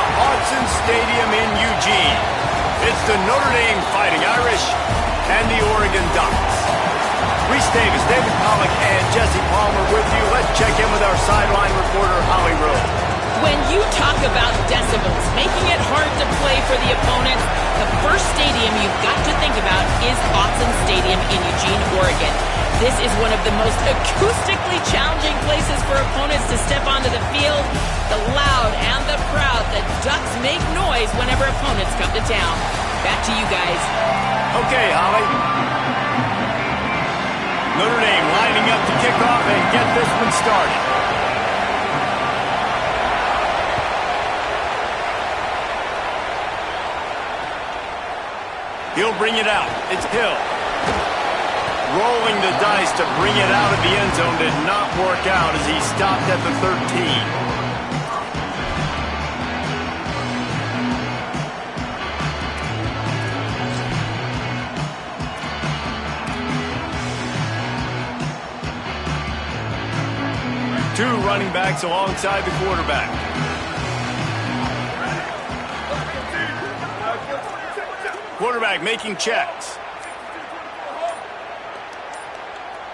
to Autzen Stadium in Eugene. It's the Notre Dame Fighting Irish and the Oregon Ducks. Reese Davis, David Pollack, and Jesse Palmer with you. Let's check in with our sideline reporter, Holly Rowe. When you talk about decibels, making it hard to play for the opponents, the first stadium you've got to think about is Autzen Stadium in Eugene, Oregon. This is one of the most acoustically challenging places for opponents to step onto the field. The loud and the proud, the Ducks make noise whenever opponents come to town. Back to you guys. Okay, Holly. Notre Dame lining up to kick off and get this one started. He'll bring it out. It's Hill. Rolling the dice to bring it out of the end zone did not work out as he stopped at the 13. Two running backs alongside the quarterback. Quarterback making checks.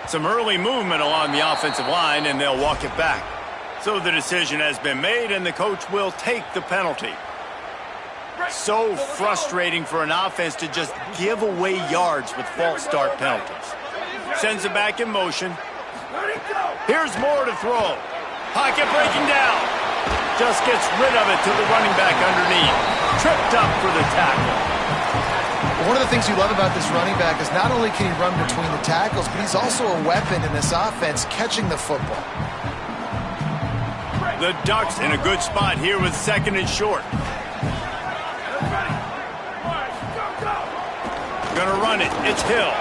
Some early movement along the offensive line, and they'll walk it back. So the decision has been made, and the coach will take the penalty. So frustrating for an offense to just give away yards with false start penalties. Sends it back in motion. Here's Moore to throw. Pocket breaking down. Just gets rid of it to the running back underneath. Tripped up for the tackle. One of the things you love about this running back is not only can he run between the tackles, but he's also a weapon in this offense catching the football. The Ducks in a good spot here with second and short. Gonna run it. It's Hill.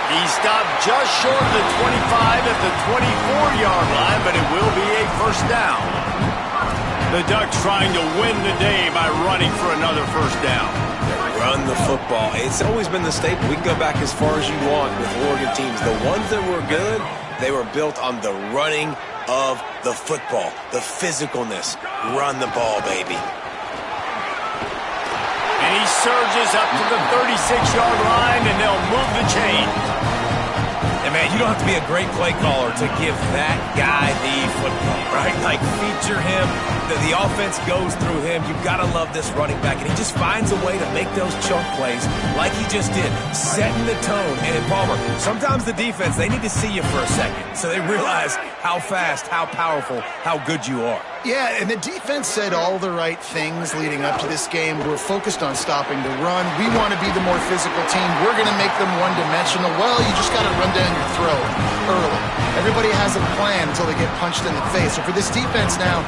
He stopped just short of the 25 at the 24-yard line, but it will be a first down. The Ducks trying to win the day by running for another first down. Run the football. It's always been the staple. We can go back as far as you want with Oregon teams. The ones that were good, they were built on the running of the football, the physicalness. Run the ball, baby. And he surges up to the 36-yard line, and they'll move the chain. And, man, you don't have to be a great play caller to give that guy the football, right? Like, feature him. The offense goes through him. You've got to love this running back. And he just finds a way to make those chunk plays like he just did, setting the tone. And in Palmer, sometimes the defense, they need to see you for a second so they realize how fast, how powerful, how good you are. Yeah, and the defense said all the right things leading up to this game. We're focused on stopping the run. We want to be the more physical team. We're going to make them one-dimensional. Well, you just got to run down your throat early. Everybody has a plan until they get punched in the face. So for this defense now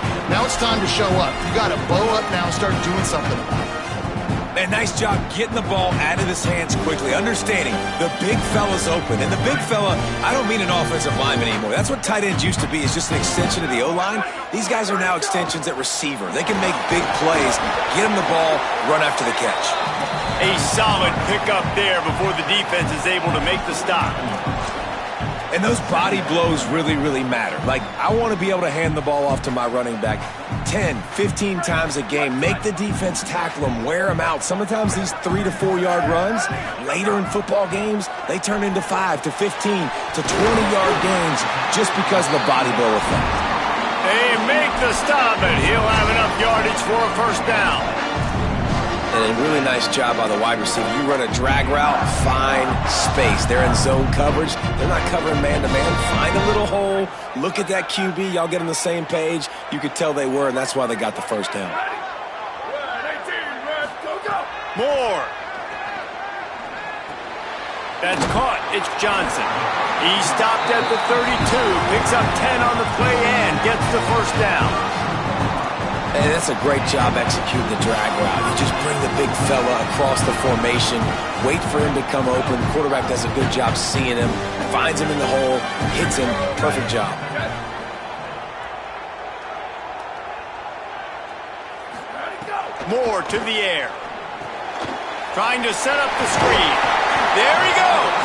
it's time to show up. You got to blow up now and start doing something about it. Man, nice job getting the ball out of his hands quickly, understanding the big fella's open. And the big fella, I don't mean an offensive lineman anymore. That's what tight ends used to be, is just an extension of the O-line. These guys are now extensions at receiver. They can make big plays, get him the ball, run after the catch. A solid pickup there before the defense is able to make the stop. And those body blows really, really matter. Like, I want to be able to hand the ball off to my running back 10, 15 times a game. Make the defense tackle them, wear them out. Sometimes these 3 to 4 yard runs, later in football games, they turn into 5 to 15 to 20-yard gains just because of the body blow effect. They make the stop, and he'll have enough yardage for a first down. And a really nice job by the wide receiver. You run a drag route, find space. They're in zone coverage. They're not covering man-to-man. Find a little hole. Look at that QB. Y'all get on the same page. You could tell they were, and that's why they got the first down. Moore. That's caught. It's Johnson. He stopped at the 32, picks up 10 on the play and gets the first down. And that's a great job executing the drag route. You just bring the big fella across the formation, wait for him to come open. The quarterback does a good job seeing him, finds him in the hole, hits him. Perfect job. Moore to the air. Trying to set up the screen. There he goes.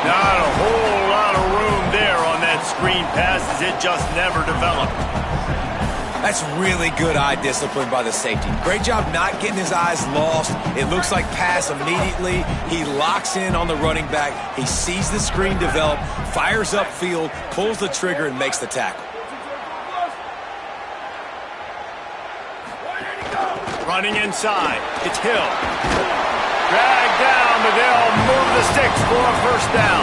Not a whole lot of room there on that screen pass as it just never developed. That's really good eye discipline by the safety. Great job not getting his eyes lost. It looks like pass immediately. He locks in on the running back. He sees the screen develop, fires upfield, pulls the trigger, and makes the tackle. Running inside. It's Hill. Dragged down, but they'll move the sticks for a first down.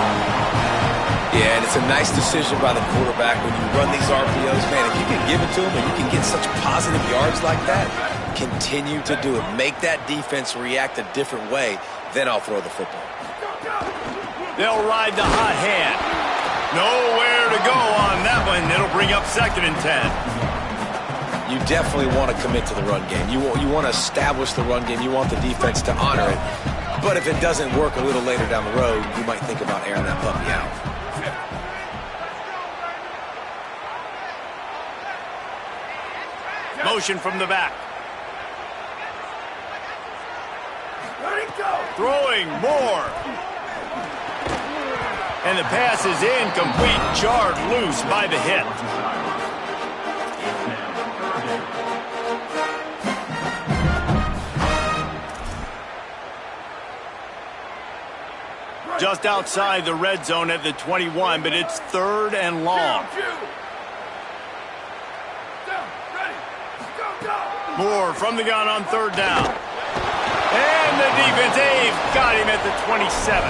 Yeah, and it's a nice decision by the quarterback when you run these RPOs. Man, if you can give it to him and you can get such positive yards like that, continue to do it. Make that defense react a different way, then I'll throw the football. They'll ride the hot hand. Nowhere to go on that one. It'll bring up 2nd and 10. You definitely want to commit to the run game. You want to establish the run game. You want the defense to honor it. But if it doesn't work a little later down the road, you might think about airing that puppy out. Motion from the back. Throwing more. And the pass is incomplete, jarred loose by the hit. Just outside the red zone at the 21, but it's 3rd and long. Moore from the gun on 3rd down. And the defense, they've got him at the 27.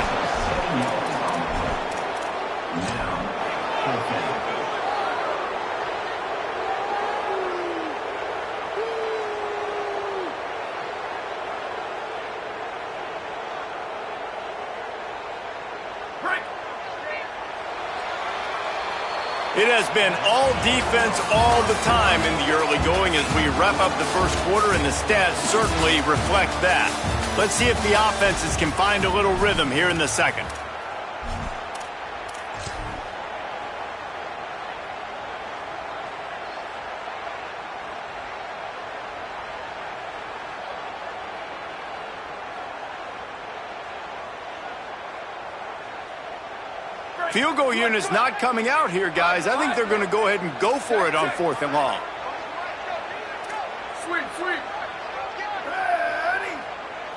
It has been all defense all the time in the early going as we wrap up the first quarter, and the stats certainly reflect that. Let's see if the offenses can find a little rhythm here in the second. Field goal unit's not coming out here, guys. I think they're going to go ahead and go for it on 4th and long. Sweep. Ready.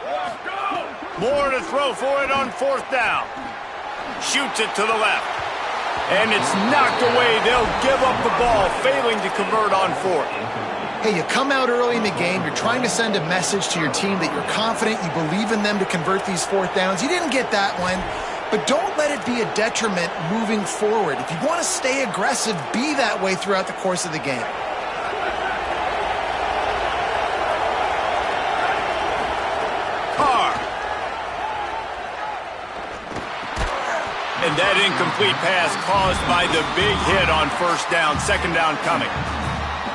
Let's go. More to throw for it on 4th down. Shoots it to the left. And it's knocked away. They'll give up the ball, failing to convert on 4th. Hey, you come out early in the game, you're trying to send a message to your team that you're confident, you believe in them to convert these 4th downs. You didn't get that one. But don't let it be a detriment moving forward. If you want to stay aggressive, be that way throughout the course of the game. Carr. And that incomplete pass caused by the big hit on 1st down, 2nd down coming.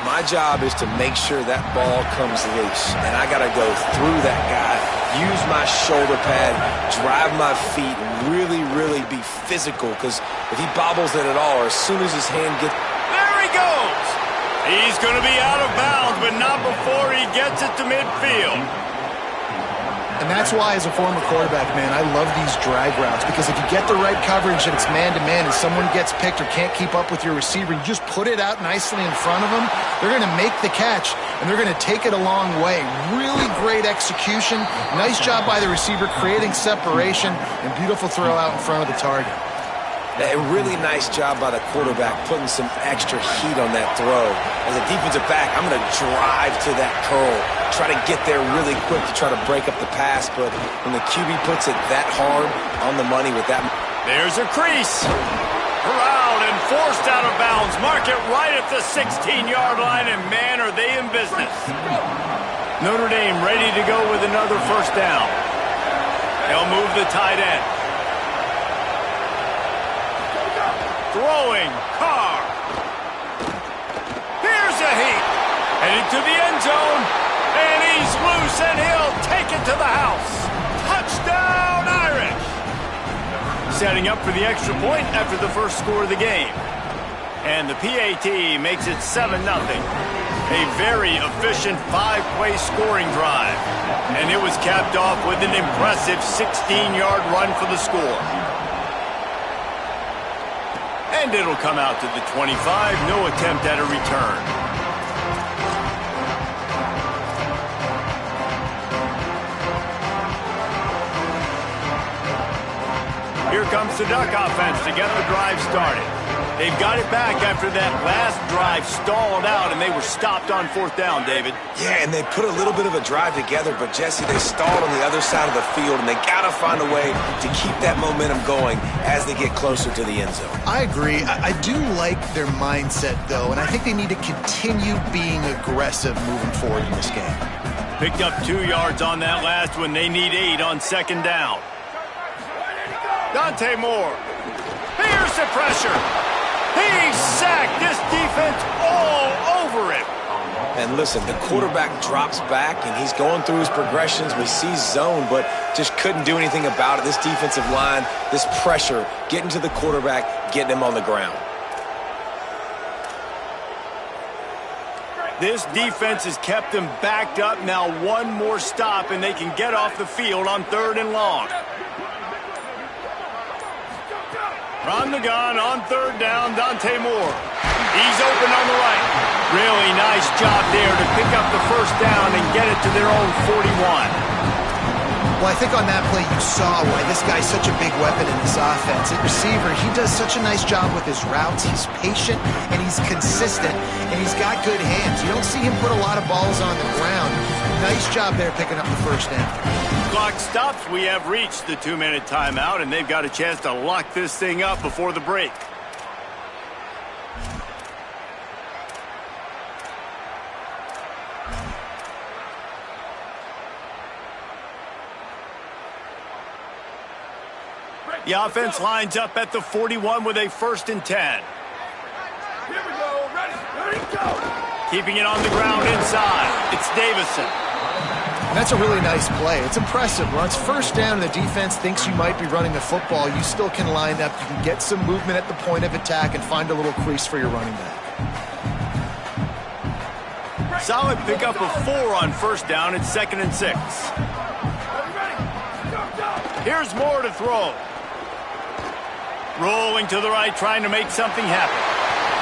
My job is to make sure that ball comes loose, and I got to go through that guy, use my shoulder pad, drive my feet, and really be physical, because if he bobbles it at all, or as soon as his hand gets... There he goes! He's going to be out of bounds, but not before he gets it to midfield. And that's why, as a former quarterback, man, I love these drag routes, because if you get the right coverage and it's man-to-man and someone gets picked or can't keep up with your receiver, you just put it out nicely in front of them, they're going to make the catch, and they're going to take it a long way. Really great execution. Nice job by the receiver creating separation, and beautiful throw out in front of the target. A really nice job by the quarterback putting some extra heat on that throw. As a defensive back, I'm going to drive to that curl, try to get there really quick to try to break up the pass, but when the QB puts it that hard on the money with that... There's a crease. Corralled and forced out of bounds. Mark it right at the 16-yard line, and man, are they in business. Notre Dame ready to go with another 1st down. They'll move the tight end. Throwing, Carr. Here's a heat. Headed to the end zone. And he's loose, and he'll take it to the house. Touchdown, Irish. Setting up for the extra point after the first score of the game. And the PAT makes it 7-0. A very efficient 5-play scoring drive. And it was capped off with an impressive 16-yard run for the score. And it'll come out to the 25. No attempt at a return. comes the Duck offense to get the drive started. They've got it back after that last drive stalled out, and they were stopped on 4th down, David. Yeah, and they put a little bit of a drive together, but, Jesse, they stalled on the other side of the field, and they got to find a way to keep that momentum going as they get closer to the end zone. I agree. I do like their mindset, though, and I think they need to continue being aggressive moving forward in this game. Picked up 2 yards on that last one. They need 8 on 2nd down. Dante Moore. Here's the pressure. He's sacked. This defense all over him. And listen, the quarterback drops back, and he's going through his progressions. We see zone, but just couldn't do anything about it. This defensive line, this pressure, getting to the quarterback, getting him on the ground. This defense has kept them backed up. Now one more stop, and they can get off the field on 3rd and long. From the gun on 3rd down, Dante Moore. He's open on the right. Really nice job there to pick up the 1st down and get it to their own 41. Well, I think on that play you saw why this guy's such a big weapon in this offense. At receiver, he does such a nice job with his routes. He's patient, and he's consistent, and he's got good hands. You don't see him put a lot of balls on the ground. Nice job there picking up the 1st down. Clock stops. We have reached the 2-minute timeout, and they've got a chance to lock this thing up before the break. The offense lines up at the 41 with a 1st and 10. Here we go. Ready, go. Keeping it on the ground inside. It's Davison. That's a really nice play. It's impressive. Once 1st down and the defense thinks you might be running the football, you still can line up. You can get some movement at the point of attack and find a little crease for your running back. Solid pickup of 4 on 1st down. It's 2nd and 6. Here's Moore to throw. Rolling to the right, trying to make something happen.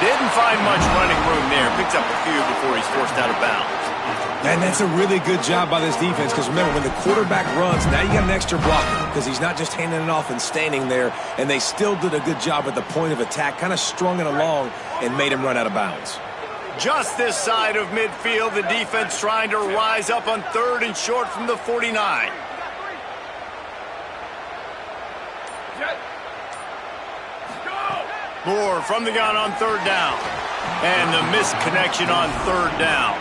Didn't find much running room there. Picks up a few before he's forced out of bounds. And that's a really good job by this defense, because remember, when the quarterback runs, now you got an extra blocker, because he's not just handing it off and standing there, and they still did a good job at the point of attack, kind of strung it along and made him run out of bounds. Just this side of midfield, the defense trying to rise up on 3rd and short from the 49. Moore from the gun on 3rd down. And the missed connection on 3rd down.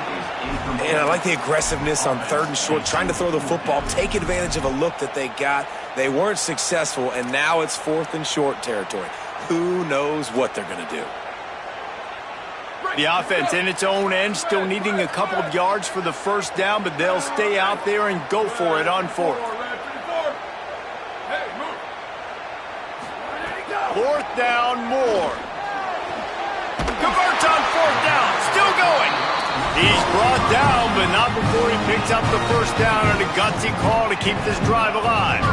And I like the aggressiveness on 3rd and short, trying to throw the football, take advantage of a look that they got. They weren't successful, and now it's 4th and short territory. Who knows what they're going to do? The offense in its own end, still needing a couple of yards for the 1st down, but they'll stay out there and go for it on 4th. 4th down, Moore. Converts on 4th down, still going. He's brought down, but not before he picks up the 1st down on a gutsy call to keep this drive alive.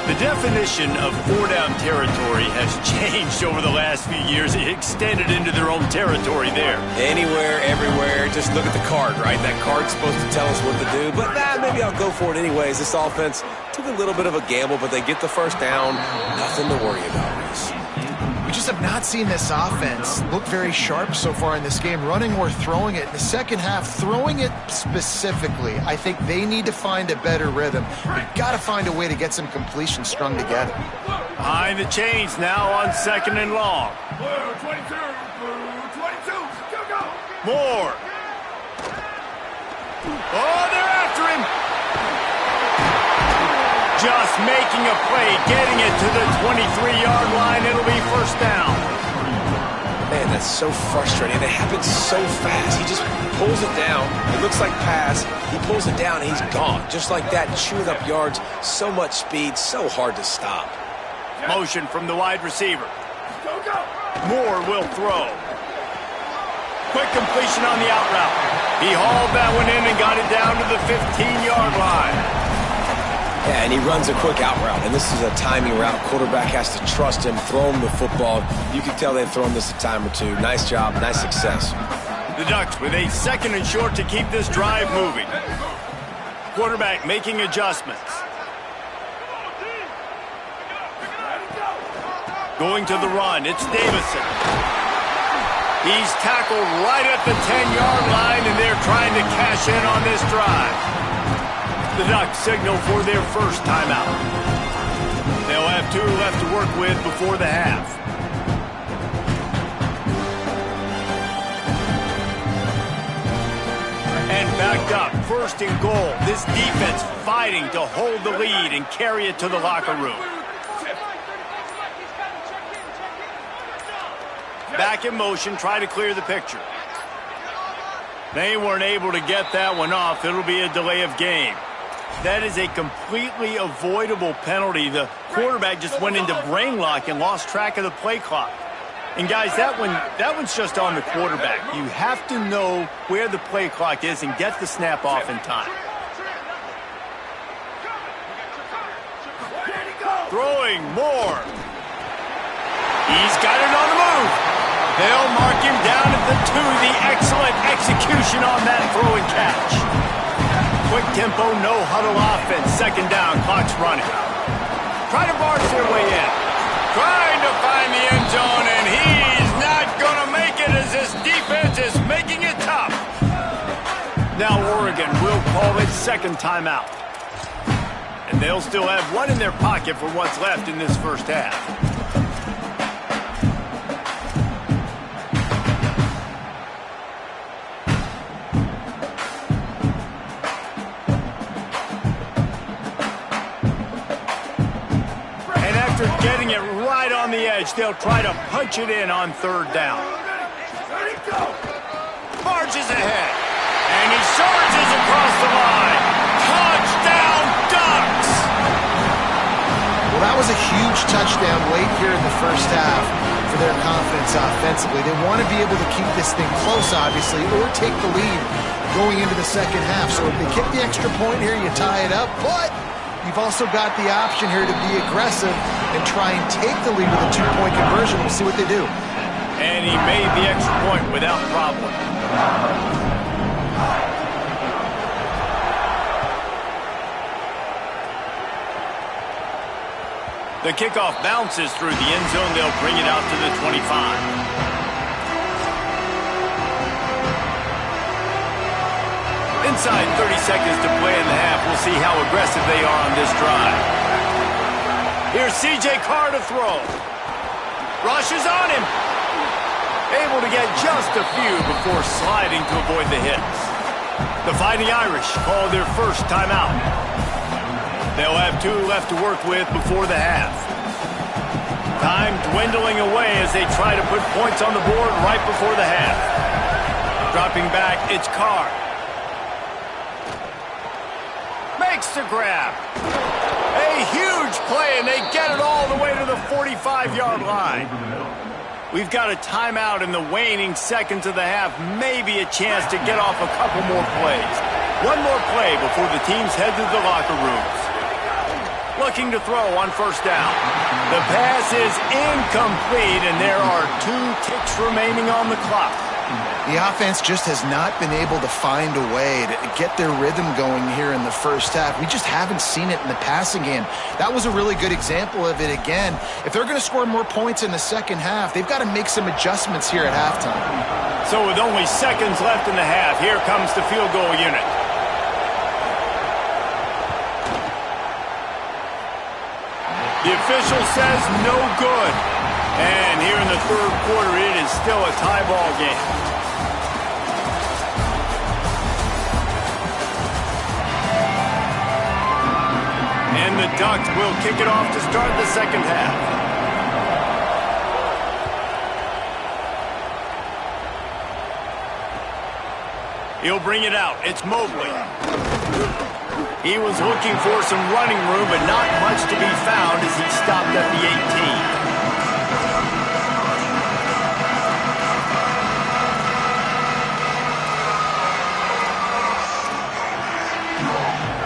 The definition of 4-down territory has changed over the last few years. It extended into their own territory there. Anywhere, everywhere, just look at the card, right? That card's supposed to tell us what to do, but maybe I'll go for it anyways. This offense took a little bit of a gamble, but they get the 1st down. Nothing to worry about, Reese. We just have not seen this offense look very sharp so far in this game, running or throwing it. In the second half, throwing it specifically, I think they need to find a better rhythm. We've got to find a way to get some completions strung together. Behind the chains now on 2nd and long. Blue 22, go. Moore. Oh, they're after him. Just making a play, getting it to the 23-yard line. It'll be 1st down. Man, that's so frustrating. It happens so fast. He just pulls it down. It looks like pass. He pulls it down, and he's gone. Just like that, chewing up yards. So much speed, so hard to stop. Motion from the wide receiver. Go. Moore will throw. Quick completion on the out route. He hauled that one in and got it down to the 15-yard line. Yeah, and he runs a quick out route, and this is a timing route. Quarterback has to trust him, throw him the football. You can tell they've thrown this a time or two. Nice job, nice success. The Ducks with a 2nd and short to keep this drive moving. Quarterback making adjustments. Going to the run, it's Davison. He's tackled right at the 10-yard line, and they're trying to cash in on this drive. The Ducks signal for their first timeout. They'll have 2 left to work with before the half. And backed up, 1st and goal. This defense fighting to hold the lead and carry it to the locker room. Back in motion, try to clear the picture. They weren't able to get that one off. It'll be a delay of game. That is a completely avoidable penalty. The quarterback just went into brain lock and lost track of the play clock. And guys, that one's just on the quarterback. You have to know where the play clock is and get the snap off in time. Throwing more. He's got it on the move. They'll mark him down at the 2. The excellent execution on that throw and catch. Quick tempo, no huddle offense. 2nd down, clock's running. Try to barge their way in. Trying to find the end zone, and he's not going to make it as this defense is making it tough. Now Oregon will call it 2nd timeout. And they'll still have 1 in their pocket for what's left in this first half. Getting it right on the edge. They'll try to punch it in on 3rd down. Marches ahead. And he surges across the line. Touchdown, Ducks! Well, that was a huge touchdown late here in the first half for their confidence offensively. They want to be able to keep this thing close, obviously, or take the lead going into the second half. So if they kick the extra point here, you tie it up. But you've also got the option here to be aggressive and try and take the lead with a 2-point conversion. We'll see what they do. And he made the extra point without problem. The kickoff bounces through the end zone. They'll bring it out to the 25. Inside 30 seconds to play in the half. We'll see how aggressive they are on this drive. Here's C.J. Carr to throw. Rushes on him. Able to get just a few before sliding to avoid the hits. The Fighting Irish call their first timeout. They'll have 2 left to work with before the half. Time dwindling away as they try to put points on the board right before the half. Dropping back, it's Carr. Makes the grab. A huge play, and they get it all the way to the 45-yard line. We've got a timeout in the waning seconds of the half. Maybe a chance to get off a couple more plays. 1 more play before the teams head to the locker rooms. Looking to throw on 1st down. The pass is incomplete, and there are 2 ticks remaining on the clock. The offense just has not been able to find a way to get their rhythm going here in the first half. We just haven't seen it in the passing game. That was a really good example of it again. If they're going to score more points in the second half, they've got to make some adjustments here at halftime. So with only seconds left in the half, here comes the field goal unit. The official says no good. And here in the 3rd quarter, it is still a tie ball game. And the Ducks will kick it off to start the second half. He'll bring it out. It's Mobley. He was looking for some running room, but not much to be found as he stopped at the 18.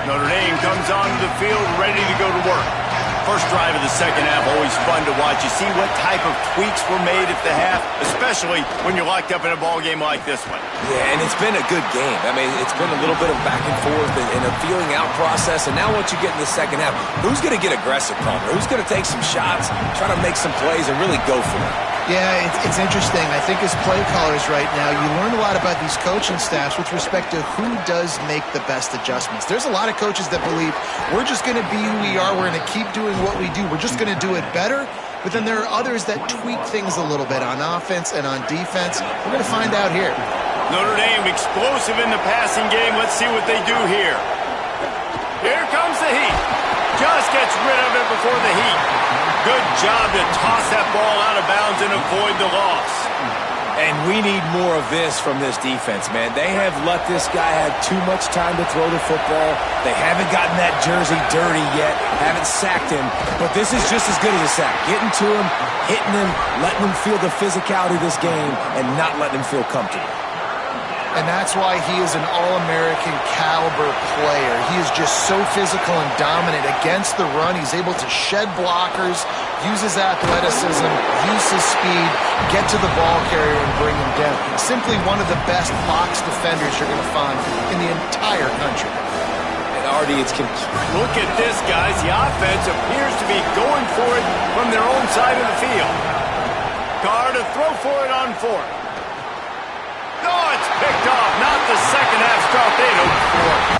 Notre Dame comes onto the field ready to go to work. First drive of the second half, always fun to watch. You see what type of tweaks were made at the half, especially when you're locked up in a ball game like this one. Yeah, and it's been a good game. I mean, it's been a little bit of back and forth and a feeling out process. And now once you get in the second half, who's going to get aggressive, Palmer? Who's going to take some shots, try to make some plays, and really go for it? Yeah, it's interesting. I think as play callers right now, you learn a lot about these coaching staffs with respect to who does make the best adjustments. There's a lot of coaches that believe we're just going to be who we are. We're going to keep doing what we do. We're just going to do it better. But then there are others that tweak things a little bit on offense and on defense. We're going to find out here. Notre Dame explosive in the passing game. Let's see what they do here. Here comes the heat. Just gets rid of it before the heat. Good job to toss that ball out of bounds and avoid the loss. And we need more of this from this defense, man. They have let this guy have too much time to throw the football. They haven't gotten that jersey dirty yet, haven't sacked him. But this is just as good as a sack. Getting to him, hitting him, letting him feel the physicality of this game, and not letting him feel comfortable. And that's why he is an All-American caliber player. He is just so physical and dominant against the run. He's able to shed blockers, use his athleticism, use his speed, get to the ball carrier and bring him down. Simply one of the best box defenders you're going to find in the entire country. And Artie, it's look at this, guys. The offense appears to be going for it from their own side of the field. Carr to throw for it on fourth. Oh, it's picked off. Not the second half start they'd hoped for.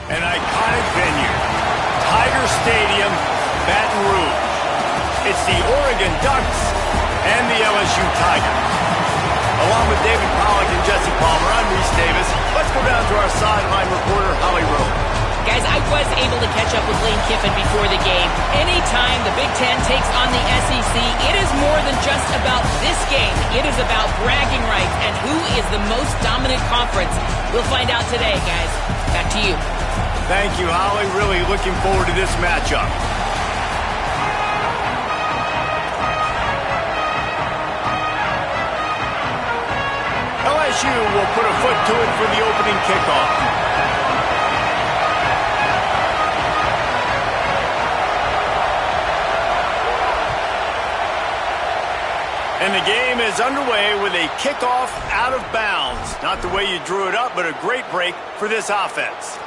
An iconic venue, Tiger Stadium, Baton Rouge. It's the Oregon Ducks and the LSU Tigers. Along with David Pollack and Jesse Palmer, I'm Reese Davis. Let's go down to our sideline reporter, Holly Rowe. Guys, I was able to catch up with Lane Kiffin before the game. Anytime the Big Ten takes on the SEC, it is more than just about this game. It is about bragging rights and who is the most dominant conference. We'll find out today, guys. Back to you. Thank you, Holly. Really looking forward to this matchup. LSU will put a foot to it for the opening kickoff. And the game is underway with a kickoff out of bounds. Not the way you drew it up, but a great break for this offense.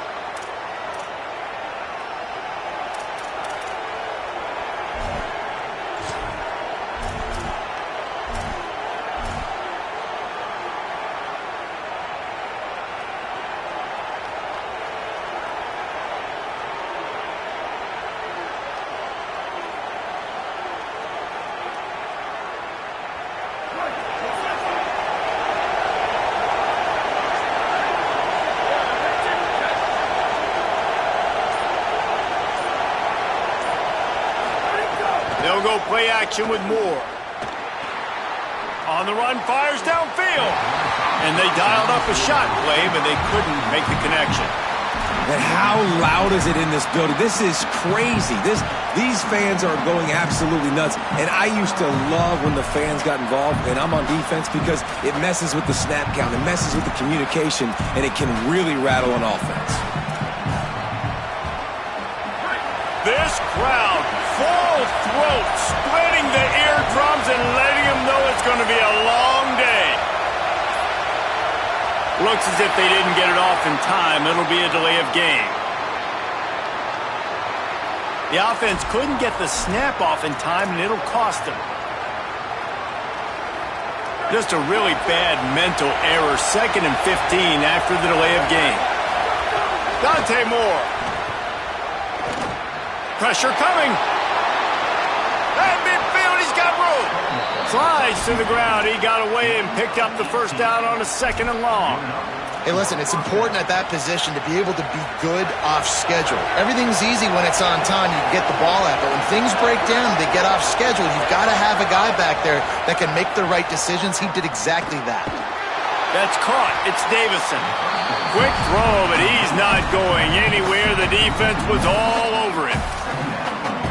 They'll go play action with Moore. On the run, fires downfield. And they dialed up a shot play, but they couldn't make the connection. And how loud is it in this building? This is crazy. These fans are going absolutely nuts. And I used to love when the fans got involved, and I'm on defense because it messes with the snap count. It messes with the communication, and it can really rattle an offense. This crowd, full throat, splitting the eardrums and letting them know it's going to be a long day. Looks as if they didn't get it off in time. It'll be a delay of game. The offense couldn't get the snap off in time, and it'll cost them. Just a really bad mental error. 2nd and 15 after the delay of game. Dante Moore. Pressure coming. At midfield, he's got room. Slides to the ground. He got away and picked up the first down on a 2nd and long. Hey, listen, it's important at that position to be able to be good off schedule. Everything's easy when it's on time. You can get the ball out. But when things break down, they get off schedule. You've got to have a guy back there that can make the right decisions. He did exactly that. That's caught. It's Davison. Quick throw, but he's not going anywhere. The defense was all over him.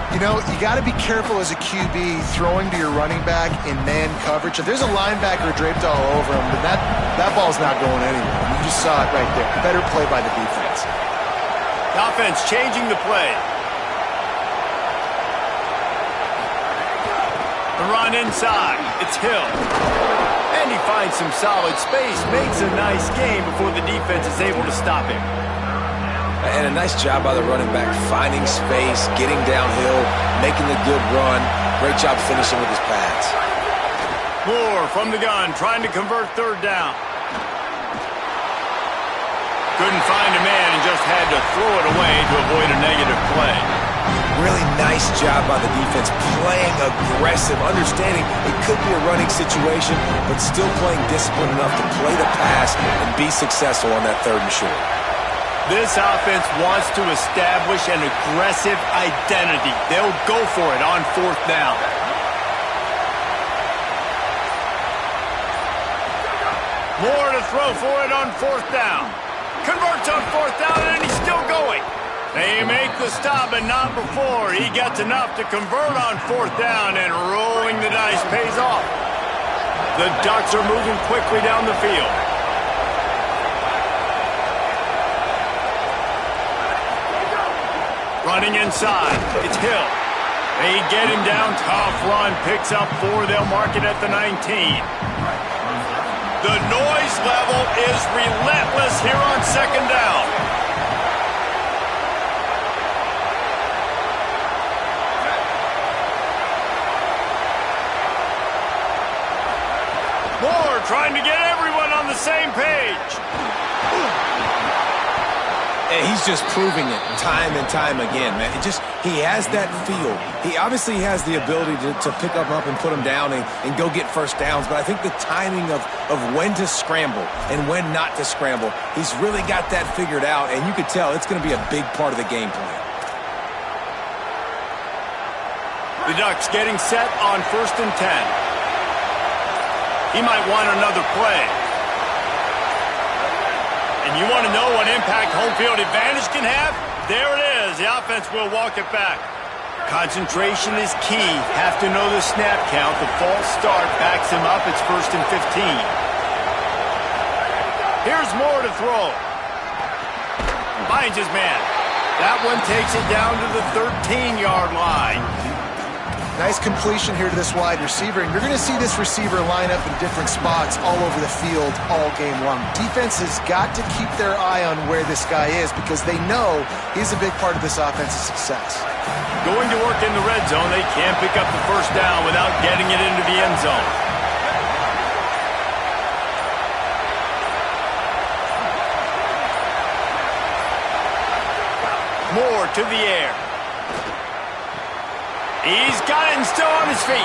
You know, you got to be careful as a QB throwing to your running back in man coverage. If there's a linebacker draped all over him, then that ball's not going anywhere. You just saw it right there. Better play by the defense. The offense changing the play. The run inside. It's Hill. And he finds some solid space, makes a nice game before the defense is able to stop him. And a nice job by the running back, finding space, getting downhill, making the good run. Great job finishing with his pads. Moore from the gun, trying to convert 3rd down. Couldn't find a man and just had to throw it away to avoid a negative play. Really nice job by the defense, playing aggressive, understanding it could be a running situation, but still playing disciplined enough to play the pass and be successful on that 3rd and short. This offense wants to establish an aggressive identity. They'll go for it on 4th down. Moore to throw for it on 4th down. Converts on 4th down, and he's still going. They make the stop, and not before. He gets enough to convert on 4th down, and rolling the dice pays off. The Ducks are moving quickly down the field. Running inside, it's Hill. They get him down, tough run, picks up 4, they'll mark it at the 19. The noise level is relentless here on 2nd down. Moore trying to get everyone on the same page. And he's just proving it time and time again, man. He has that feel. He obviously has the ability to pick them up and put them down and go get first downs, but I think the timing of when to scramble and when not to scramble, he's really got that figured out, and you could tell it's going to be a big part of the game plan. The Ducks getting set on 1st and 10. He might want another play. And you want to know what impact home field advantage can have? There it is. The offense will walk it back. Concentration is key. Have to know the snap count. The false start backs him up. It's 1st and 15. Here's Moore to throw. Finds his man. That one takes it down to the 13-yard line. Nice completion here to this wide receiver, and you're going to see this receiver line up in different spots all over the field all game long. Defense has got to keep their eye on where this guy is because they know he's a big part of this offense's success. Going to work in the red zone, they can't pick up the first down without getting it into the end zone. Moore to the air. He's got it and still on his feet.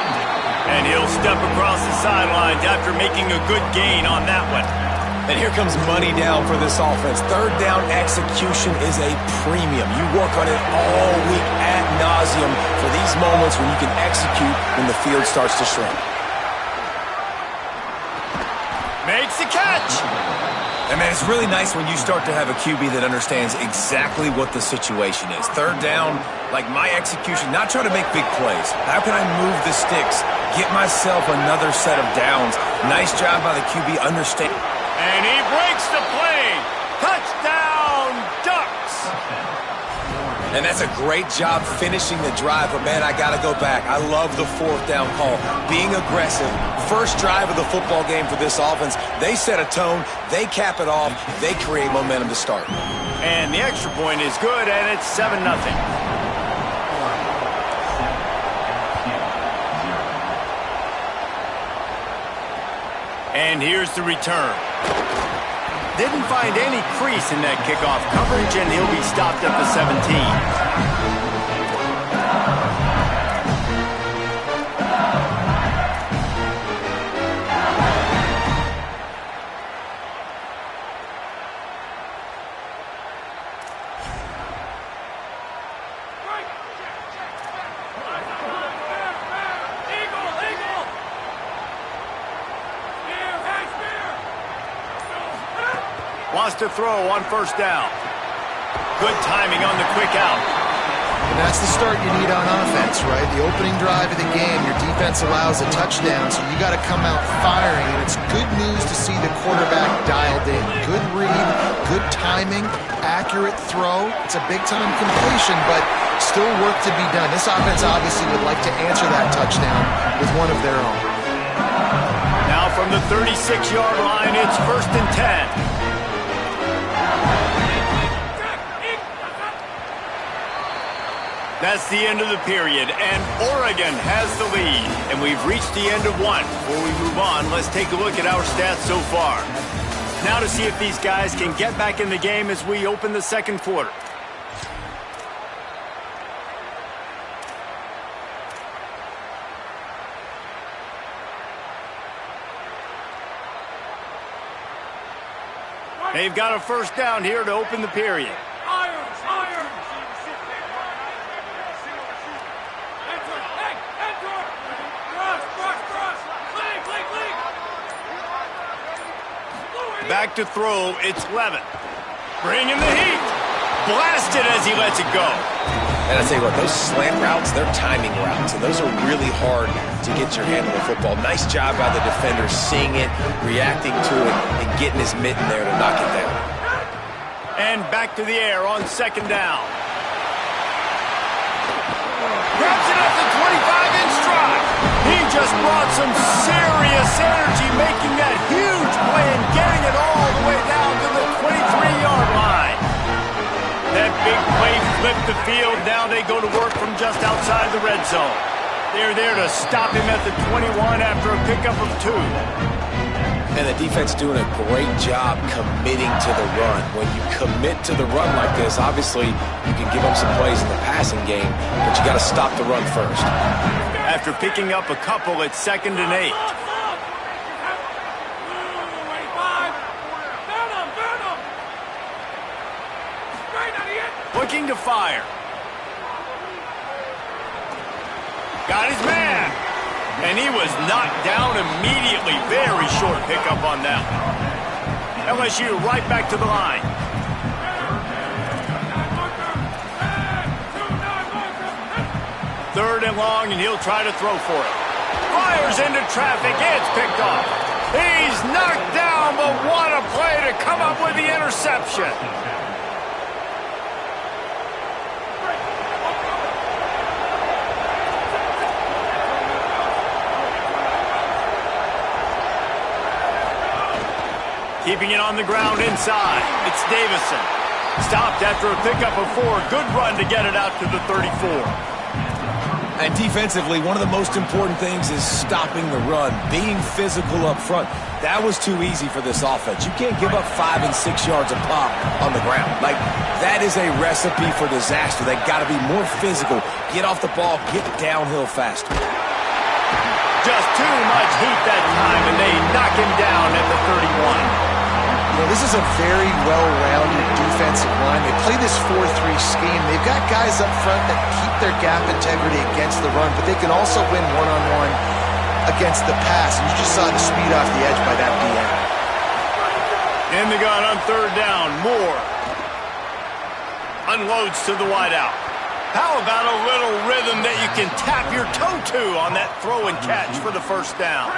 And he'll step across the sidelines after making a good gain on that one. And here comes money down for this offense. 3rd down execution is a premium. You work on it all week ad nauseum for these moments when you can execute when the field starts to shrink. Makes the catch. And man, it's really nice when you start to have a QB that understands exactly what the situation is. 3rd down, like my execution, not trying to make big plays. How can I move the sticks, get myself another set of downs? Nice job by the QB understanding. And he breaks the play. Touchdown, Ducks. And that's a great job finishing the drive, but man, I got to go back. I love the 4th down call. Being aggressive, first drive of the football game for this offense. They set a tone, they cap it off, they create momentum to start. And the extra point is good, and it's 7-0. And here's the return. Didn't find any crease in that kickoff coverage, and he'll be stopped at the 17. Lost a throw on first down. Good timing on the quick out. And that's the start you need on offense, right? The opening drive of the game, your defense allows a touchdown, so you got to come out firing. And it's good news to see the quarterback dialed in. Good read, good timing, accurate throw. It's a big-time completion, but still work to be done. This offense obviously would like to answer that touchdown with one of their own. Now from the 36-yard line, it's 1st and 10. That's the end of the period, and Oregon has the lead. And we've reached the end of one. Before we move on, let's take a look at our stats so far. Now to see if these guys can get back in the game as we open the second quarter. They've got a first down here to open the period. Back to throw, it's Levin. Bringing the heat. Blasted as he lets it go. And I tell you what, those slant routes, they're timing routes, and those are really hard to get your hand on the football. Nice job by the defender seeing it, reacting to it, and getting his mitten there to knock it down. And back to the air on second down. Grabs it at the 25 in stride. He just brought some serious energy, making that huge play and getting it all the way down to the 23-yard line. That big play flipped the field. Now they go to work from just outside the red zone. They're there to stop him at the 21 after a pickup of 2. And the defense doing a great job committing to the run. When you commit to the run like this, obviously you can give them some plays in the passing game, but you got to stop the run first. After picking up a couple, it's 2nd and 8. Looking to fire. Got his man. And he was knocked down immediately. Very short pickup on that one. LSU right back to the line. Third and long, and he'll try to throw for it. Fires into traffic. It's picked off. He's knocked down, but what a play to come up with the interception. Keeping it on the ground inside. It's Davison. Stopped after a pickup of 4. Good run to get it out to the 34. And defensively, one of the most important things is stopping the run, being physical up front. That was too easy for this offense. You can't give up 5 and 6 yards a pop on the ground. Like, that is a recipe for disaster. They got to be more physical. Get off the ball, get downhill faster. Just too much heat that time, and they knock him down at the 31. You know, this is a very well-rounded defensive line. They play this 4-3 scheme. They've got guys up front that keep their gap integrity against the run, but they can also win one-on-one against the pass. And you just saw the speed off the edge by that DN. In the gun on third down. Moore unloads to the wideout. How about a little rhythm that you can tap your toe to on that throw and catch for the first down?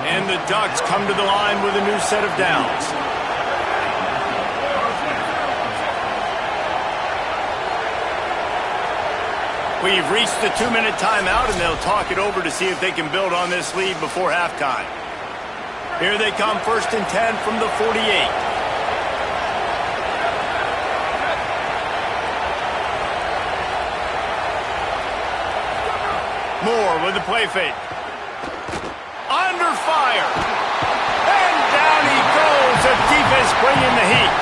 And the Ducks come to the line with a new set of downs. We've reached the 2-minute timeout, and they'll talk it over to see if they can build on this lead before halftime. Here they come, 1st and 10 from the 48. Moore with the play fake. Under fire. And down he goes. The defense bringing the heat.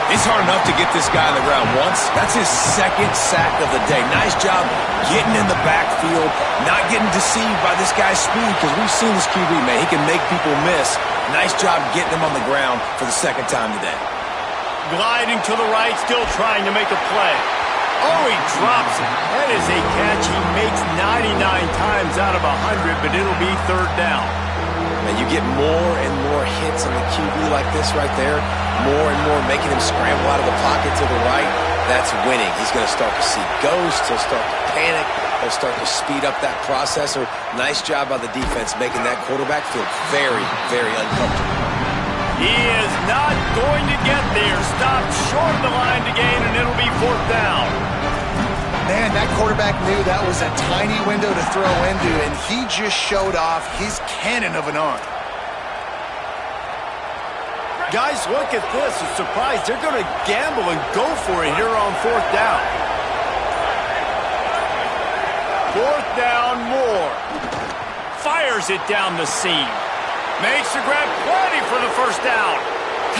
It's hard enough to get this guy on the ground once. That's his 2nd sack of the day. Nice job getting in the backfield, not getting deceived by this guy's speed, because we've seen this QB, man. He can make people miss. Nice job getting him on the ground for the 2nd time today. Gliding to the right, still trying to make a play. Oh, he drops it. That is a catch he makes 99 times out of 100, but it'll be 3rd down. And you get more and more hits on the QB like this right there, more and more making him scramble out of the pocket to the right. That's winning. He's going to start to see ghosts. He'll start to panic. He'll start to speed up that processor. Nice job by the defense making that quarterback feel very, very uncomfortable. He is not going to get there. Stopped short of the line to gain, and it'll be 4th down. Man, that quarterback knew that was a tiny window to throw into, and he just showed off his cannon of an arm. Guys, look at this. A surprise. They're going to gamble and go for it here on 4th down. 4th down, Moore. Fires it down the seam. Makes the grab, plenty for the 1st down.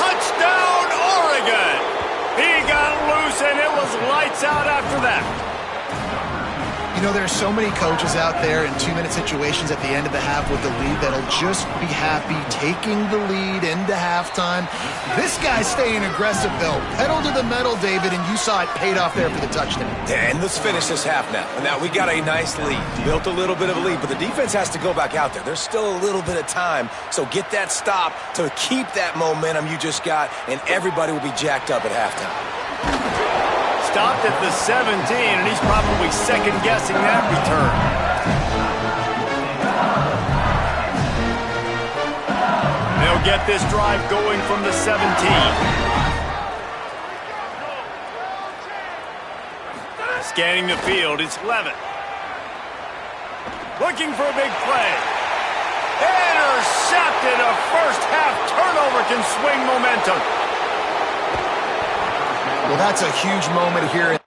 Touchdown, Oregon. He got loose, and it was lights out after that. You know, there's so many coaches out there in 2-minute situations at the end of the half with the lead that'll just be happy taking the lead into halftime. This guy's staying aggressive, though. Pedal to the metal, David, and you saw it paid off there for the touchdown. And let's finish this half now. Now, we got a nice lead. Built a little bit of a lead, but the defense has to go back out there. There's still a little bit of time, so get that stop to keep that momentum you just got, and everybody will be jacked up at halftime. Stopped at the 17, and he's probably second-guessing that return. They'll get this drive going from the 17. Scanning the field, it's Levitt. Looking for a big play. Intercepted. A first-half turnover can swing momentum. Well, that's a huge moment here.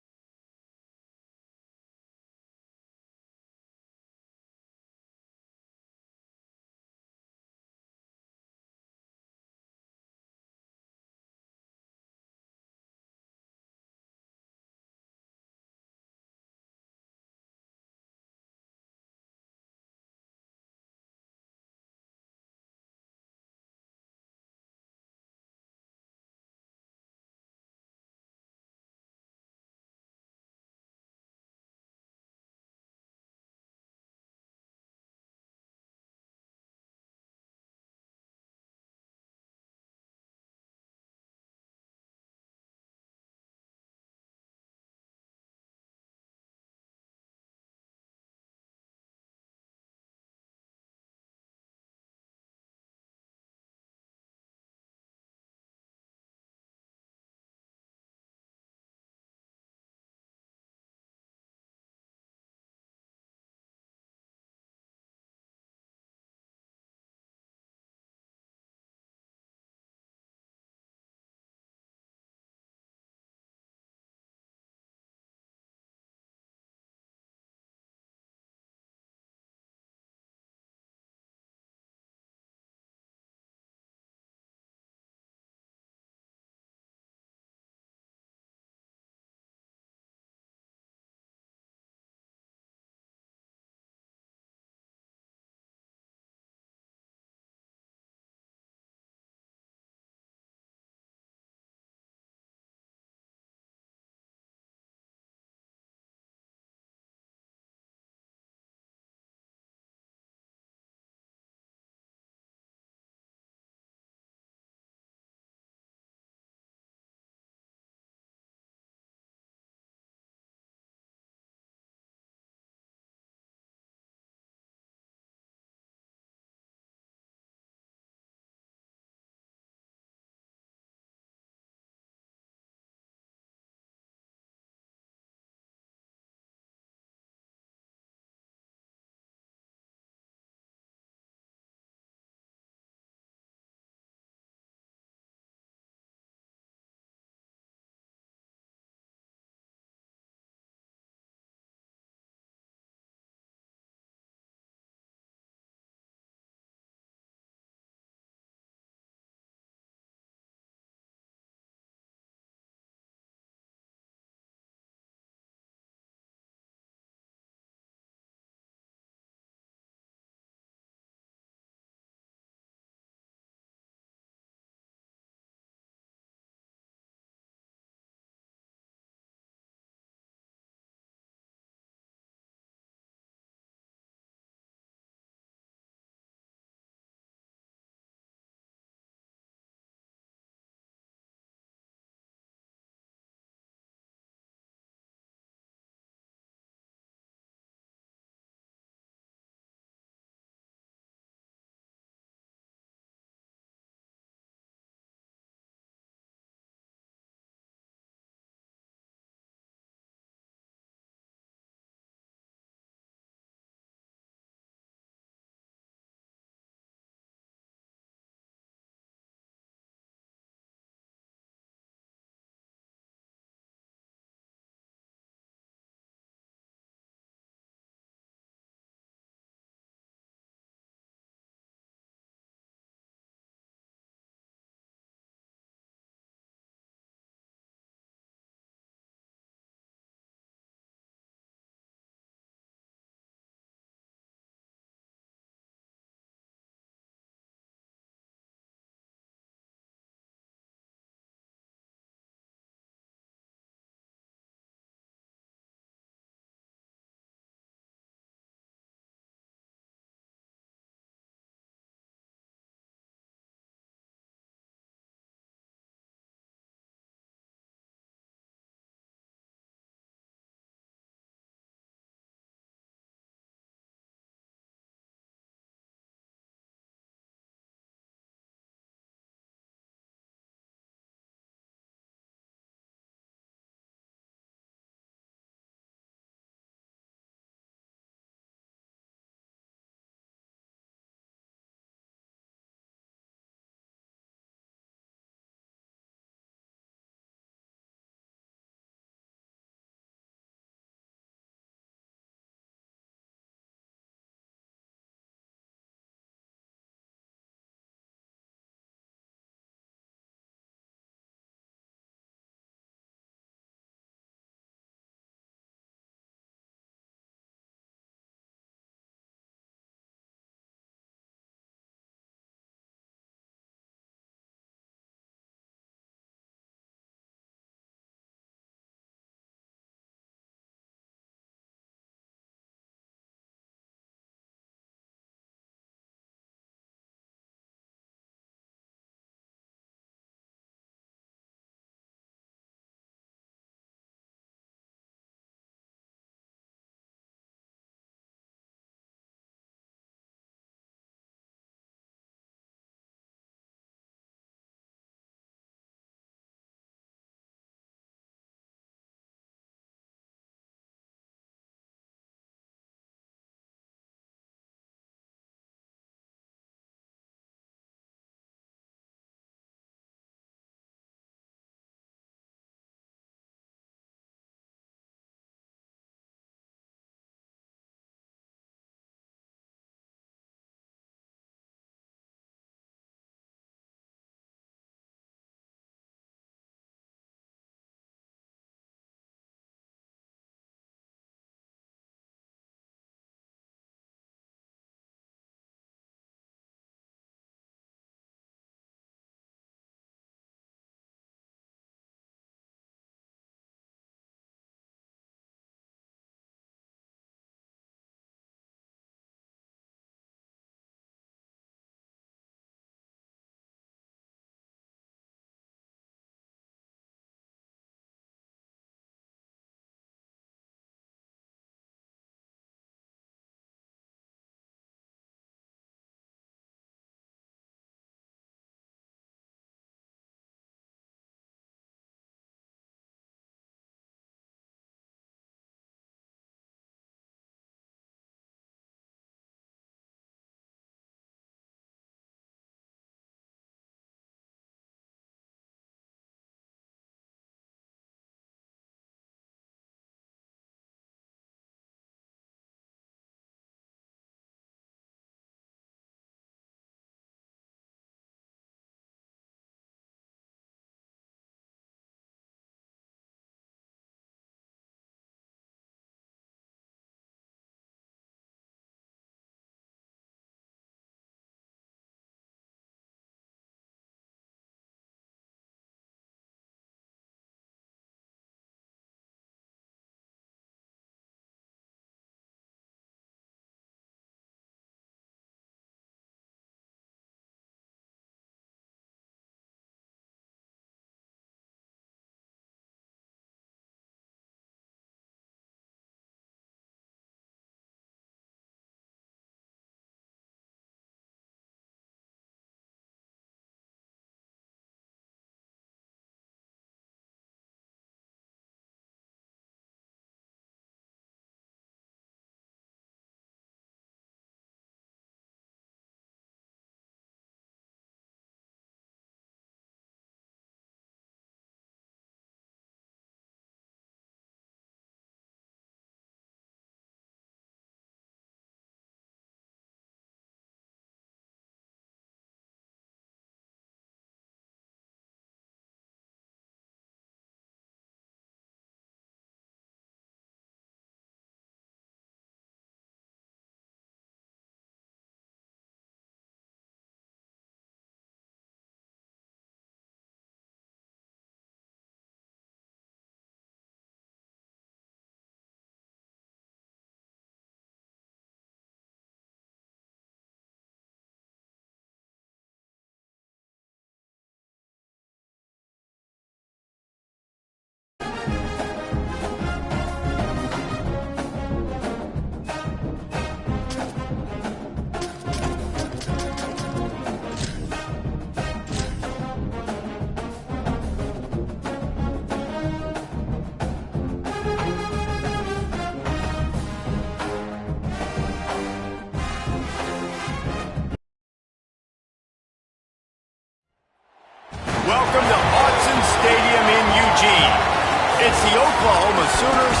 Sooners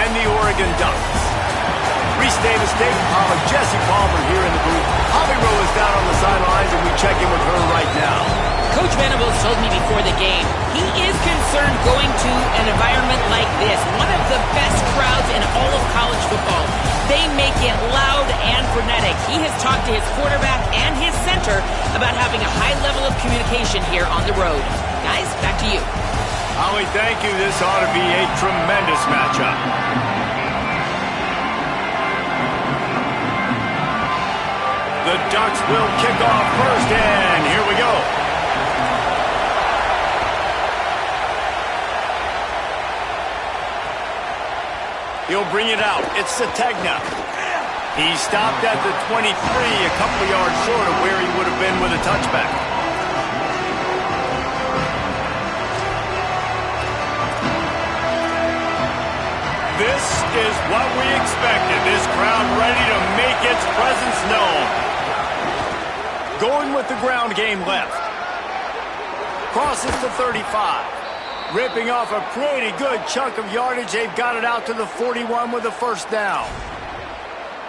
and the Oregon Ducks. Reese Davis, David Pollack, Jesse Palmer here in the booth. Holly Rowe is down on the sidelines, and we check in with her right now. Coach Venables told me before the game, he is concerned going to an environment like this, one of the best crowds in all of college football. They make it loud and frenetic. He has talked to his quarterback and his center about having a high level of communication here on the road. Guys, back to you. Holly, thank you. This ought to be a tremendous matchup. The Ducks will kick off first, and here we go. He'll bring it out. It's Sategna. He stopped at the 23, a couple of yards short of where he would have been with a touchback. This is what we expected. This crowd ready to make its presence known. Going with the ground game left. Crosses to 35. Ripping off a pretty good chunk of yardage. They've got it out to the 41 with a first down.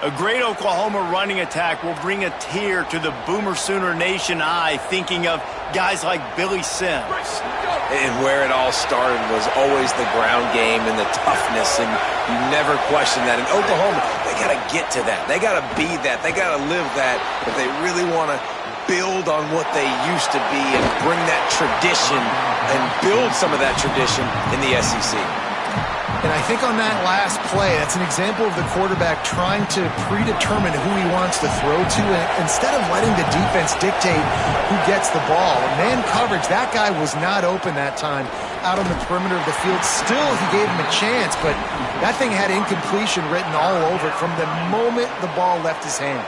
A great Oklahoma running attack will bring a tear to the Boomer Sooner Nation eye, thinking of guys like Billy Sims. And where it all started was always the ground game and the toughness, and you never question that. In Oklahoma, they got to get to that. They got to be that. They got to live that if they really want to build on what they used to be and bring that tradition and build some of that tradition in the SEC. And I think on that last play, that's an example of the quarterback trying to predetermine who he wants to throw to, and instead of letting the defense dictate who gets the ball. Man coverage, that guy was not open that time out on the perimeter of the field. Still, he gave him a chance, but that thing had incompletion written all over it from the moment the ball left his hand.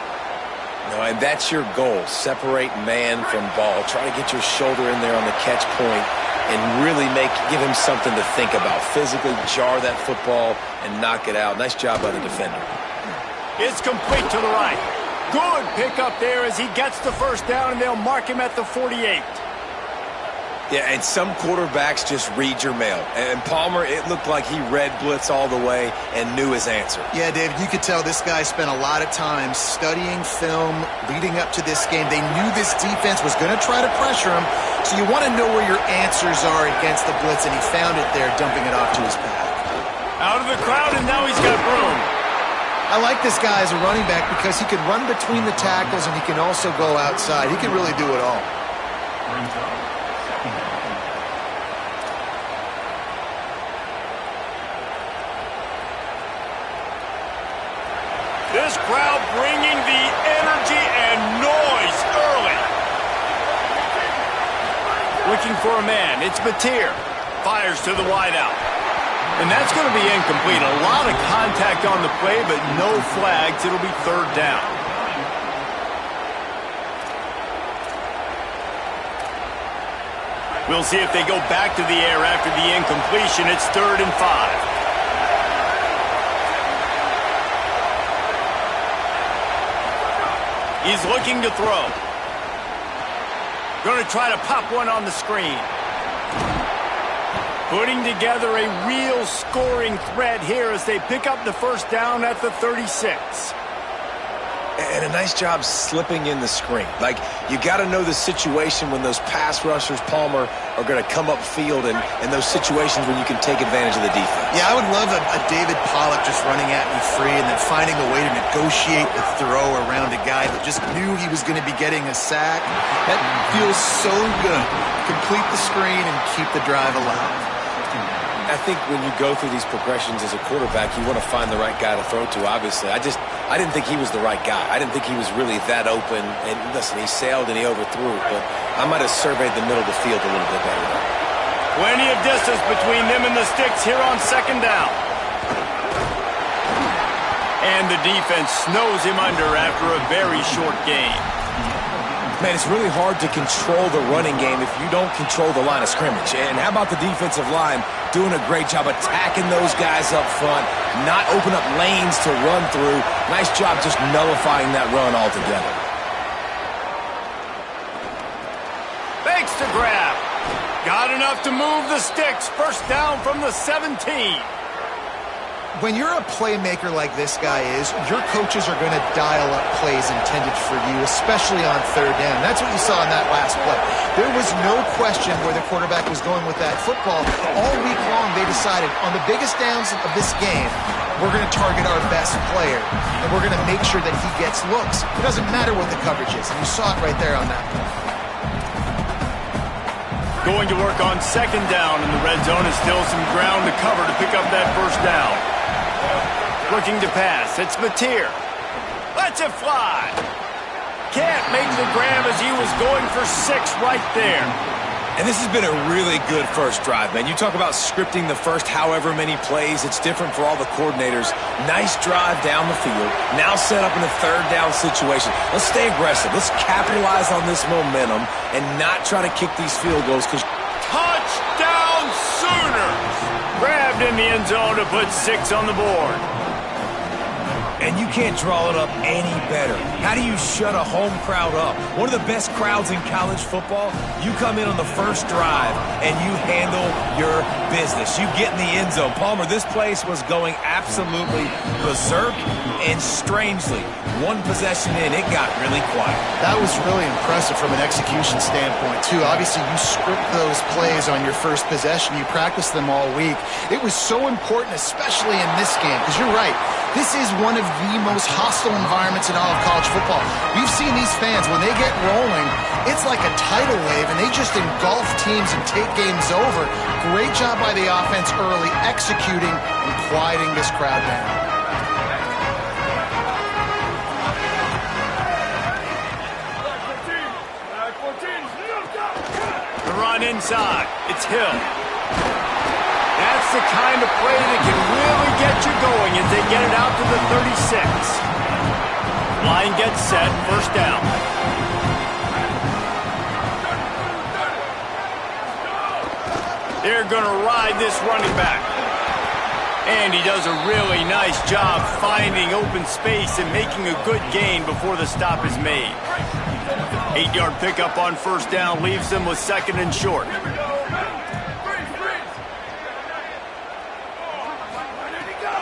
No, and that's your goal. Separate man from ball. Try to get your shoulder in there on the catch point and really give him something to think about. Physically jar that football and knock it out. Nice job by the defender. It's complete to the right. Good pickup there as he gets the first down, and they'll mark him at the 48. Yeah, and some quarterbacks just read your mail. And Palmer, it looked like he read blitz all the way and knew his answer. Yeah, David, you could tell this guy spent a lot of time studying film leading up to this game. They knew this defense was going to try to pressure him, so you want to know where your answers are against the blitz, and he found it there, dumping it off to his back. Out of the crowd, and now he's got room. I like this guy as a running back because he can run between the tackles and he can also go outside. He can really do it all. This crowd bringing the energy and noise early. Looking for a man. It's Mateer. Fires to the wideout. And that's going to be incomplete. A lot of contact on the play, but no flags. It'll be third down. We'll see if they go back to the air after the incompletion. It's 3rd and 5. He's looking to throw. Going to try to pop one on the screen. Putting together a real scoring threat here as they pick up the first down at the 36. And a nice job slipping in the screen. Like, you got to know the situation when those pass rushers, Palmer, are going to come upfield and those situations when you can take advantage of the defense. Yeah, I would love a David Pollack just running at me free and then finding a way to negotiate the throw around a guy that just knew he was going to be getting a sack. That feels so good. Complete the screen and keep the drive alive. I think when you go through these progressions as a quarterback, you want to find the right guy to throw to, obviously. I didn't think he was the right guy. I didn't think he was really that open. And listen, he sailed and he overthrew, but I might have surveyed the middle of the field a little bit better. Plenty of distance between them and the sticks here on second down. And the defense snows him under after a very short game. Man, it's really hard to control the running game if you don't control the line of scrimmage. And how about the defensive line doing a great job attacking those guys up front, not open up lanes to run through. Nice job just nullifying that run altogether. Thanks to grab. Got enough to move the sticks. First down from the 17. when you're a playmaker like this guy is, your coaches are going to dial up plays intended for you, especially on third down. That's what you saw in that last play. There was no question where the quarterback was going with that football. All week long, they decided on the biggest downs of this game, we're going to target our best player, and we're going to make sure that he gets looks. It doesn't matter what the coverage is, and you saw it right there on that play. Going to work on second down in the red zone is still some ground to cover to pick up that first down. Looking to pass. It's Mateer. Lets it fly. Can't make the grab as he was going for 6 right there. And this has been a really good first drive, man. You talk about scripting the first however many plays. It's different for all the coordinators. Nice drive down the field. Now set up in a third down situation. Let's stay aggressive. Let's capitalize on this momentum and not try to kick these field goals. Touchdown Sooners! Grabbed in the end zone to put 6 on the board. And you can't draw it up any better. How do you shut a home crowd up? One of the best crowds in college football, you come in on the first drive and you handle your business. You get in the end zone. Palmer, this place was going absolutely berserk, and strangely, one possession in, it got really quiet. That was really impressive from an execution standpoint, too. Obviously, you script those plays on your first possession. You practice them all week. It was so important, especially in this game, because you're right. This is one of the most hostile environments in all of college football. We've seen these fans, when they get rolling, it's like a tidal wave, and they just engulf teams and take games over. Great job by the offense early, executing and quieting this crowd down. The run inside. It's Hill. That's the kind of play that can really get you going as they get it out to the 36. Line gets set, first down. They're going to ride this running back. And he does a really nice job finding open space and making a good gain before the stop is made. 8-yard pickup on first down leaves them with second and short.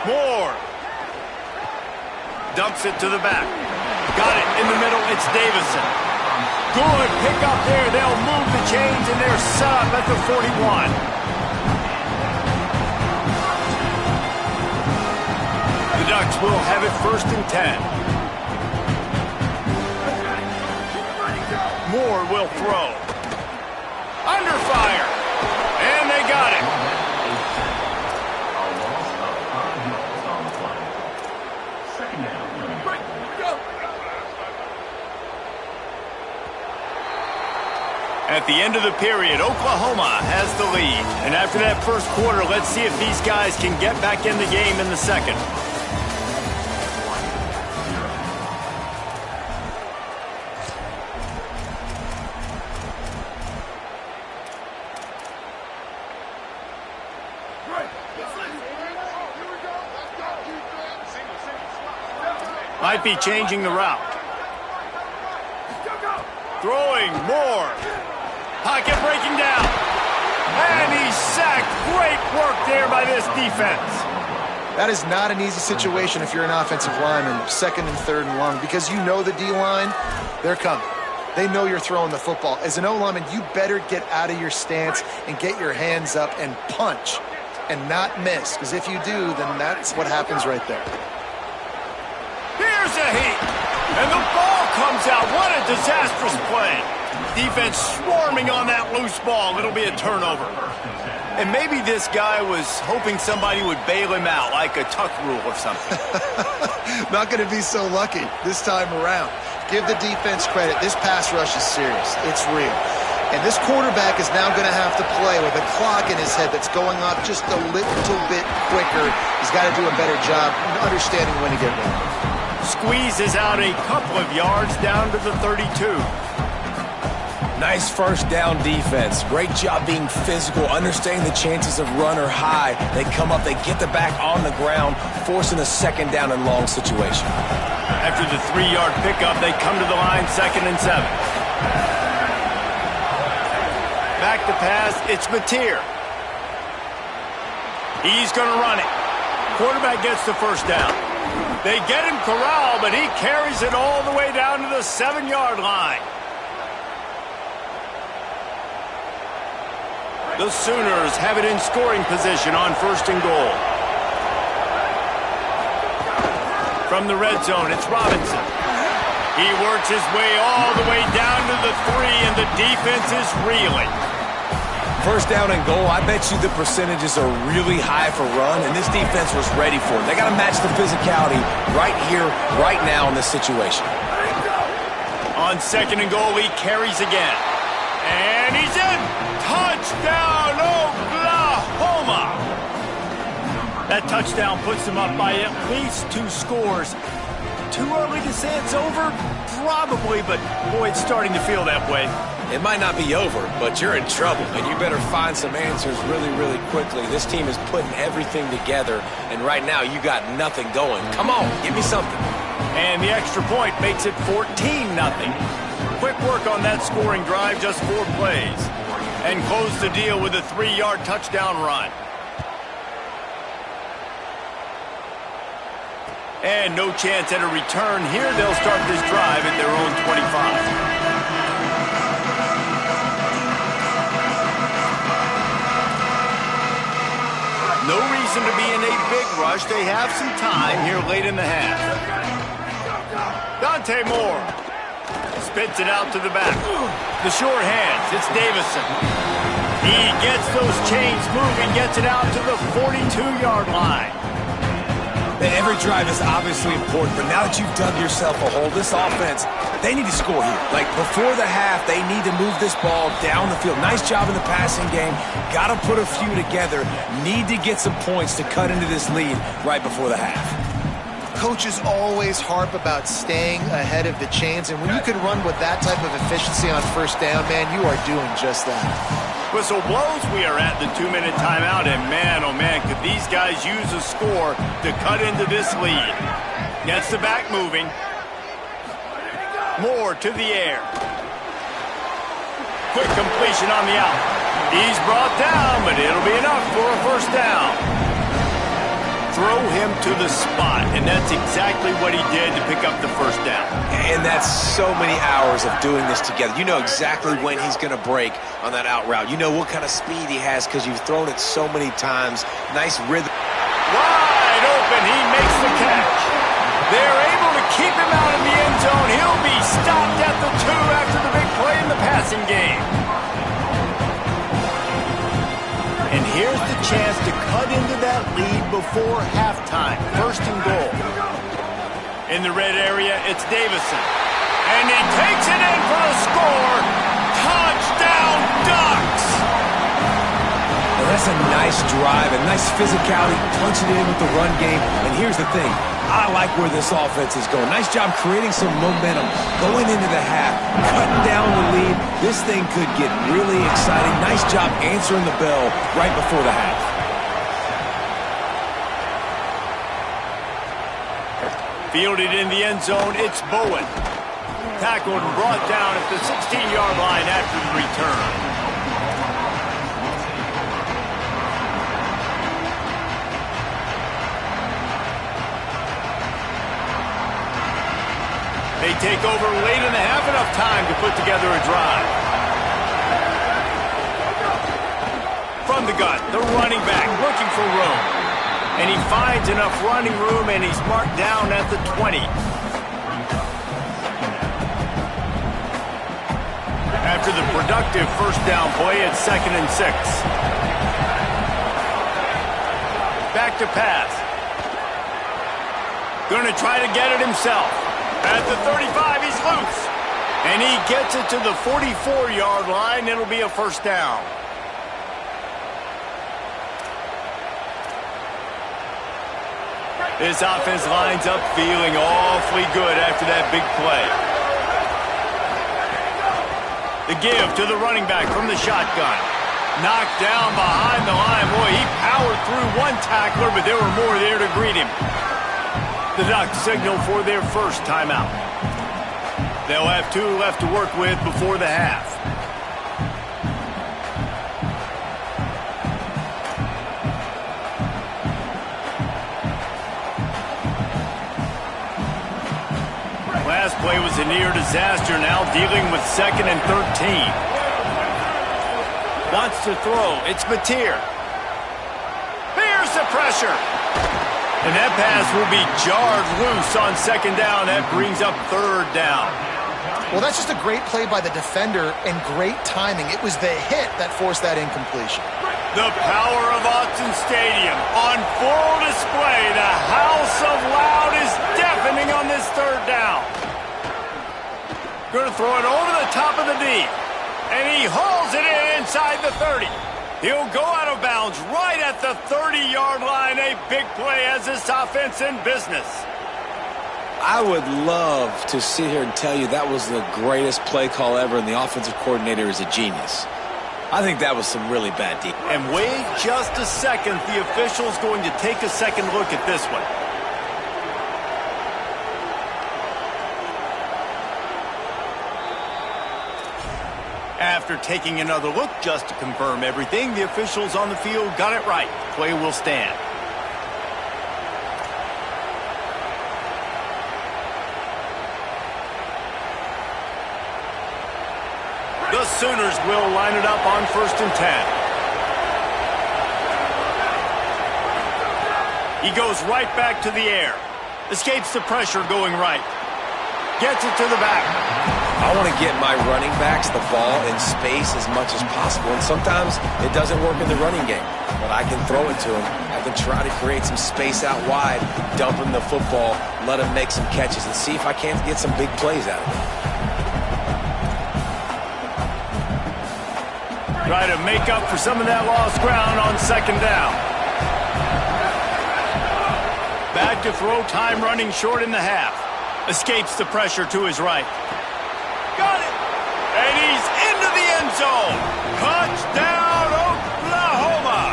Moore. Dumps it to the back. Got it in the middle. It's Davison. Good pick up there. They'll move the chains, and they're set up at the 41. The Ducks will have it first and 10. Moore will throw. Under fire. And they got it. At the end of the period, Oklahoma has the lead. And after that first quarter, let's see if these guys can get back in the game in the second. Might be changing the route. Throwing more. Pocket breaking down. And he's sacked. Great work there by this defense. That is not an easy situation if you're an offensive lineman, second and third and long, because you know the D-line, they're coming. They know you're throwing the football. As an O-lineman, you better get out of your stance and get your hands up and punch and not miss, because if you do, then that's what happens right there. Here's a heat. And the ball comes out. What a disastrous play. Defense swarming on that loose ball. It'll be a turnover. And maybe this guy was hoping somebody would bail him out, like a tuck rule or something. Not going to be so lucky this time around. Give the defense credit. This pass rush is serious. It's real. And this quarterback is now going to have to play with a clock in his head that's going off just a little bit quicker. He's got to do a better job understanding when to get ready. Squeezes out a couple of yards down to the 32. Nice first down defense. Great job being physical, understanding the chances of run are high. They come up, they get the back on the ground, forcing a second down and long situation. After the 3-yard pickup, they come to the line, second and 7. Back to pass, it's Mateer. He's going to run it. Quarterback gets the first down. They get him corralled, but he carries it all the way down to the 7-yard line. The Sooners have it in scoring position on 1st and goal. From the red zone, it's Robinson. He works his way all the way down to the 3, and the defense is reeling. 1st down and goal, I bet you the percentages are really high for run, and this defense was ready for it. They got to match the physicality right here, right now in this situation. On 2nd and goal, he carries again. And he's in! Touchdown, Oklahoma! That touchdown puts them up by at least 2 scores. Too early to say it's over? Probably, but boy, it's starting to feel that way. It might not be over, but you're in trouble, and you better find some answers really, really quickly. This team is putting everything together, and right now you got nothing going. Come on, give me something. And the extra point makes it 14-0. Quick work on that scoring drive, just 4 plays. And close the deal with a 3-yard touchdown run. And no chance at a return here. They'll start this drive at their own 25. No reason to be in a big rush. They have some time here late in the half. Dante Moore spits it out to the back. The short hands, it's Davison. He gets those chains moving, gets it out to the 42-yard line. Every drive is obviously important, but now that you've dug yourself a hole, this offense, they need to score here. Like, before the half, they need to move this ball down the field. Nice job in the passing game. Got to put a few together. Need to get some points to cut into this lead right before the half. Coaches always harp about staying ahead of the chains, and when you can run with that type of efficiency on 1st down, man, you are doing just that. Whistle blows, we are at the 2-minute timeout, and man, oh man, could these guys use a score to cut into this lead. Gets the back moving. Moore to the air. Quick completion on the out. He's brought down, but it'll be enough for a 1st down. Throw him to the spot, and that's exactly what he did to pick up the 1st down. And that's so many hours of doing this together. You know exactly when he's going to break on that out route. You know what kind of speed he has because you've thrown it so many times. Nice rhythm. Wide open, he makes the catch. They're able to keep him out in the end zone. He'll be stopped at the 2 after the big play in the passing game. And here's the chance to cut into that lead before halftime. 1st and goal. In the red area, it's Davison. And he takes it in for the score. Touchdown, Ducks! Well, that's a nice drive, a nice physicality, punching it in with the run game. And here's the thing. I like where this offense is going. Nice job creating some momentum going into the half, cutting down the lead. This thing could get really exciting. Nice job answering the bell right before the half. Fielded in the end zone, it's Bowen. Tackled and brought down at the 16-yard line after the return. They take over late in the half, enough time to put together a drive. From the gun, the running back looking for room. And he finds enough running room, and he's marked down at the 20. After the productive 1st down play, it's 2nd and 6. Back to pass. Going to try to get it himself. At the 35, he's loose. And he gets it to the 44-yard line. It'll be a 1st down. This offense lines up feeling awfully good after that big play. The give to the running back from the shotgun. Knocked down behind the line. Boy, he powered through one tackler, but there were more there to greet him. The Ducks signal for their 1st timeout. They'll have 2 left to work with before the half. last play was a near disaster, now dealing with 2nd and 13. Wants to throw. It's Mateer. Here's the pressure. And that pass will be jarred loose on 2nd down. That brings up 3rd down. Well, that's just a great play by the defender and great timing. It was the hit that forced that incompletion. The power of Autzen Stadium on full display. The house of loud is deafening on this 3rd down. Going to throw it over the top of the D. And he hauls it in inside the 30. He'll go out of bounds right at the 30-yard line. A big play as this offense in business. I would love to sit here and tell you that was the greatest play call ever and the offensive coordinator is a genius. I think that was some really bad defense. And wait just a second. The official's going to take a second look at this one. After taking another look just to confirm everything, the officials on the field got it right. Play will stand. The Sooners will line it up on 1st and 10. He goes right back to the air. Escapes the pressure going right. Gets it to the back. I want to get my running backs the ball in space as much as possible. And sometimes it doesn't work in the running game. But I can throw it to him. I can try to create some space out wide, dump him the football, let him make some catches, and see if I can't get some big plays out of it. Try to make up for some of that lost ground on 2nd down. Back to throw, time running short in the half. Escapes the pressure to his right. Got it! And he's into the end zone. Touchdown, Oklahoma!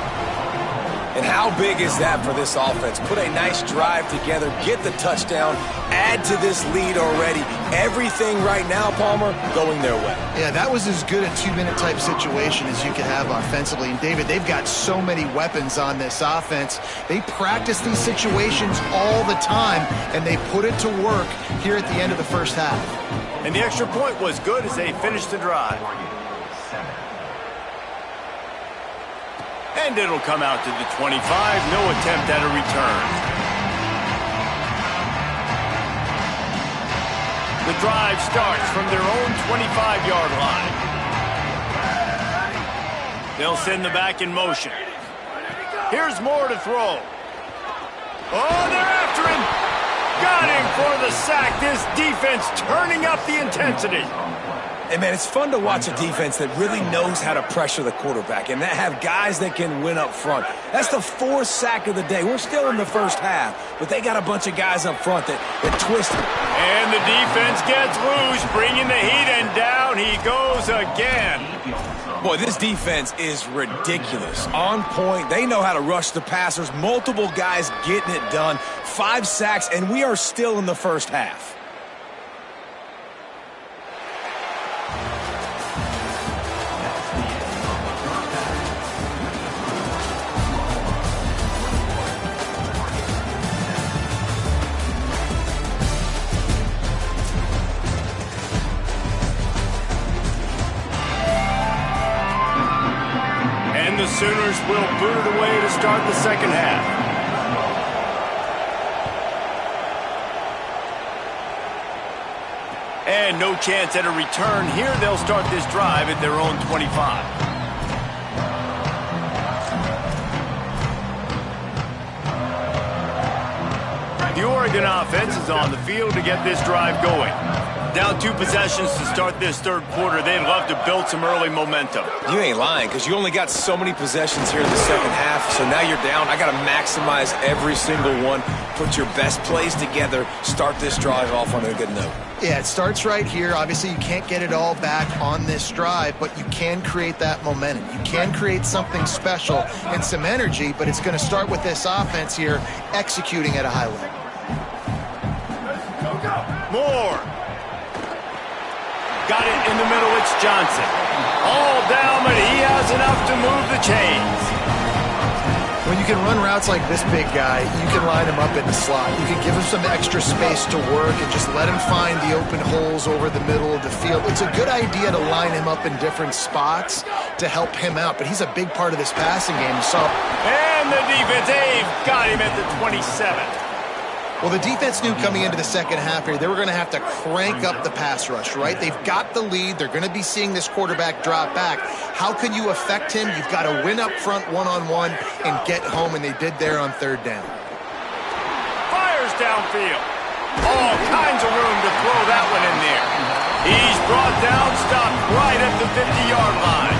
And how big is that for this offense? Put a nice drive together, get the touchdown, add to this lead already. Everything right now, Palmer, going their way. Yeah, that was as good a 2-minute type situation as you could have offensively. And, David, they've got so many weapons on this offense. They practice these situations all the time, and they put it to work here at the end of the first half. And the extra point was good as they finished the drive. And it'll come out to the 25. No attempt at a return. The drive starts from their own 25-yard line. They'll send the back in motion. Here's Moore to throw. Oh, they're after him. Got him for the sack. This defense turning up the intensity. And, man, it's fun to watch a defense that really knows how to pressure the quarterback and that have guys that can win up front. That's the 4th sack of the day. We're still in the first half, but they got a bunch of guys up front that twist it. And the defense gets loose, bringing the heat, and down he goes again. Boy, this defense is ridiculous. On point. They know how to rush the passers. Multiple guys getting it done. 5 sacks, and we are still in the first half. The Sooners will boot it away to start the second half. And no chance at a return here. They'll start this drive at their own 25. The Oregon offense is on the field to get this drive going. Down 2 possessions to start this 3rd quarter. They'd love to build some early momentum. You ain't lying, because you only got so many possessions here in the second half, so now you're down. I got to maximize every single one, put your best plays together, start this drive off on a good note. Yeah, it starts right here. Obviously, you can't get it all back on this drive, but you can create that momentum. You can create something special and some energy, but it's going to start with this offense here executing at a high level. Moore. Got it in the middle. It's Johnson. All down, but he has enough to move the chains. When you can run routes like this big guy, you can line him up in the slot. You can give him some extra space to work and just let him find the open holes over the middle of the field. It's a good idea to line him up in different spots to help him out, but he's a big part of this passing game. And the defense, they've got him at the 27. Well, the defense knew coming into the second half here they were going to have to crank up the pass rush, right? They've got the lead. They're going to be seeing this quarterback drop back. How can you affect him? You've got to win up front one-on-one and get home, and they did there on third down. Fires downfield. All kinds of room to throw that one in there. He's brought down, stopped right at the 50-yard line.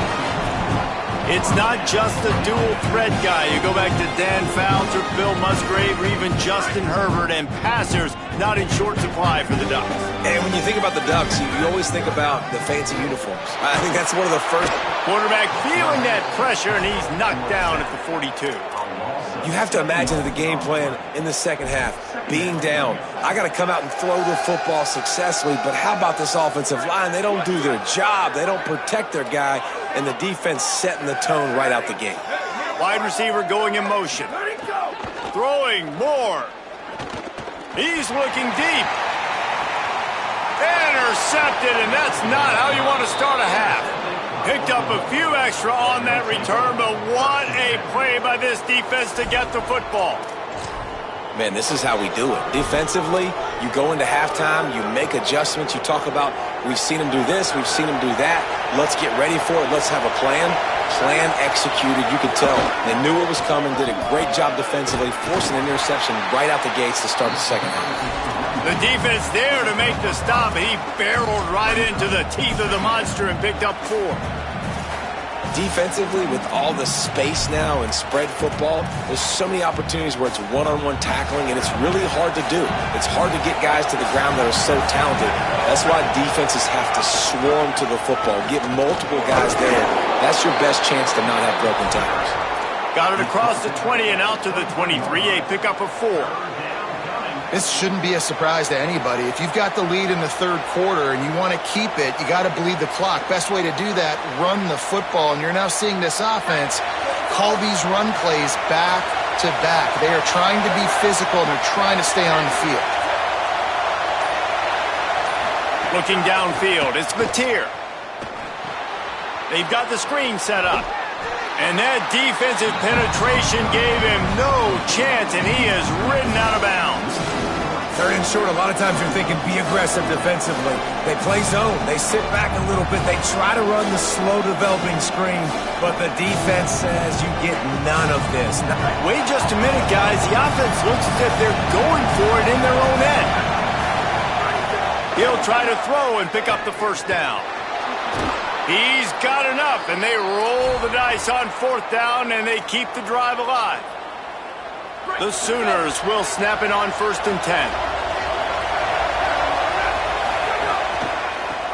It's not just a dual threat guy. You go back to Dan Fouts or Bill Musgrave or even Justin Herbert, and passers not in short supply for the Ducks. And when you think about the Ducks, you always think about the fancy uniforms. I think that's one of the first. Quarterback feeling that pressure, and he's knocked down at the 42. You have to imagine the game plan in the second half, being down. I got to come out and throw the football successfully, but how about this offensive line? They don't do their job. They don't protect their guy, and the defense setting the tone right out the gate. Wide receiver going in motion. Throwing more. He's looking deep. Intercepted, and that's not how you want to start a half. Picked up a few extra on that return, but what a play by this defense to get the football. Man, this is how we do it. Defensively, you go into halftime, you make adjustments. You talk about, we've seen them do this, we've seen them do that. Let's get ready for it. Let's have a plan. Plan executed. You could tell they knew it was coming, did a great job defensively, forcing an interception right out the gates to start the second half. The defense there to make the stop. He barreled right into the teeth of the monster and picked up 4. Defensively, with all the space now and spread football, there's so many opportunities where it's one-on-one tackling, and it's really hard to do. It's hard to get guys to the ground that are so talented. That's why defenses have to swarm to the football, get multiple guys there. That's your best chance to not have broken tackles. Got it across the 20 and out to the 23. A pickup of 4. This shouldn't be a surprise to anybody. If you've got the lead in the third quarter and you want to keep it, you got to bleed the clock. Best way to do that, run the football. And you're now seeing this offense call these run plays back to back. They are trying to be physical, and they're trying to stay on the field. Looking downfield, it's Mateer. They've got the screen set up. And that defensive penetration gave him no chance, and he is ridden out of bounds. Third and short, a lot of times you're thinking be aggressive defensively. They play zone. They sit back a little bit. They try to run the slow developing screen, but the defense says you get none of this. Wait just a minute, guys. The offense looks as if they're going for it in their own end. He'll try to throw and pick up the first down. He's got enough, and they roll the dice on fourth down, and they keep the drive alive. The Sooners will snap it on 1st and 10.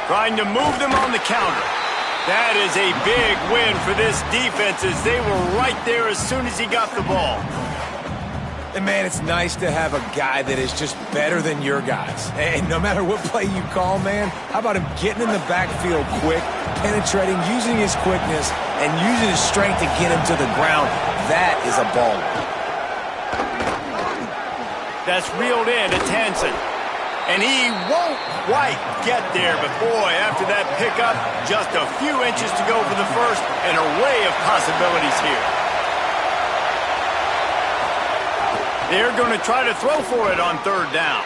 Trying to move them on the counter. That is a big win for this defense, as they were right there as soon as he got the ball. And, man, it's nice to have a guy that is just better than your guys. And no matter what play you call, man, how about him getting in the backfield quick, penetrating, using his quickness, and using his strength to get him to the ground? That is a baller. That's reeled in. It's Hansen. And he won't quite get there, but boy, after that pickup, just a few inches to go for the first. An array of possibilities here. They're going to try to throw for it on third down.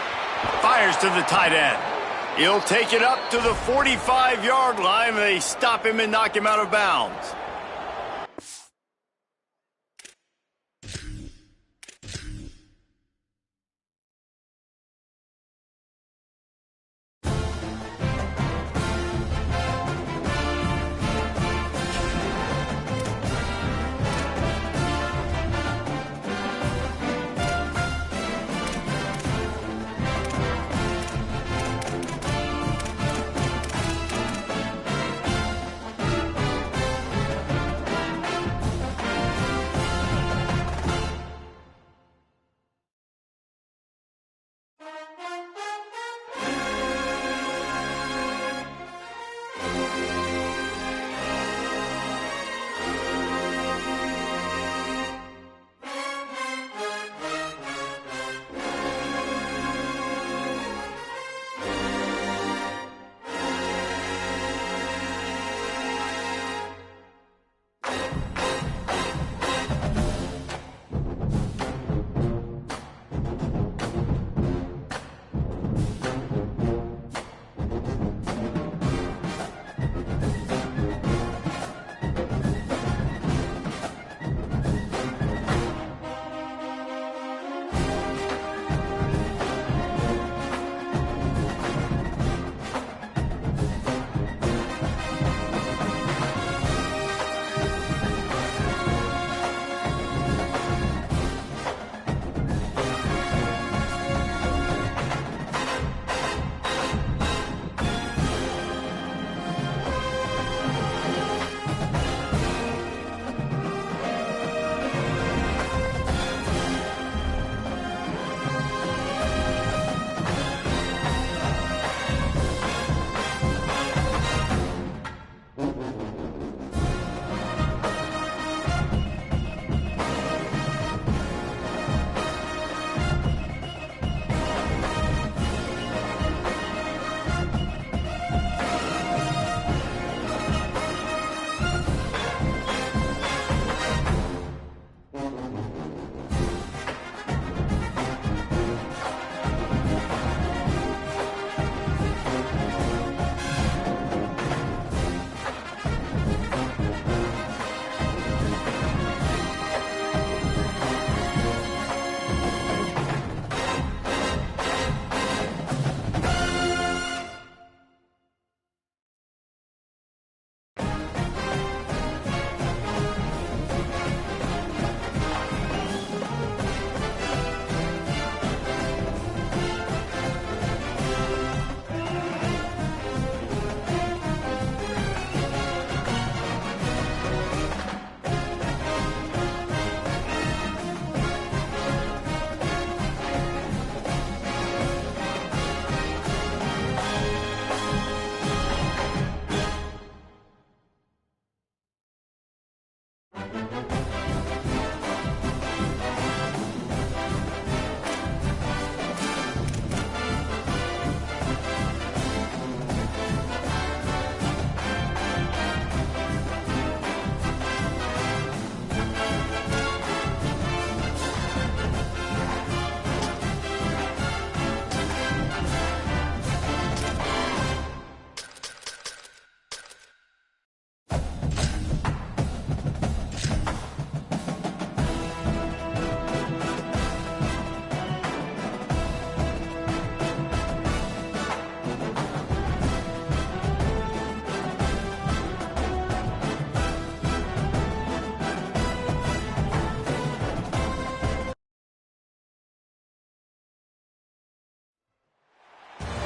Fires to the tight end. He'll take it up to the 45-yard line. They stop him and knock him out of bounds.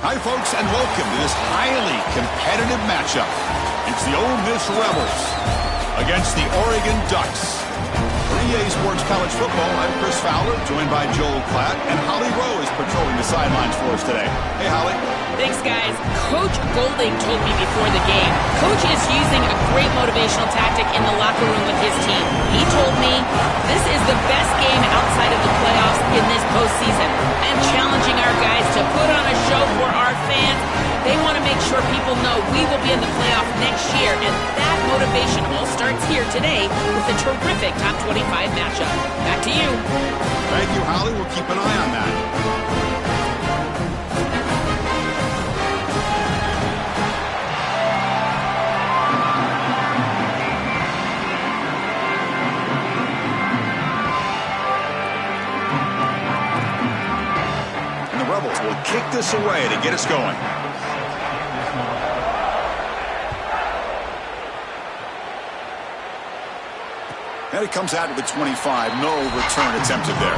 Hi, folks, and welcome to this highly competitive matchup. It's the Ole Miss Rebels against the Oregon Ducks. For EA Sports College Football, I'm Chris Fowler, joined by Joel Klatt, and Holly Rowe is patrolling the sidelines for us today. Hey, Holly. Thanks, guys. Coach Golding told me before the game, Coach is using a great motivational tactic in the locker room with his team. He told me this is the best game outside of the playoffs in this postseason. I am challenging our guys to put on a show for our fans. They want to make sure people know we will be in the playoff next year, and that motivation all starts here today with a terrific top 25 matchup. Back to you. Thank you, Holly. We'll keep an eye on that. Rebels will kick this away to get us going. And it comes out to the 25. No return attempted there.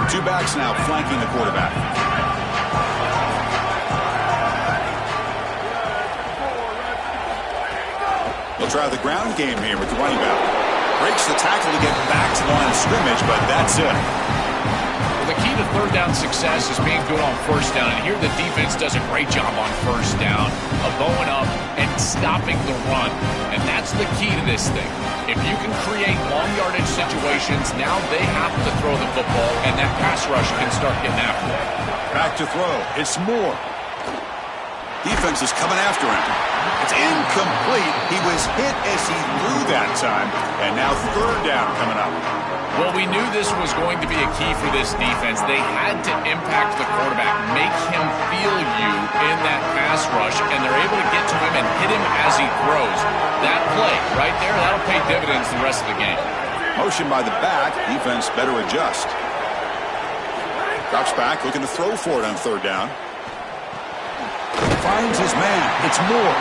Two backs now flanking the quarterback. They'll try the ground game here with the running back. Breaks the tackle to get back to the line of scrimmage, but that's it. Well, the key to third down success is being good on first down, and here the defense does a great job on first down of bowing up and stopping the run, and that's the key to this thing. If you can create long yardage situations, now they have to throw the football, and that pass rush can start getting after it. Back to throw. It's Moore. Defense is coming after him. It's incomplete. He was hit as he threw that time, and now third down coming up. Well, we knew this was going to be a key for this defense. They had to impact the quarterback, make him feel you in that pass rush, and they're able to get to him and hit him as he throws. That play right there, that'll pay dividends the rest of the game. Motion by the back. Defense better adjust. Drops back, looking to throw for it on third down. Finds his man. It's Moore.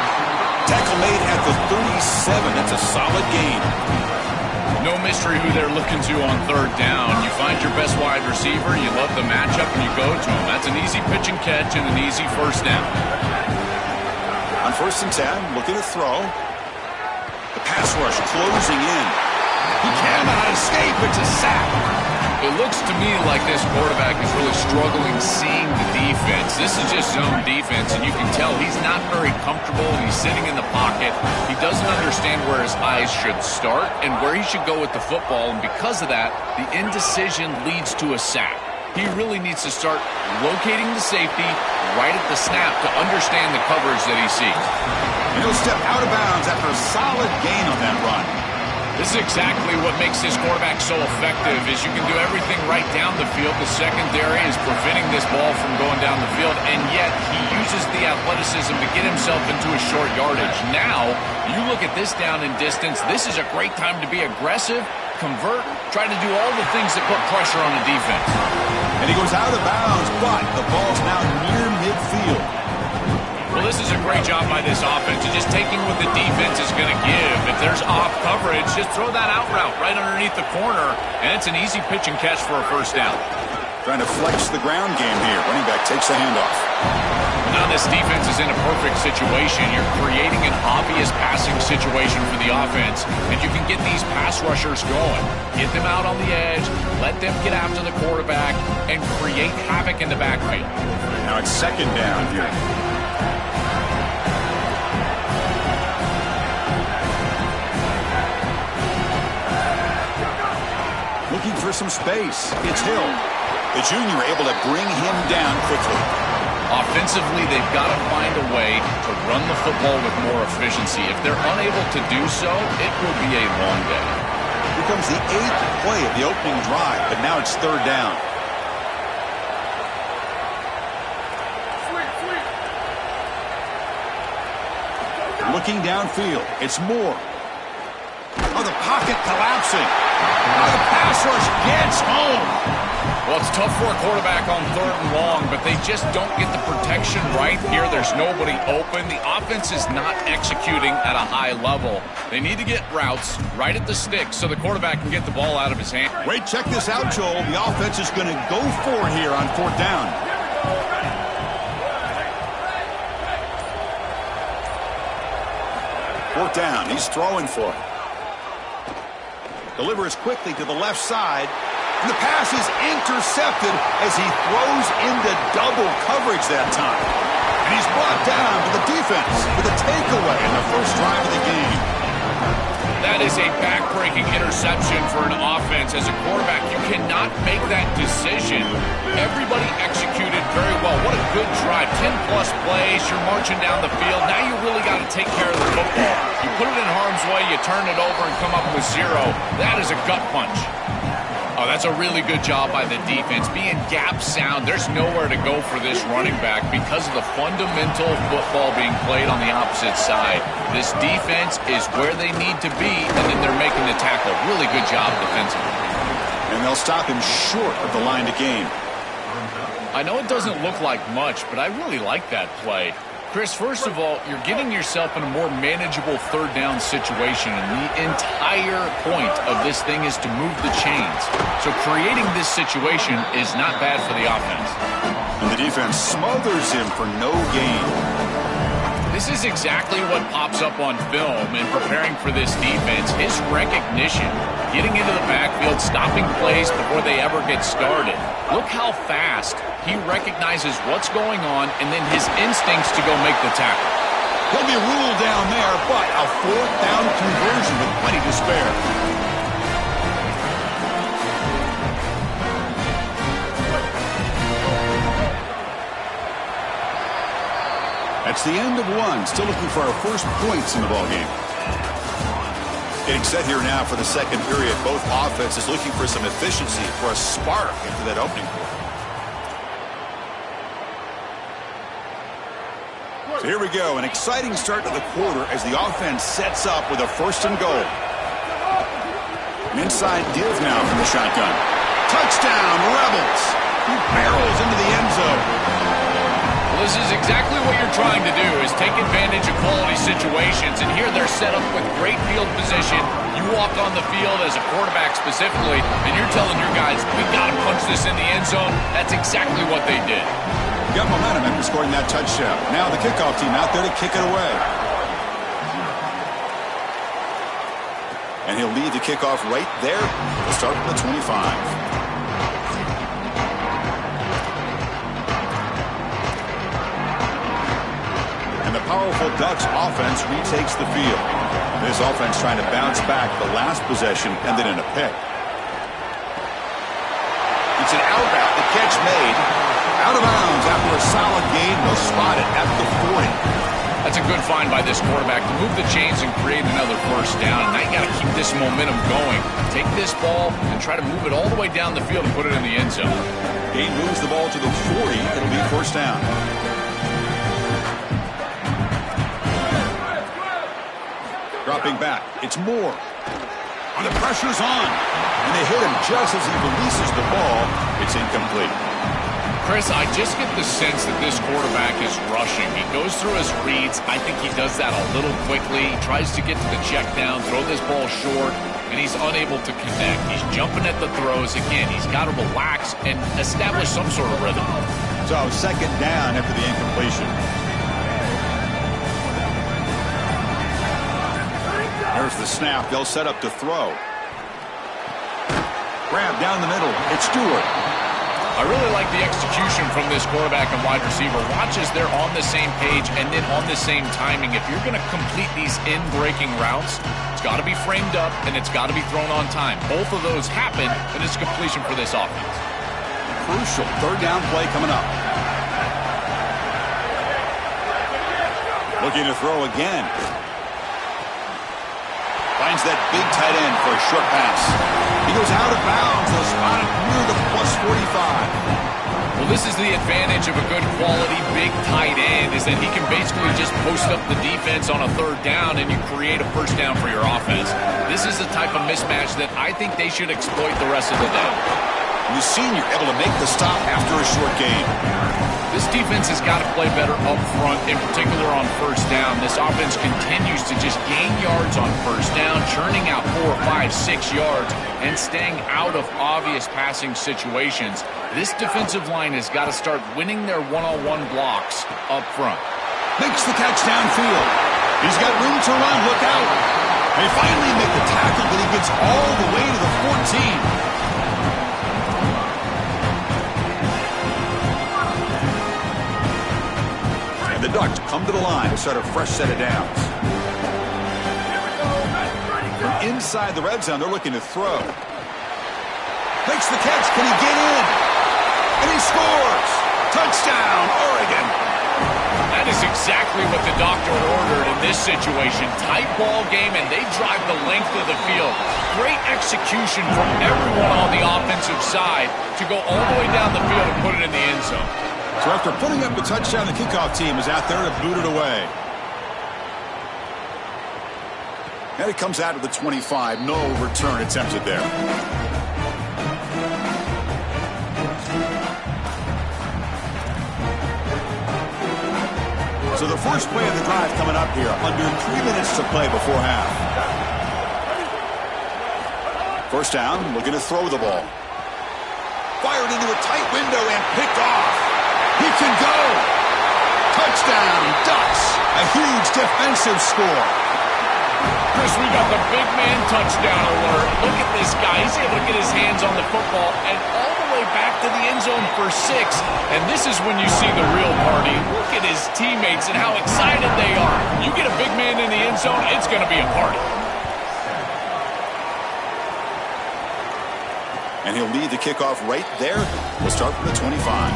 Tackle made at the 37. That's a solid gain. No mystery who they're looking to on third down. You find your best wide receiver, you love the matchup, and you go to him. That's an easy pitch and catch and an easy first down. On 1st and 10, looking to throw. The pass rush closing in. He cannot escape. It's a sack. It looks to me like this quarterback is really struggling seeing the defense. This is just zone defense, and you can tell he's not very comfortable. He's sitting in the pocket. He doesn't understand where his eyes should start and where he should go with the football, and because of that, the indecision leads to a sack. He really needs to start locating the safety right at the snap to understand the coverage that he sees. And he'll step out of bounds after a solid gain on that run. This is exactly what makes this quarterback so effective is you can do everything right down the field. The secondary is preventing this ball from going down the field, and yet he uses the athleticism to get himself into a short yardage. Now, you look at this down and distance, this is a great time to be aggressive, convert, try to do all the things that put pressure on the defense. And he goes out of bounds, but the ball's now near midfield. Well, this is a great job by this offense. You're just taking what the defense is going to give. If there's off coverage, just throw that out route right underneath the corner, and it's an easy pitch and catch for a first down. Trying to flex the ground game here. Running back takes the handoff. Now this defense is in a perfect situation. You're creating an obvious passing situation for the offense, and you can get these pass rushers going. Get them out on the edge, let them get after the quarterback, and create havoc in the backfield. Now it's second down here. Looking for some space. It's Hill. The junior able to bring him down quickly. Offensively, they've got to find a way to run the football with more efficiency. If they're unable to do so, it will be a long day. Here comes the 8th play of the opening drive, but now it's third down. Looking downfield, it's Moore. Oh, the pocket collapsing. Oh, the pass rush gets home. Well, it's tough for a quarterback on 3rd and long, but they just don't get the protection right here. There's nobody open. The offense is not executing at a high level. They need to get routes right at the stick so the quarterback can get the ball out of his hand. Wait, check this out, Joel. The offense is going to go for it here on 4th down. Fourth down. He's throwing for it. Delivers quickly to the left side. And the pass is intercepted as he throws into double coverage that time. And he's brought down to the defense with a takeaway in the first drive of the game. That is a back-breaking interception for an offense. As a quarterback, you cannot make that decision. Everybody executed very well. What a good drive. 10-plus plays. You're marching down the field. Now you really got to take care of the football. You put it in harm's way, you turn it over and come up with 0. That is a gut punch. Oh, that's a really good job by the defense. Being gap sound, there's nowhere to go for this running back because of the fundamental football being played on the opposite side. This defense is where they need to be, and then they're making the tackle. Really good job defensively. And they'll stop him short of the line to gain. I know it doesn't look like much, but I really like that play. Chris, first of all, you're getting yourself in a more manageable 3rd down situation, and the entire point of this thing is to move the chains. So creating this situation is not bad for the offense. And the defense smothers him for no gain. This is exactly what pops up on film in preparing for this defense. His recognition, getting into the backfield, stopping plays before they ever get started. Look how fast he recognizes what's going on and then his instincts to go make the tackle. He'll be ruled down there, but a 4th down conversion with plenty to spare. That's the end of 1. Still looking for our first points in the ballgame. Getting set here now for the second period. Both offenses looking for some efficiency, for a spark into that opening quarter. So here we go. An exciting start to the quarter as the offense sets up with a 1st and goal. An inside deals now from the shotgun. Touchdown, Rebels. He barrels into the end zone. Well, this is exactly what you're trying to do, is take advantage of quality situations. And here they're set up with great field position. You walk on the field as a quarterback specifically, and you're telling your guys, we got to punch this in the end zone. That's exactly what they did. Got momentum after scoring that touchdown. Now the kickoff team out there to kick it away. And he'll lead the kickoff right there. We'll start from the 25. Powerful Ducks offense retakes the field. This offense trying to bounce back the last possession, ended in a pick. It's an out route. The catch made. Out of bounds after a solid gain. They'll spot it at the 40. That's a good find by this quarterback to move the chains and create another 1st down. Now you got to keep this momentum going. Take this ball and try to move it all the way down the field and put it in the end zone. Gain moves the ball to the 40. It'll be 1st down. Dropping back. It's Moore. And the pressure's on. And they hit him just as he releases the ball. It's incomplete. Chris, I just get the sense that this quarterback is rushing. He goes through his reads. I think he does that a little quickly. He tries to get to the check down, throw this ball short, and he's unable to connect. He's jumping at the throws. Again, he's got to relax and establish some sort of rhythm. So 2nd down after the incompletion. There's the snap. They'll set up to throw. Grab down the middle. It's Stewart. I really like the execution from this quarterback and wide receiver. Watch as they're on the same page and then on the same timing. If you're going to complete these in-breaking routes, it's got to be framed up and it's got to be thrown on time. Both of those happen, and it's completion for this offense. Crucial 3rd down play coming up. Looking to throw again. Finds that big tight end for a short pass. He goes out of bounds. They'll spot it near the +45. Well, this is the advantage of a good quality big tight end, is that he can basically just post up the defense on a 3rd down and you create a 1st down for your offense. This is the type of mismatch that I think they should exploit the rest of the day. And the senior able to make the stop after a short gain. This defense has got to play better up front, in particular on first down. This offense continues to just gain yards on first down, churning out 4, 5, 6 yards, and staying out of obvious passing situations. This defensive line has got to start winning their one-on-one blocks up front. Makes the catch downfield. He's got room to run. Look out. They finally make the tackle, but he gets all the way to the 14. The Ducks come to the line to start a fresh set of downs. From inside the red zone, they're looking to throw. Makes the catch. Can he get in? And he scores! Touchdown, Oregon! That is exactly what the doctor ordered in this situation. Tight ball game, and they drive the length of the field. Great execution from everyone on the offensive side to go all the way down the field and put it in the end zone. So after putting up the touchdown, the kickoff team is out there to boot it away. And it comes out of the 25. No return attempted there. So the first play of the drive coming up here. Under 3 minutes to play before half. First down, looking to throw the ball. Fired into a tight window and picked off. He can go. Touchdown, Ducks. A huge defensive score. Chris, we got the big man touchdown alert. Look at this guy. He's able to get his hands on the football and all the way back to the end zone for 6. And this is when you see the real party. Look at his teammates and how excited they are. You get a big man in the end zone, it's going to be a party. And he'll lead the kickoff right there. We'll start from the 25.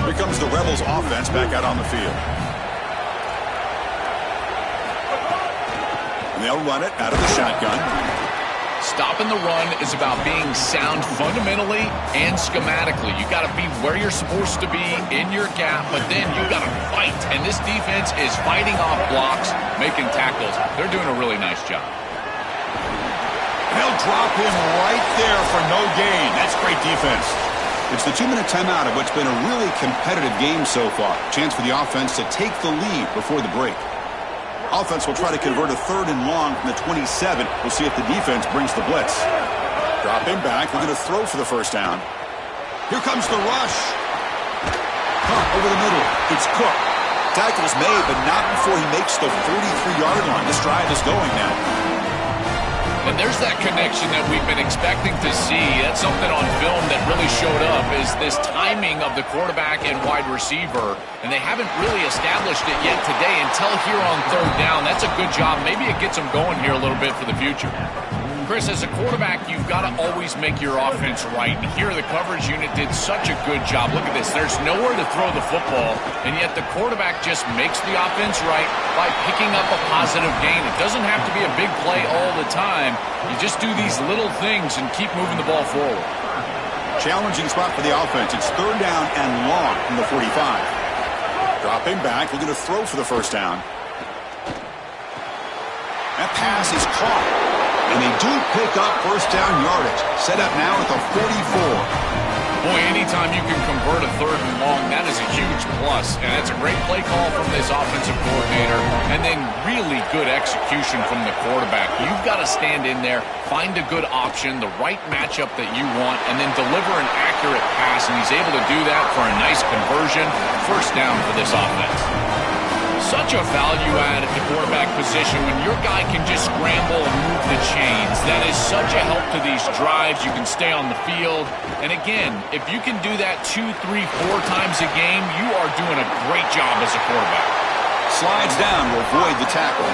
Here comes the Rebels offense back out on the field. And they'll run it out of the shotgun. Stopping the run is about being sound fundamentally and schematically. You got to be where you're supposed to be in your gap, but then you got to fight. And this defense is fighting off blocks, making tackles. They're doing a really nice job. They'll drop him right there for no gain. That's great defense. It's the 2-minute timeout of what's been a really competitive game so far. Chance for the offense to take the lead before the break. Offense will try to convert a 3rd and long from the 27. We'll see if the defense brings the blitz. Drop him back. We're going to throw for the first down. Here comes the rush. Pump over the middle. It's Cook. Tackle's made, but not before he makes the 43-yard line. This drive is going now. And there's that connection that we've been expecting to see. That's something on film that really showed up, is this timing of the quarterback and wide receiver. And they haven't really established it yet today until here on 3rd down. That's a good job. Maybe it gets them going here a little bit for the future. Chris, as a quarterback, you've got to always make your offense right. And here the coverage unit did such a good job. Look at this. There's nowhere to throw the football, and yet the quarterback just makes the offense right by picking up a positive gain. It doesn't have to be a big play all the time. You just do these little things and keep moving the ball forward. Challenging spot for the offense. It's 3rd down and long from the 45. Dropping back. We're going to throw for the first down. That pass is caught. And they do pick up first down yardage. Set up now at the 44. Boy, anytime you can convert a 3rd and long, that is a huge plus. And it's a great play call from this offensive coordinator. And then really good execution from the quarterback. You've got to stand in there, find a good option, the right matchup that you want, and then deliver an accurate pass. And he's able to do that for a nice conversion. First down for this offense. Such a value add at the quarterback position when your guy can just scramble and move the chains. That is such a help to these drives. You can stay on the field. And again, if you can do that 2, 3, 4 times a game, you are doing a great job as a quarterback. Slides down to avoid the tackle.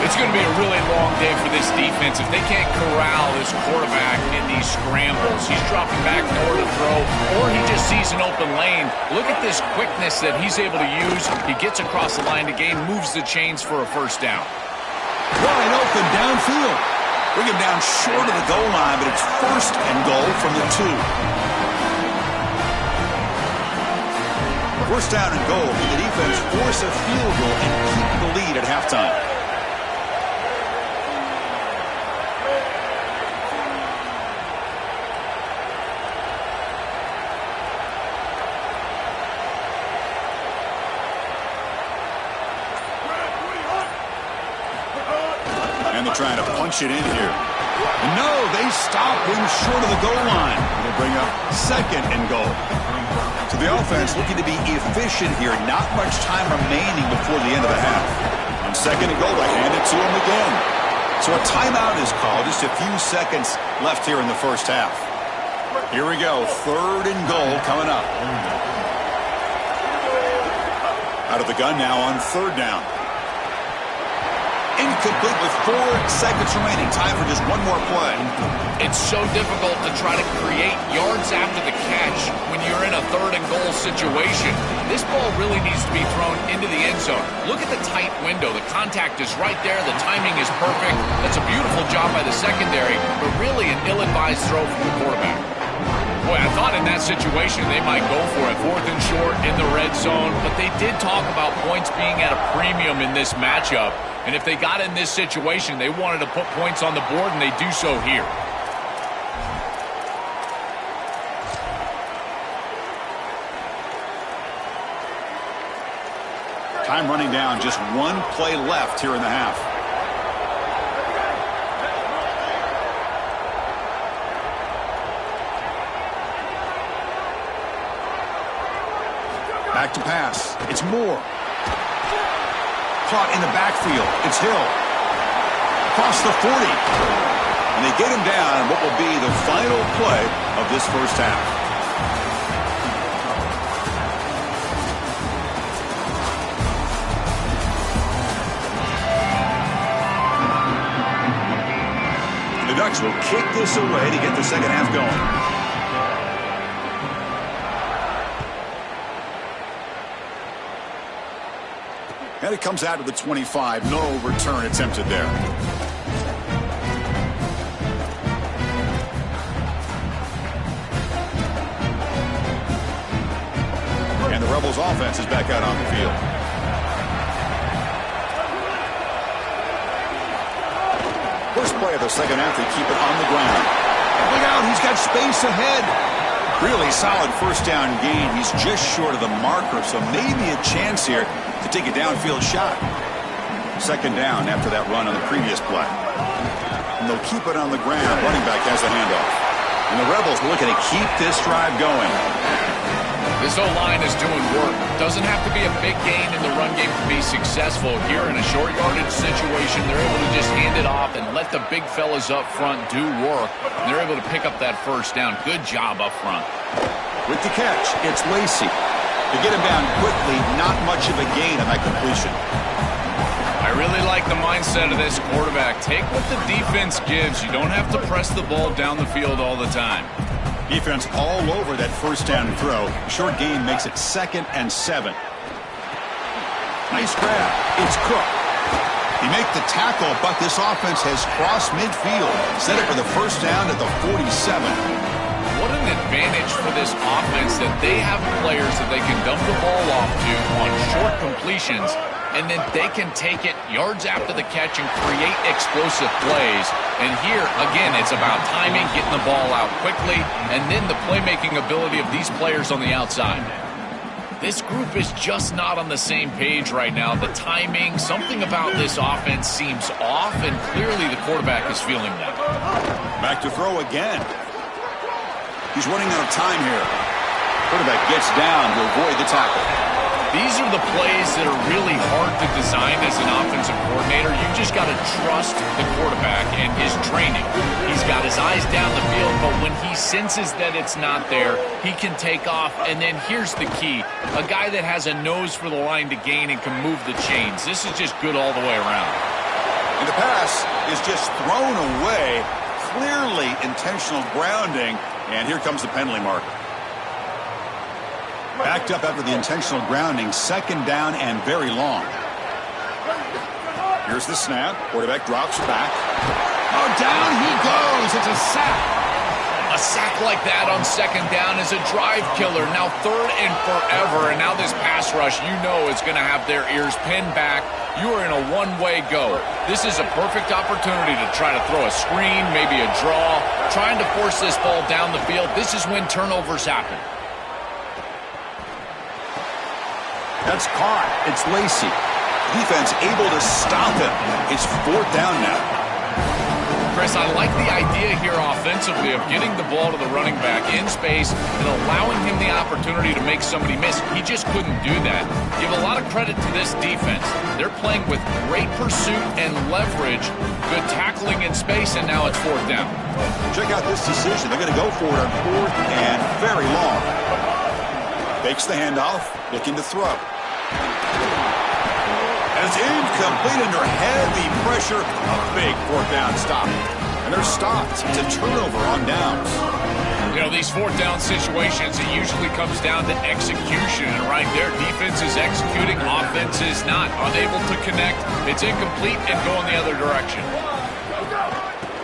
It's going to be a really long day for this defense. If they can't corral this quarterback in these scrambles, he's dropping back nowhere to throw, or he just sees an open lane. Look at this quickness that he's able to use. He gets across the line to gain, moves the chains for a first down. Wide open downfield. Bring him down short of the goal line, but it's 1st and goal from the 2. First down and goal. Can the defense force a field goal and keep the lead at halftime? And they're trying to punch it in here. No, they stop him short of the goal line. It'll bring up second and goal. So the offense looking to be efficient here. Not much time remaining before the end of the half. On second and goal, they hand it to him again. So a timeout is called. Just a few seconds left here in the first half. Here we go. Third and goal coming up. Out of the gun now on third down. Incomplete with 4 seconds remaining. Time for just one more play. It's so difficult to try to create yards after the catch when you're in a third and goal situation. This ball really needs to be thrown into the end zone. Look at the tight window. The contact is right there. The timing is perfect. That's a beautiful job by the secondary, but really an ill-advised throw from the quarterback. Boy, I thought in that situation they might go for it. Fourth and short in the red zone, but they did talk about points being at a premium in this matchup. And if they got in this situation, they wanted to put points on the board, and they do so here. Time running down. Just one play left here in the half. Back to pass. It's Moore. Caught in the backfield. It's Hill. Across the 40. And they get him down in what will be the final play of this first half. The Ducks will kick this away to get the second half going. And it comes out of the 25. No return attempted there. And the Rebels offense is back out on the field. First play of the second half, they keep it on the ground. Look out, he's got space ahead. Really solid first down gain. He's just short of the marker, so maybe a chance here to take a downfield shot. Second down after that run on the previous play. And they'll keep it on the ground. Running back has the handoff. And the Rebels are looking to keep this drive going. This O-line is doing work. Doesn't have to be a big gain in the run game to be successful. Here in a short yardage situation, they're able to just hand it off and let the big fellas up front do work. And they're able to pick up that first down. Good job up front. With the catch, it's Lacey. To get him down quickly, not much of a gain on that completion. I really like the mindset of this quarterback. Take what the defense gives. You don't have to press the ball down the field all the time. Defense all over that first down throw. Short gain makes it 2nd and 7. Nice grab. It's Cook. He makes the tackle, but this offense has crossed midfield. Set it for the first down at the 47. What an advantage for this offense that they have players that they can dump the ball off to on short completions, and then they can take it yards after the catch and create explosive plays. And here, again, it's about timing, getting the ball out quickly, and then the playmaking ability of these players on the outside. This group is just not on the same page right now. The timing, something about this offense seems off, and clearly the quarterback is feeling that. Back to throw again. He's running out of time here. Quarterback gets down to avoid the tackle. These are the plays that are really hard to design as an offensive coordinator. You just got to trust the quarterback and his training. He's got his eyes down the field, but when he senses that it's not there, he can take off. And then here's the key. A guy that has a nose for the line to gain and can move the chains. This is just good all the way around. And the pass is just thrown away. Clearly intentional grounding. And here comes the penalty marker. Backed up after the intentional grounding. Second down and very long. Here's the snap. Quarterback drops back. Oh, down he goes. It's a sack. A sack like that on second down is a drive killer. Now third and forever, and now this pass rush, you know, is going to have their ears pinned back. You are in a one-way go. This is a perfect opportunity to try to throw a screen, maybe a draw, trying to force this ball down the field. This is when turnovers happen. That's caught. It's Lacy. Defense able to stop him. It's fourth down now. Chris, I like the idea here offensively of getting the ball to the running back in space and allowing him the opportunity to make somebody miss. He just couldn't do that. Give a lot of credit to this defense. They're playing with great pursuit and leverage, good tackling in space, and now it's fourth down. Check out this decision. They're going to go for it on fourth and very long. Fakes the handoff, looking to throw. As incomplete under heavy pressure, a big fourth down stop. And they're stopped. It's a turnover on downs. You know, these fourth down situations, it usually comes down to execution. And right there, defense is executing, offense is not. Unable to connect. It's incomplete and going the other direction.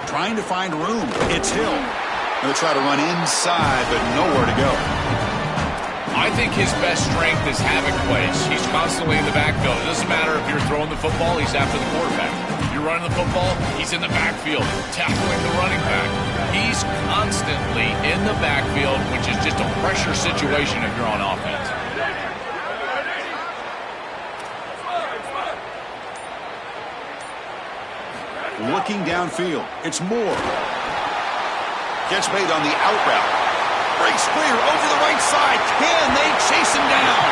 Trying to find room. It's Hill. They'll try to run inside, but nowhere to go. I think his best strength is havoc plays. He's constantly in the backfield. It doesn't matter if you're throwing the football, he's after the quarterback. If you're running the football, he's in the backfield, tackling the running back. He's constantly in the backfield, which is just a pressure situation if you're on offense. Looking downfield, it's Moore. Gets made on the out route. Breaks clear over the right side. Can they chase him down?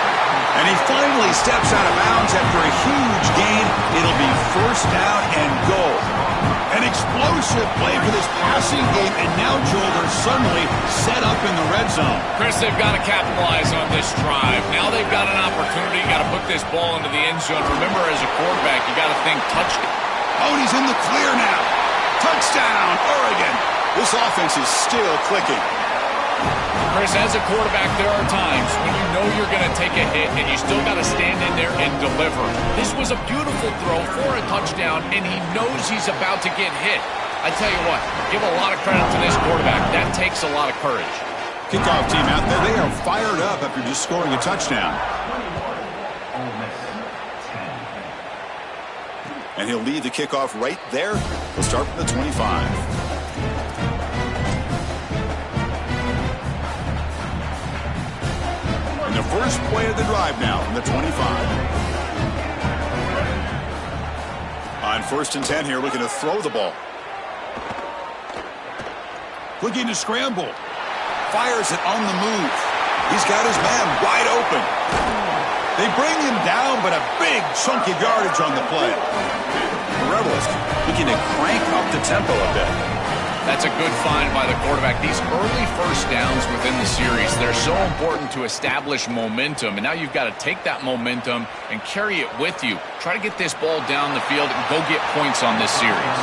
And he finally steps out of bounds after a huge gain. It'll be first down and goal. An explosive play for this passing game, and now Joel, they're suddenly set up in the red zone. Chris, they've got to capitalize on this drive. Now they've got an opportunity. You got to put this ball into the end zone. Remember, as a quarterback, you got to think touchdown. Oh, and he's in the clear now. Touchdown, Oregon. This offense is still clicking. Chris, as a quarterback, there are times when you know you're going to take a hit and you still got to stand in there and deliver. This was a beautiful throw for a touchdown, and he knows he's about to get hit. I tell you what, give a lot of credit to this quarterback. That takes a lot of courage. Kickoff team out there, they are fired up after just scoring a touchdown. And he'll lead the kickoff right there. We'll start from the 25. The first play of the drive now from the 25. On 1st and 10 here, looking to throw the ball. Looking to scramble. Fires it on the move. He's got his man wide open. They bring him down, but a big chunk of yardage on the play. The Rebels looking to crank up the tempo a bit. That's a good find by the quarterback. These early first downs within the series, they're so important to establish momentum. And now you've got to take that momentum and carry it with you. Try to get this ball down the field and go get points on this series.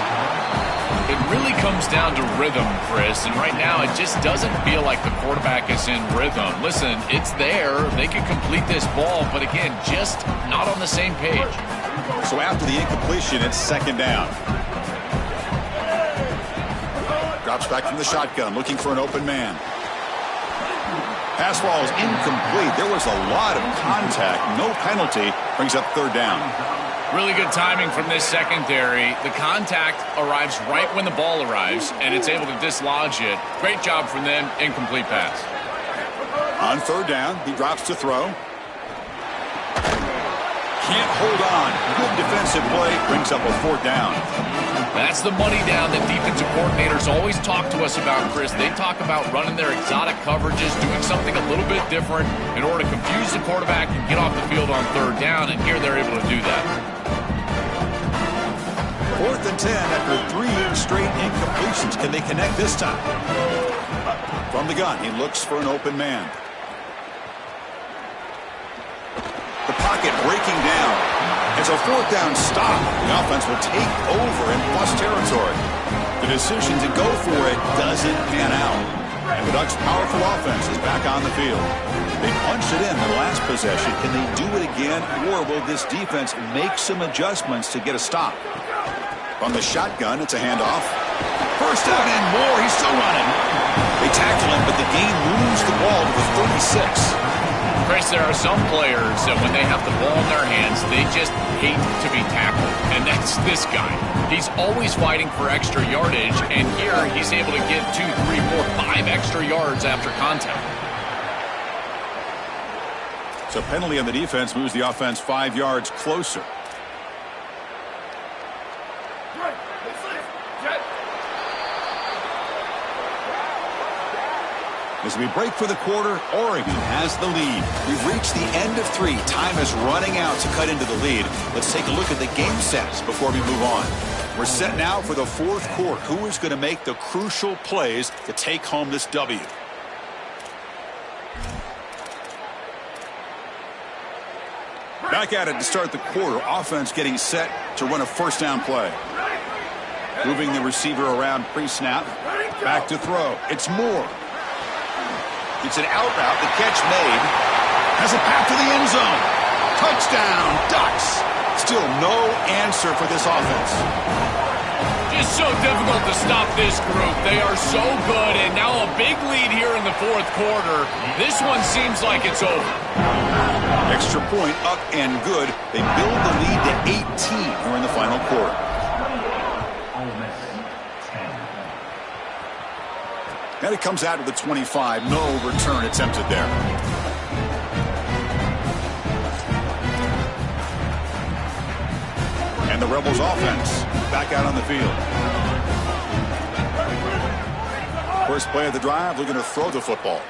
It really comes down to rhythm, Chris. And right now, it just doesn't feel like the quarterback is in rhythm. Listen, it's there. They can complete this ball. But again, just not on the same page. So after the incompletion, it's second down. Drops back from the shotgun, looking for an open man. Pass ball is incomplete. There was a lot of contact. No penalty. Brings up third down. Really good timing from this secondary. The contact arrives right when the ball arrives, and it's able to dislodge it. Great job from them. Incomplete pass. On third down, he drops to throw. Can't hold on. Good defensive play. Brings up a fourth down. That's the money down that defensive coordinators always talk to us about, Chris. They talk about running their exotic coverages, doing something a little bit different in order to confuse the quarterback and get off the field on third down, and here they're able to do that. 4th and 10 after 3 straight incompletions. Can they connect this time? From the gun, he looks for an open man. The pocket breaking down. It's a fourth down stop. The offense will take over in plus territory. The decision to go for it doesn't pan out. And the Ducks' powerful offense is back on the field. They punched it in the last possession. Can they do it again, or will this defense make some adjustments to get a stop? From the shotgun, it's a handoff. First down and more. He's still running. They They tackle him, but the gain moves the ball to the 36. Chris, there are some players that when they have the ball in their hands, they just hate to be tackled. And that's this guy. He's always fighting for extra yardage, and here he's able to get 2, 3, 4, 5 extra yards after contact. So penalty on the defense moves the offense 5 yards closer. As we break for the quarter, Oregon has the lead. We've reached the end of 3. Time is running out to cut into the lead. Let's take a look at the game sets before we move on. We're set now for the 4th quarter. Who is going to make the crucial plays to take home this W? Back at it to start the quarter. Offense getting set to run a first down play. Moving the receiver around pre-snap. Back to throw. It's Moore. It's an out route. The catch made. Has a path to the end zone. Touchdown, Ducks. Still no answer for this offense. Just so difficult to stop this group. They are so good, and now a big lead here in the 4th quarter. This one seems like it's over. Extra point up and good. They build the lead to 18 here in the final quarter. And it comes out to the 25. No return attempted there. And the Rebels offense back out on the field. First play of the drive, looking to throw the football.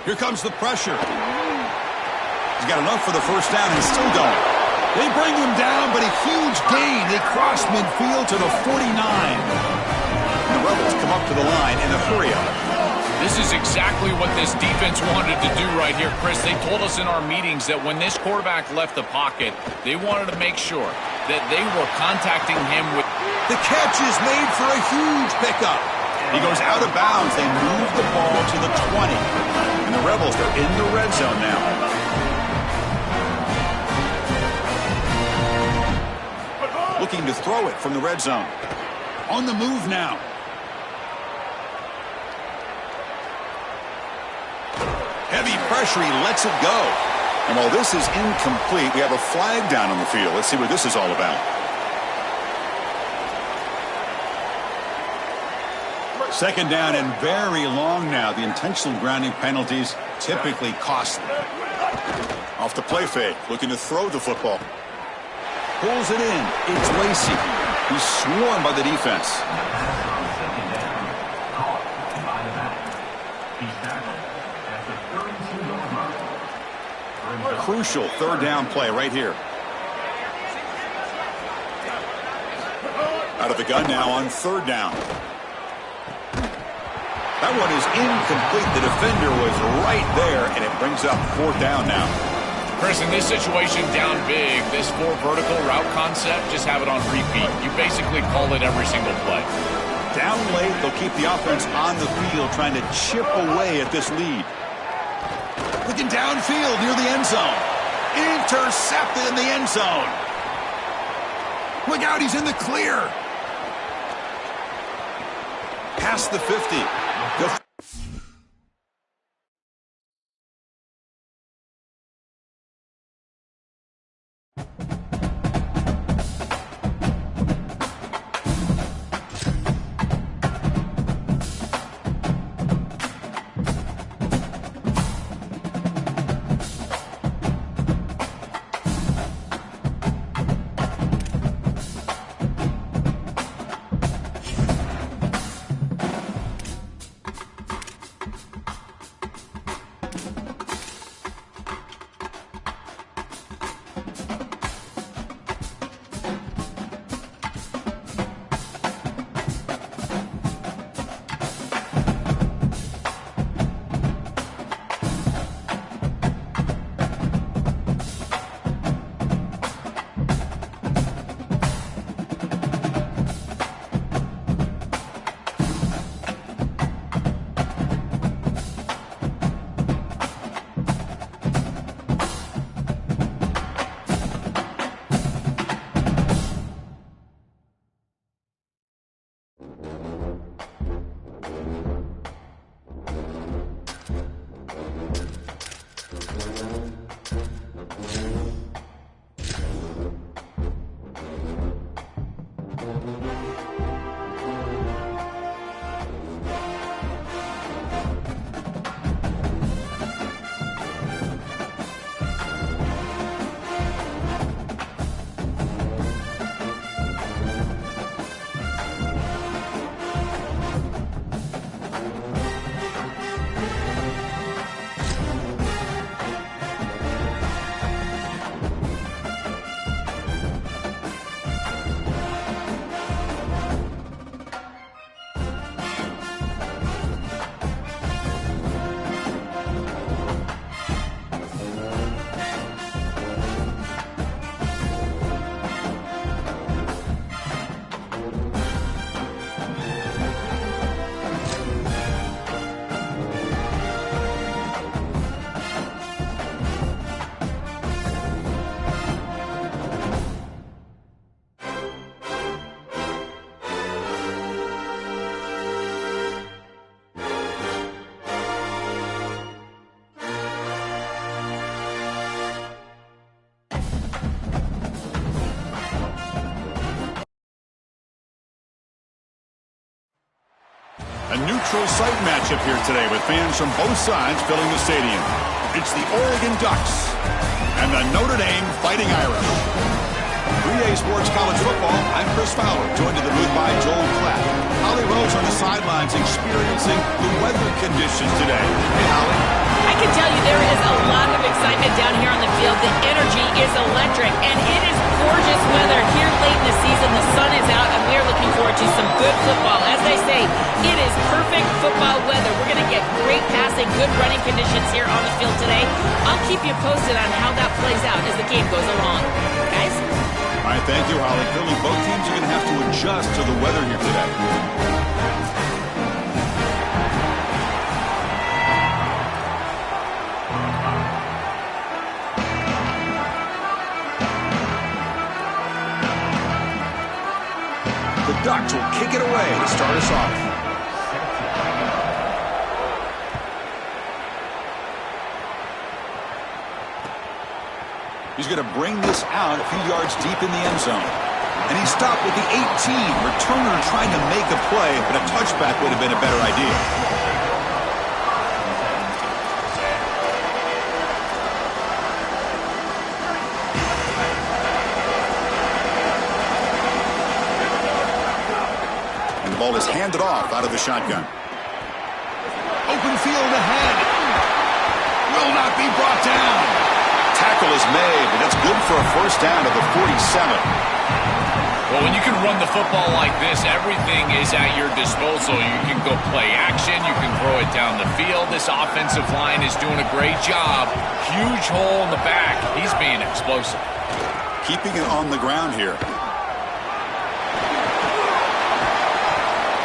Here comes the pressure. He's got enough for the first down and still going. They bring him down, but a huge gain. They cross midfield to the 49. The Rebels come up to the line in a hurry up. This is exactly what this defense wanted to do right here, Chris. They told us in our meetings that when this quarterback left the pocket, they wanted to make sure that they were contacting him with... The catch is made for a huge pickup. He goes out of bounds. They move the ball to the 20. And the Rebels are in the red zone now. Looking to throw it from the red zone. On the move now. Heavy pressure, he lets it go. And while this is incomplete, we have a flag down on the field. Let's see what this is all about. Second down and very long now. The intentional grounding penalties typically costly. Off the play fake, looking to throw the football. Pulls it in. It's Lacey. He's swarmed by the defense. Crucial third down play right here. Out of the gun now on third down. That one is incomplete. The defender was right there, and it brings up fourth down now. Chris, in this situation, down big, this 4 vertical route concept, just have it on repeat. You basically call it every single play. Down late, they'll keep the offense on the field, trying to chip away at this lead. Looking downfield near the end zone. Intercepted in the end zone. Look out, he's in the clear. Past the 50. neutral site matchup here today with fans from both sides filling the stadium. It's the Oregon Ducks and the Notre Dame Fighting Irish. 3A Sports College Football, I'm Chris Fowler, joined in the booth by Joel Klatt. Holly Rose on the sidelines experiencing the weather conditions today. Hey, Holly. I can tell you there is a lot of excitement down here on the field. The energy is electric, and it is gorgeous weather here late in the season. The sun is out, and we are looking forward to some good football. As they say, it is perfect football weather. We're going to get great passing, good running conditions here on the field today. I'll keep you posted on how that plays out as the game goes along. Guys? All right, thank you, Holly. Clearly, both teams are going to have to adjust to the weather here today. The Ducks will kick it away to start us off. He's going to bring this out a few yards deep in the end zone. And he stopped with the 18. Returner trying to make a play, but a touchback would have been a better idea. And the ball is handed off out of the shotgun. Open field ahead. Will not be brought down. Tackle is made, but that's good for a first down at the 47. Well, when you can run the football like this, everything is at your disposal. You can go play action. You can throw it down the field. This offensive line is doing a great job. Huge hole in the back. He's being explosive. Keeping it on the ground here.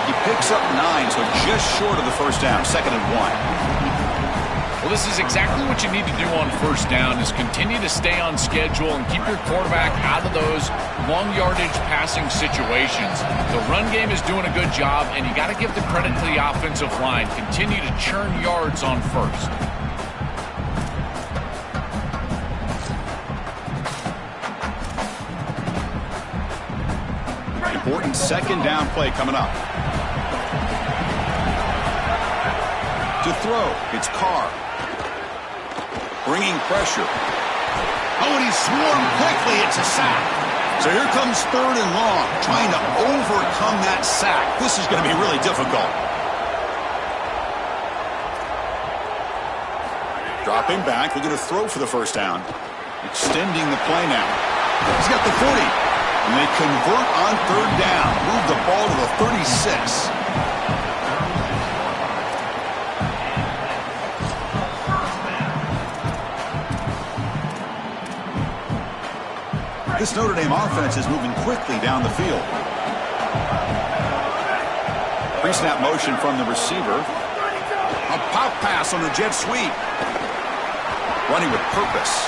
He picks up 9, so just short of the first down. 2nd and 1. Well, this is exactly what you need to do on first down is continue to stay on schedule and keep your quarterback out of those long yardage passing situations. The run game is doing a good job, and you got to give the credit to the offensive line. Continue to churn yards on first. Important 2nd down play coming up. To throw, it's Carr. Bringing pressure. Oh, and he's swarmed quickly. It's a sack. So here comes 3rd and long, trying to overcome that sack. This is going to be really difficult. Dropping back, looking to throw for the first down. Extending the play now. He's got the 40. And they convert on 3rd down. Move the ball to the 36. This Notre Dame offense is moving quickly down the field. Pre-snap motion from the receiver. A pop pass on the jet sweep. Running with purpose.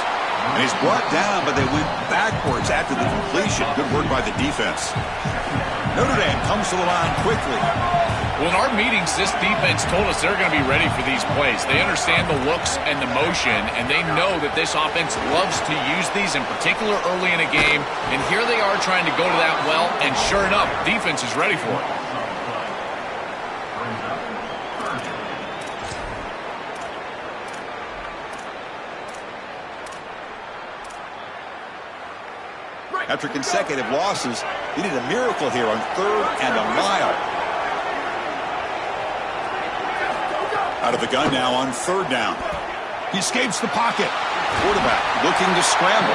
And he's brought down, but they went backwards after the completion. Good work by the defense. Notre Dame comes to the line quickly. Well, in our meetings, this defense told us they're going to be ready for these plays. They understand the looks and the motion, and they know that this offense loves to use these, in particular early in a game. And here they are trying to go to that well, and sure enough, defense is ready for it. After consecutive losses, he needed a miracle here on 3rd and a mile. Out of the gun now on 3rd down. He escapes the pocket. Quarterback looking to scramble.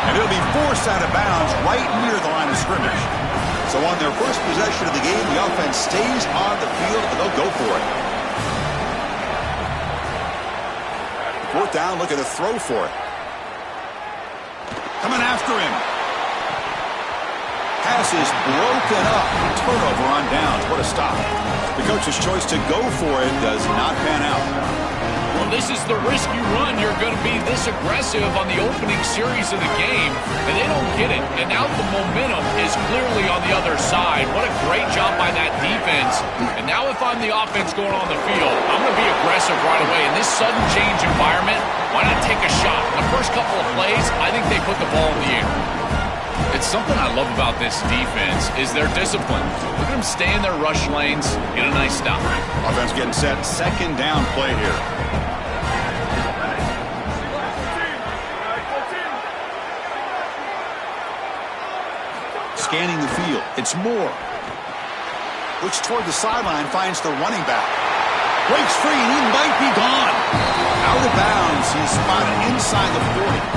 And it'll be forced out of bounds right near the line of scrimmage. So on their first possession of the game, the offense stays on the field and they'll go for it. 4th down, looking to throw for it. Coming after him. Pass is broken up. Turnover on downs. What a stop. The coach's choice to go for it does not pan out. Well, this is the risk you run. You're going to be this aggressive on the opening series of the game, and they don't get it. And now the momentum is clearly on the other side. What a great job by that defense. And now if I'm the offense going on the field, I'm going to be aggressive right away. In this sudden change environment, why not take a shot? The first couple of plays, I think they put the ball in the air. It's something I love about this defense is their discipline. Look at them stay in their rush lanes, get a nice stop. Offense getting set. Second down play here. Scanning the field. It's Moore. Looks toward the sideline, finds the running back. Breaks free, and he might be gone. Out of bounds. He's spotted inside the 40.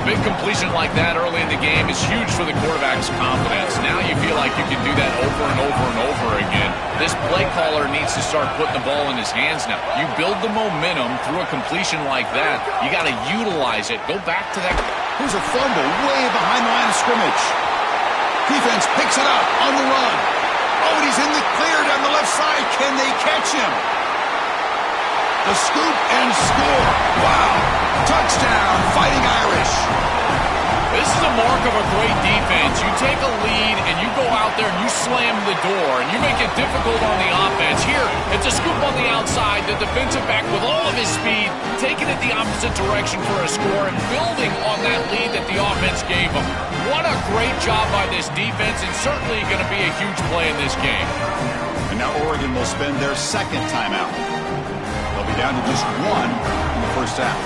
Big completion like that early in the game is huge for the quarterback's confidence. Now you feel like you can do that over and over and over again. This play caller needs to start putting the ball in his hands now. You build the momentum through a completion like that. You got to utilize it. Go back to that. Here's a fumble way behind the line of scrimmage. Defense picks it up on the run. Oh, and he's in the clear down the left side. Can they catch him? The scoop and score. Wow. Touchdown, Fighting Irish. This is a mark of a great defense. You take a lead and you go out there and you slam the door and you make it difficult on the offense. Here, it's a scoop on the outside. The defensive back with all of his speed, taking it the opposite direction for a score and building on that lead that the offense gave him. What a great job by this defense, and certainly going to be a huge play in this game. And now Oregon will spend their second timeout. They'll be down to just one in the first half.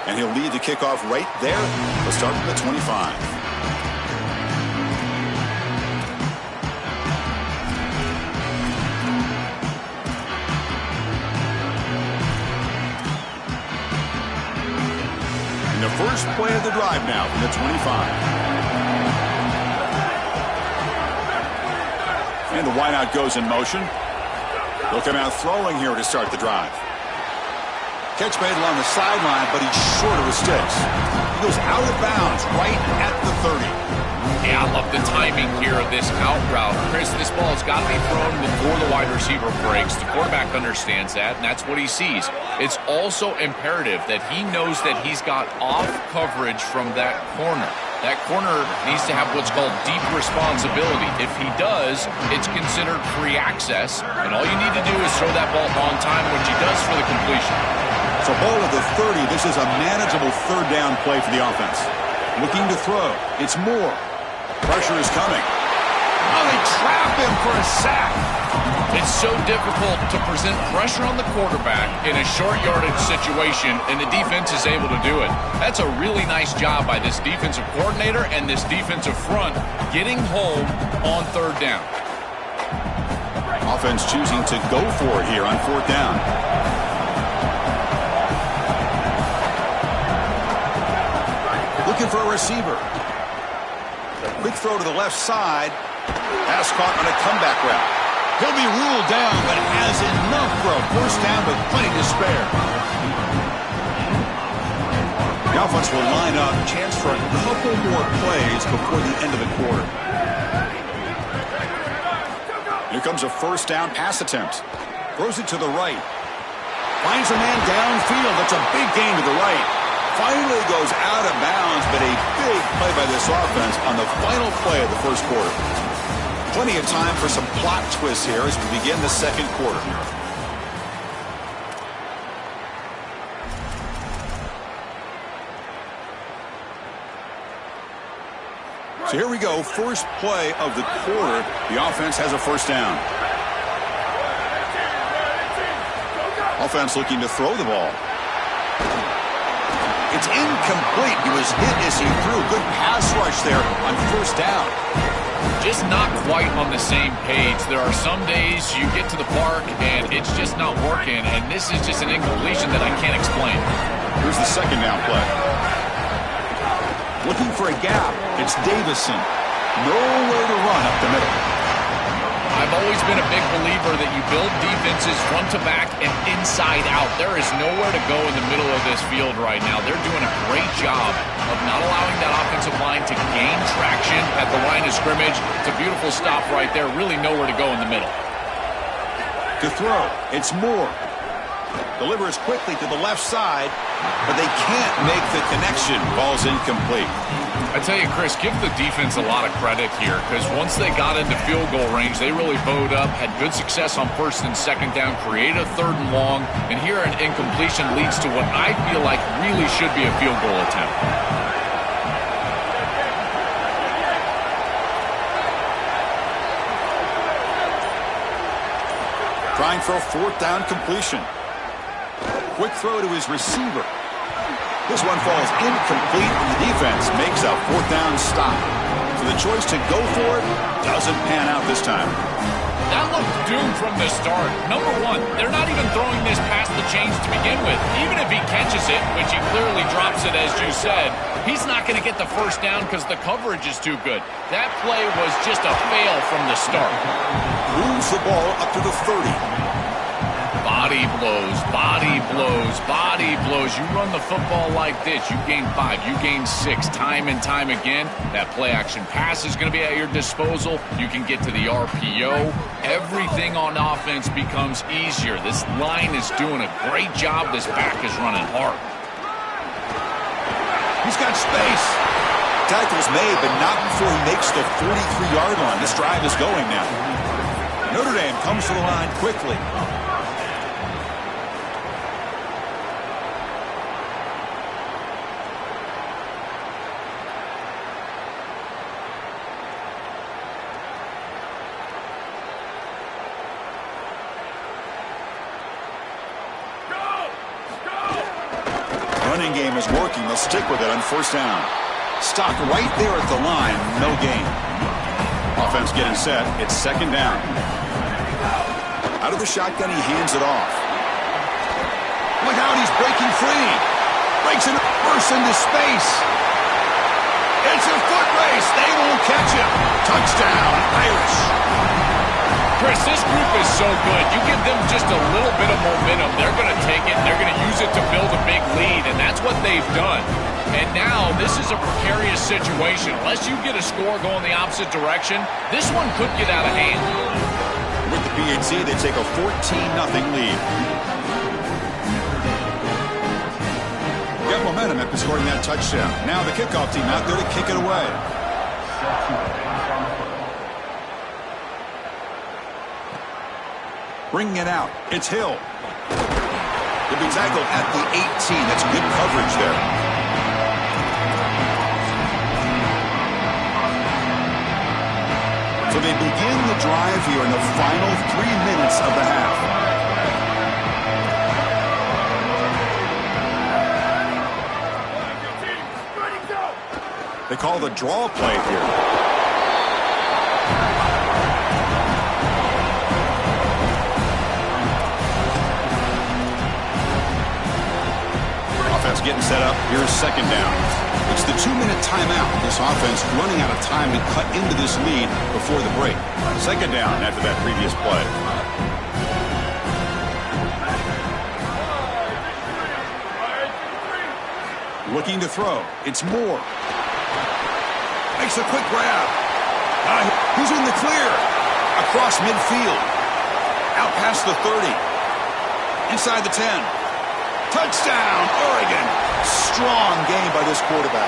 And he'll lead the kickoff right there. We'll start from the 25. And the first play of the drive now from the 25. And the wideout goes in motion. They'll come out throwing here to start the drive. Catch made along the sideline, but he's short of his sticks. He goes out of bounds right at the 30. Yeah, I love the timing here of this out route. Chris, this ball's got to be thrown before the wide receiver breaks. The quarterback understands that, and that's what he sees. It's also imperative that he knows that he's got off coverage from that corner. That corner needs to have what's called deep responsibility. If he does, it's considered free access, and all you need to do is throw that ball on time, which he does for the completion. So ball at the 30. This is a manageable third down play for the offense. Looking to throw. It's Moore. Pressure is coming. Oh, they trap him for a sack. It's so difficult to present pressure on the quarterback in a short yardage situation, and the defense is able to do it. That's a really nice job by this defensive coordinator and this defensive front getting home on third down. Offense choosing to go for it here on fourth down. Looking for a receiver. Quick throw to the left side. Pass caught on a comeback route. He'll be ruled down, but has enough for a first down with plenty to spare. The offense will line up. Chance for a couple more plays before the end of the quarter. Here comes a first down pass attempt. Throws it to the right. Finds a man downfield. That's a big gain to the right. Finally goes out of bounds, but a big play by this offense on the final play of the first quarter. Plenty of time for some plot twists here as we begin the second quarter. So here we go, first play of the quarter. The offense has a first down. Offense looking to throw the ball. It's incomplete. He was hit as he threw. Good pass rush there on first down. Just not quite on the same page. There are some days you get to the park and it's just not working, and this is just an incompletion that I can't explain. Here's the second down play. Looking for a gap. It's Davison. Nowhere to run up the middle. I've always been a big believer that you build defenses front to back and inside out. There is nowhere to go in the middle of this field right now. They're doing a great job of not allowing that offensive line to gain traction at the line of scrimmage. It's a beautiful stop right there. Really nowhere to go in the middle. To throw, it's Moore. Delivers quickly to the left side. but they can't make the connection. Ball's incomplete. I tell you, Chris, give the defense a lot of credit here because once they got into field goal range, they really bowed up, had good success on first and second down, created a third and long, and here an incompletion leads to what I feel like really should be a field goal attempt. Trying for a fourth down completion. Quick throw to his receiver. This one falls incomplete, and the defense makes a fourth down stop. So the choice to go for it doesn't pan out this time. That looked doomed from the start. Number one, they're not even throwing this past the chains to begin with. Even if he catches it, which he clearly drops it as you said, he's not going to get the first down because the coverage is too good. That play was just a fail from the start. Moves the ball up to the 30. Body blows, body blows, body blows. You run the football like this, you gain 5, you gain 6, time and time again. That play action pass is going to be at your disposal. You can get to the RPO. Everything on offense becomes easier. This line is doing a great job. This back is running hard. He's got space. Tackle's made, but not before he makes the 43-yard line. This drive is going now. Notre Dame comes to the line quickly. Running game is working. They'll stick with it on first down. Stock right there at the line. No gain. Offense getting set. It's second down. Out of the shotgun, he hands it off. Look out, he's breaking free. Breaks in, bursts into space. It's a foot race. They won't catch him. Touchdown, Irish. Chris, this group is so good. You give them just a little bit of momentum, they're going to take it, and they're going to use it to build a big lead, and that's what they've done. And now this is a precarious situation. Unless you get a score going the opposite direction, this one could get out of hand. With the PAT, they take a 14-0 lead. Got momentum after scoring that touchdown. Now the kickoff team out there to kick it away. Bringing it out. It's Hill. He'll be tackled at the 18. That's good coverage there. So they begin the drive here in the final 3 minutes of the half. They call the draw play here. Getting set up. Here's second down. It's the 2-minute timeout. This offense running out of time to cut into this lead before the break. Second down after that previous play. Looking to throw. It's Moore. Makes a quick grab. He's in the clear. Across midfield. Out past the 30. Inside the 10. Touchdown, Oregon. Strong game by this quarterback.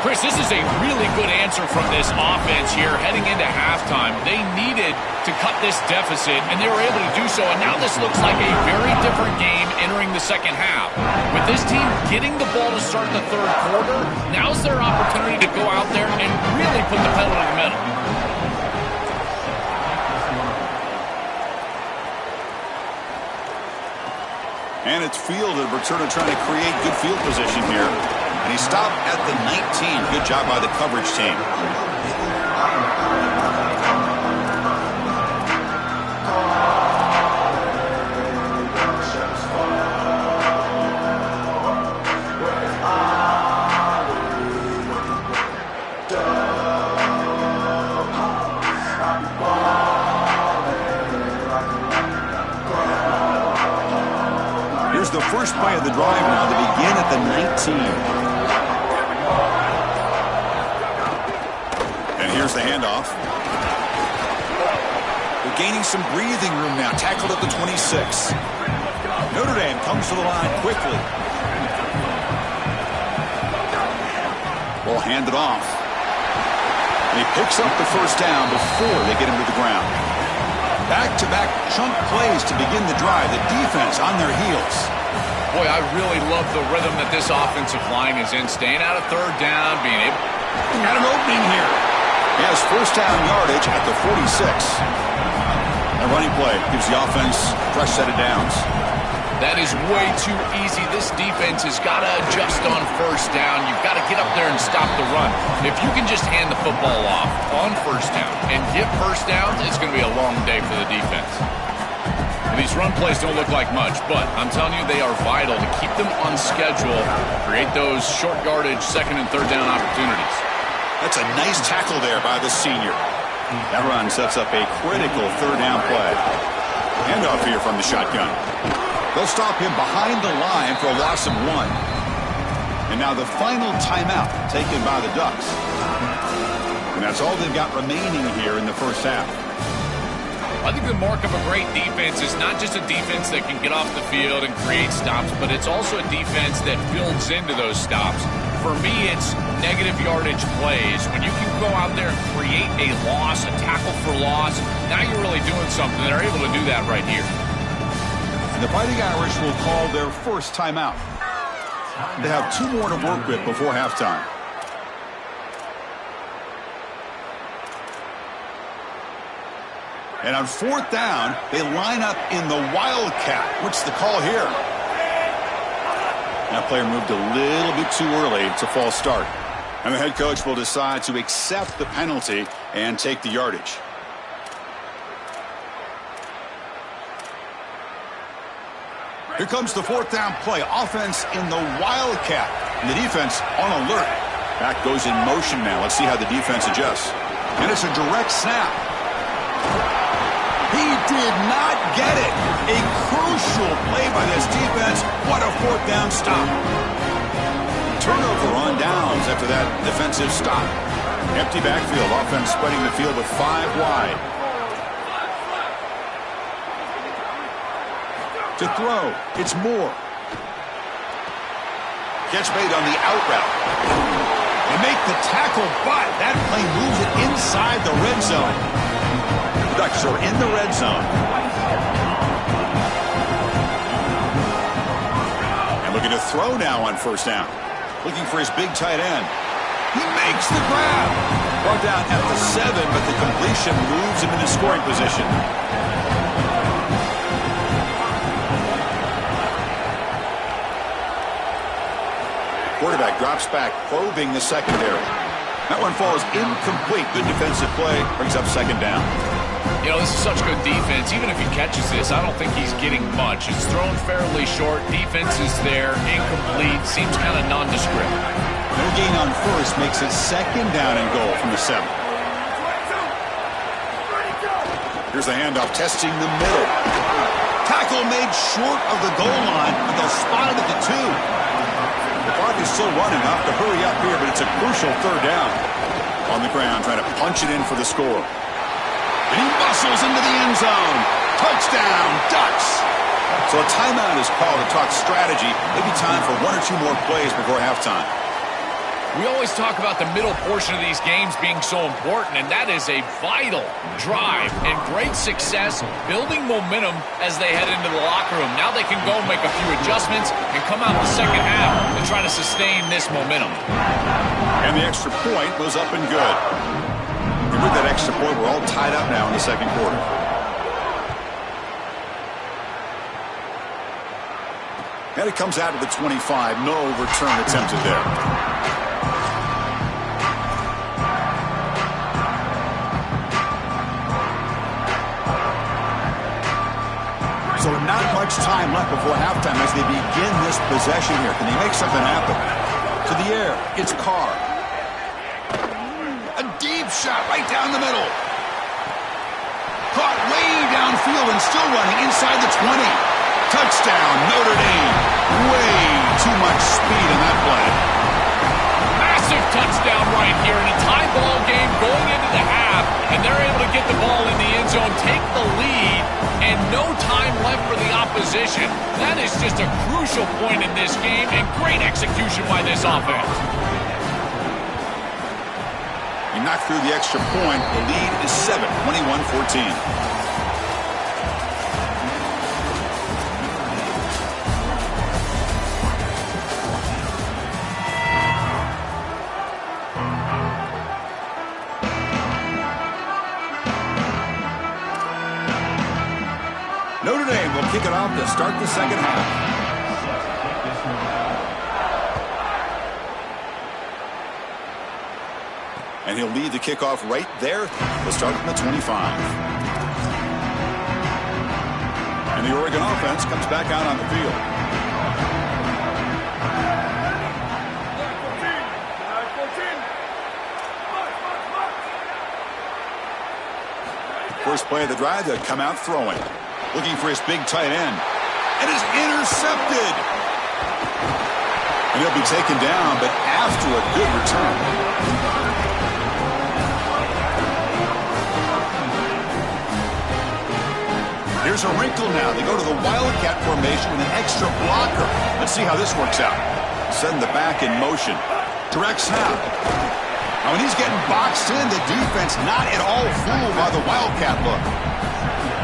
Chris, this is a really good answer from this offense here heading into halftime. They needed to cut this deficit, and they were able to do so. And now this looks like a very different game entering the second half. With this team getting the ball to start the third quarter, now's their opportunity to go out there and really put the pedal to the metal. And it's fielded. Returner trying to create good field position here. And he stopped at the 19. Good job by the coverage team. The first play of the drive now to begin at the 19. And here's the handoff. They're gaining some breathing room now. Tackled at the 26. Notre Dame comes to the line quickly. will hand it off. And he picks up the first down before they get him to the ground. Back-to-back chunk plays to begin the drive. The defense on their heels. Boy, I really love the rhythm that this offensive line is in. Staying out of third down, being able... Got an opening here. He has first down yardage at the 46. A running play gives the offense a fresh set of downs. That is way too easy. This defense has got to adjust on first down. You've got to get up there and stop the run. If you can just hand the football off on first down and get first downs, it's going to be a long day for the defense. And these run plays don't look like much, but I'm telling you, they are vital to keep them on schedule, create those short yardage second and third down opportunities. That's a nice tackle there by the senior. That run sets up a critical third down play. Handoff here from the shotgun. They'll stop him behind the line for a loss of 1. And now the final timeout taken by the Ducks. And that's all they've got remaining here in the first half. I think the mark of a great defense is not just a defense that can get off the field and create stops, but it's also a defense that builds into those stops. For me, it's negative yardage plays. When you can go out there and create a loss, a tackle for loss, now you're really doing something. They're able to do that right here. The Fighting Irish will call their first timeout. They have 2 more to work with before halftime. And on fourth down, they line up in the Wildcat. What's the call here? That player moved a little bit too early. It's a false start. And the head coach will decide to accept the penalty and take the yardage. Here comes the fourth down play. Offense in the Wildcat. And the defense on alert. Back goes in motion now. Let's see how the defense adjusts. And it's a direct snap. He did not get it. A crucial play by this defense. What a fourth down stop. Turnover on downs after that defensive stop. Empty backfield. Offense spreading the field with 5 wide. To throw, it's Moore. Catch made on the out route. They make the tackle, but that play moves it inside the red zone. The Ducks are in the red zone. And looking to throw now on first down. Looking for his big tight end. He makes the grab. Brought down at the 7, but the completion moves him into scoring position. Quarterback drops back, probing the secondary. That one falls incomplete. Good defensive play, brings up second down. You know, this is such good defense. Even if he catches this, I don't think he's getting much. It's thrown fairly short. Defense is there, incomplete, seems kind of nondescript. No gain on first makes it second down and goal from the 7. Here's the handoff, testing the middle. Tackle made short of the goal line, but they'll spot it at the 2. The clock is still running. I'll have to hurry up here, but it's a crucial third down. On the ground, trying to punch it in for the score. And he muscles into the end zone. Touchdown, Ducks. So a timeout is called to talk strategy. Maybe time for 1 or 2 more plays before halftime. We always talk about the middle portion of these games being so important, and that is a vital drive and great success, building momentum as they head into the locker room. Now they can go and make a few adjustments and come out in the second half and try to sustain this momentum. And the extra point was up and good. And with that extra point, we're all tied up now in the second quarter. And it comes out of the 25. No return attempted there. So not much time left before halftime as they begin this possession here. Can they make something happen? To the air, it's Carr. A deep shot right down the middle. Caught way downfield and still running inside the 20. Touchdown, Notre Dame. Way too much speed in that play. Massive touchdown right here in a tie ball game going into the half, and they're able to get the ball in the end zone, take the lead, and no time left for the opposition. That is just a crucial point in this game, and great execution by this offense. He knocked through the extra point. The lead is 7, 21-14. Notre Dame will kick it off to start the second half. And he'll lead the kickoff right there. We'll start from the 25. And the Oregon offense comes back out on the field. First play of the drive, they'll come out throwing. Looking for his big tight end. And is intercepted. And he'll be taken down, but after a good return. Here's a wrinkle now. They go to the Wildcat formation with an extra blocker. Let's see how this works out. Setting the back in motion. Direct snap. Now when he's getting boxed in, the defense not at all fooled by the Wildcat look.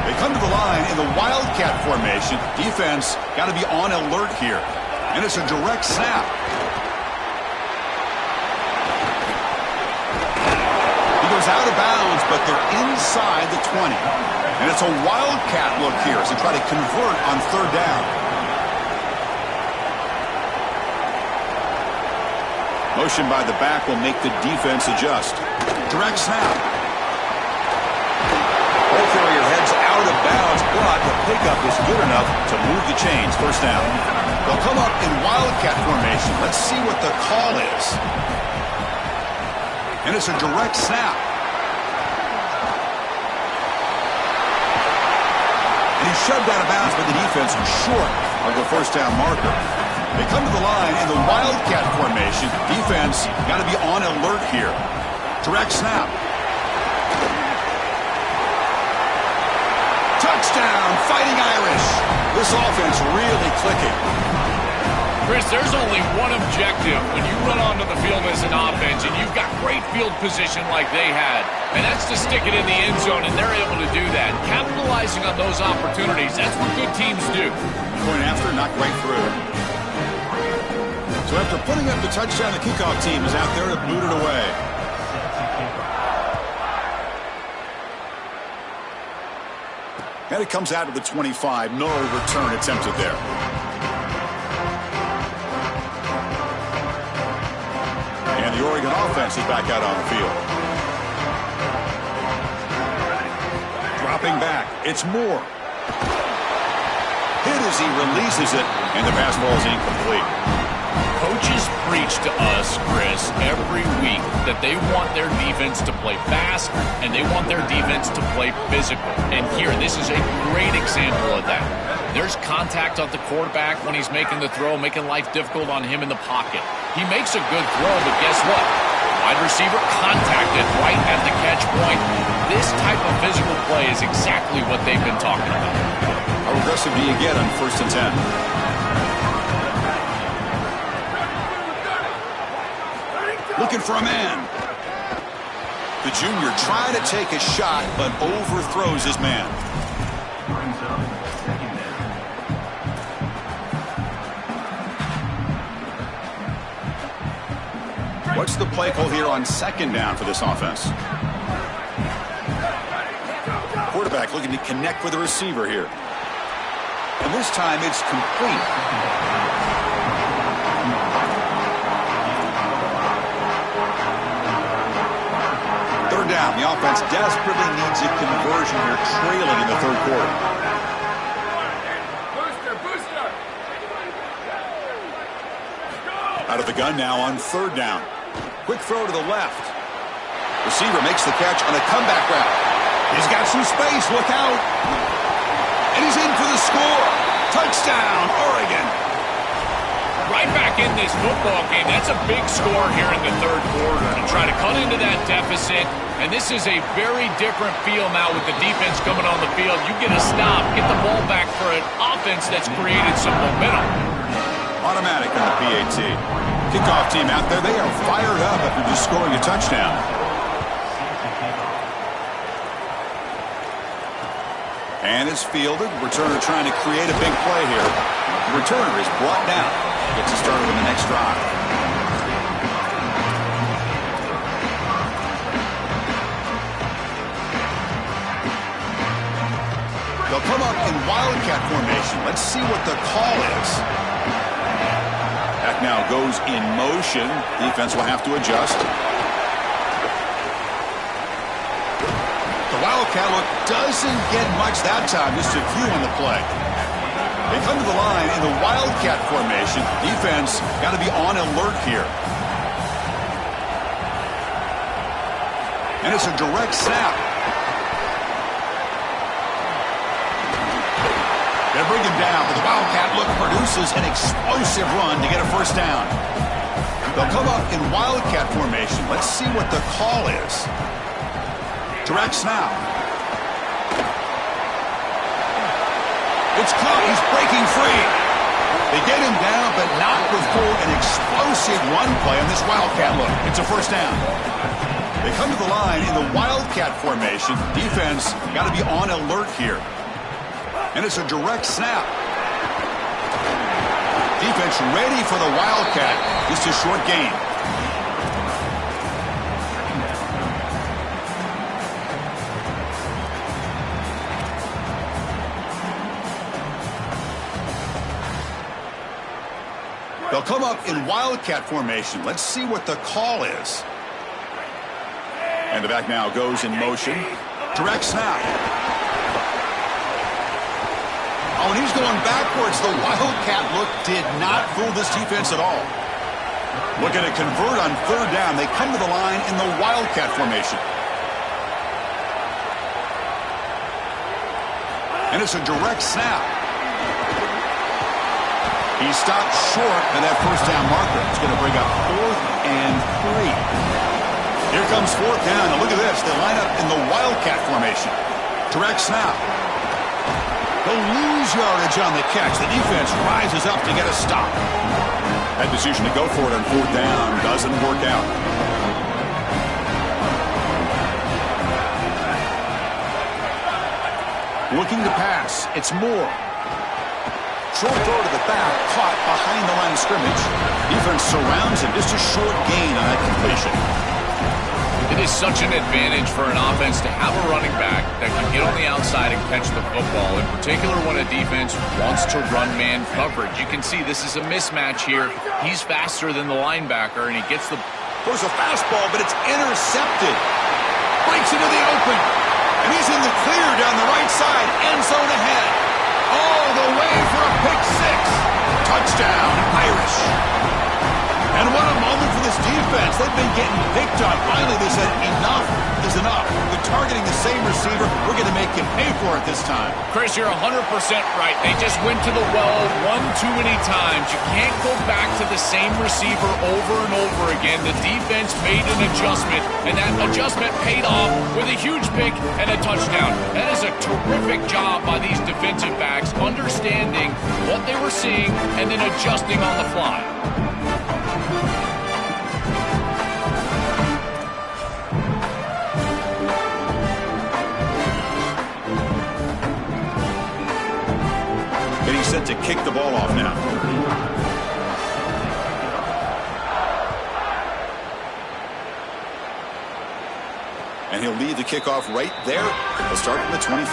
They come to the line in the Wildcat formation. Defense got to be on alert here. And it's a direct snap. He goes out of bounds, but they're inside the 20. And it's a Wildcat look here as they try to convert on third down. Motion by the back will make the defense adjust. Direct snap. Ball carrier heads out of bounds, but the pickup is good enough to move the chains. First down. They'll come up in Wildcat formation. Let's see what the call is. And it's a direct snap. And he's shoved out of bounds by the defense short of the first down marker. They come to the line in the Wildcat formation. Defense got to be on alert here. Direct snap. Touchdown, Fighting Irish. This offense really clicking. Chris, there's only one objective when you run onto the field as an offense and you've got great field position like they had, and that's to stick it in the end zone, and they're able to do that. Capitalizing on those opportunities, that's what good teams do. Going after, knocked right through. So after putting up the touchdown, the kickoff team is out there to boot it away. And it comes out of the 25. No return attempted there. And the Oregon offense is back out on the field. Dropping back. It's Moore. Hit as he releases it, and the pass ball is incomplete. Coaches preach to us, Chris, every week that they want their defense to play fast and they want their defense to play physical. And here, this is a great example of that. There's contact on the quarterback when he's making the throw, making life difficult on him in the pocket. He makes a good throw, but guess what? Wide receiver contacted right at the catch point. This type of physical play is exactly what they've been talking about. How aggressive do you get on 1st and 10? Looking for a man. The junior trying to take a shot, but overthrows his man. What's the play call here on 2nd down for this offense? Quarterback looking to connect with the receiver here. And this time it's complete. Down. The offense desperately needs a conversion. They're trailing in the 3rd quarter. Booster. Out of the gun now on 3rd down. Quick throw to the left. Receiver makes the catch on a comeback route. He's got some space. Look out. And he's in for the score. Touchdown, Oregon. Right back in this football game. That's a big score here in the 3rd quarter to try to cut into that deficit. And this is a very different feel now with the defense coming on the field. You get a stop, get the ball back for an offense that's created some momentum. Automatic on the PAT. Kickoff team out there, they are fired up after just scoring a touchdown. And it's fielded. Returner trying to create a big play here. The returner is brought down. Gets us started on the next drive. They'll come up in wildcat formation. Let's see what the call is. Back now goes in motion. Defense will have to adjust. The wildcat look doesn't get much that time. Just a few on the play. They come to the line in the wildcat formation. Defense got to be on alert here. And it's a direct snap. They bring him down, but the wildcat look produces an explosive run to get a first down. They'll come up in wildcat formation. Let's see what the call is. Direct snap. It's caught. He's breaking free. They get him down, but not before an explosive run play on this wildcat look. It's a first down. They come to the line in the wildcat formation. Defense got to be on alert here. And it's a direct snap. Defense ready for the wildcat. Just a short gain. They'll come up in wildcat formation. Let's see what the call is. And the back now goes in motion. Direct snap. Oh, and he's going backwards. The wildcat look did not fool this defense at all. Looking to convert on third down. They come to the line in the wildcat formation. And it's a direct snap. He stopped short of that first down marker. It's going to bring up 4th and 3. Here comes 4th down. Now look at this. They line up in the wildcat formation. Direct snap. They'll lose yardage on the catch. The defense rises up to get a stop. That decision to go for it on 4th down doesn't work out. Looking to pass. It's Moore. Short throw to the back, caught behind the line of scrimmage. Defense surrounds him. Just a short gain on that completion. It is such an advantage for an offense to have a running back that can get on the outside and catch the football, in particular when a defense wants to run man coverage. You can see this is a mismatch here. He's faster than the linebacker, and he gets the... Throws a fastball, but it's intercepted. Breaks into the open, and he's in the clear down the right side. End zone ahead. All the way for a pick six. Touchdown, Irish. And what a moment for this defense. They've been getting picked on. Finally, they said enough is enough. They're targeting the same receiver. We're going to make him pay for it this time. Chris, you're 100% right. They just went to the well one too many times. You can't go back to the same receiver over and over again. The defense made an adjustment, and that adjustment paid off with a huge pick and a touchdown. That is a terrific job by these defensive backs, understanding what they were seeing and then adjusting on the fly. Set to kick the ball off now. And he'll lead the kickoff right there. He'll start from the 25.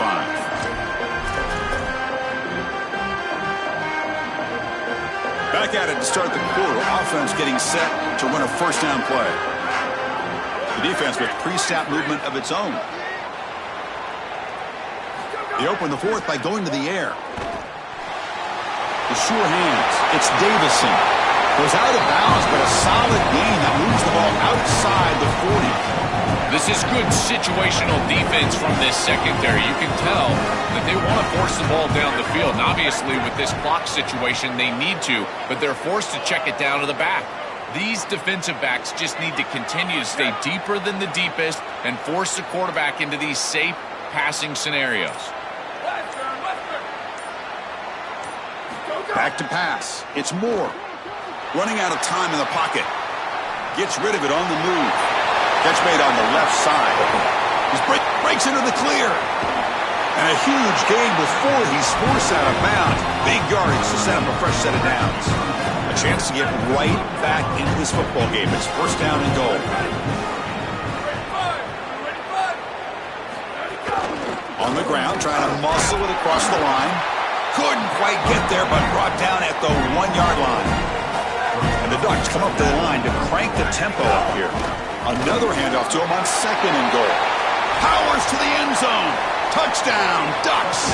Back at it to start the quarter. Offense getting set to run a first down play. The defense with pre-snap movement of its own. They open the 4th by going to the air. The sure hands. It's Davison. Goes out of bounds, but a solid gain that moves the ball outside the 40. This is good situational defense from this secondary. You can tell that they want to force the ball down the field. And obviously, with this clock situation, they need to, but they're forced to check it down to the back. These defensive backs just need to continue to stay deeper than the deepest and force the quarterback into these safe passing scenarios. Back to pass. It's Moore. Running out of time in the pocket. Gets rid of it on the move. Catch made on the left side. He breaks into the clear. And a huge gain before he's forced out of bounds. Big yardage to set up a fresh set of downs. A chance to get right back into this football game. It's first down and goal. On the ground, trying to muscle it across the line. Couldn't quite get there, but brought down at the 1-yard line. And the Ducks come up the line to crank the tempo up here. Another handoff to him on second and goal. Powers to the end zone. Touchdown, Ducks.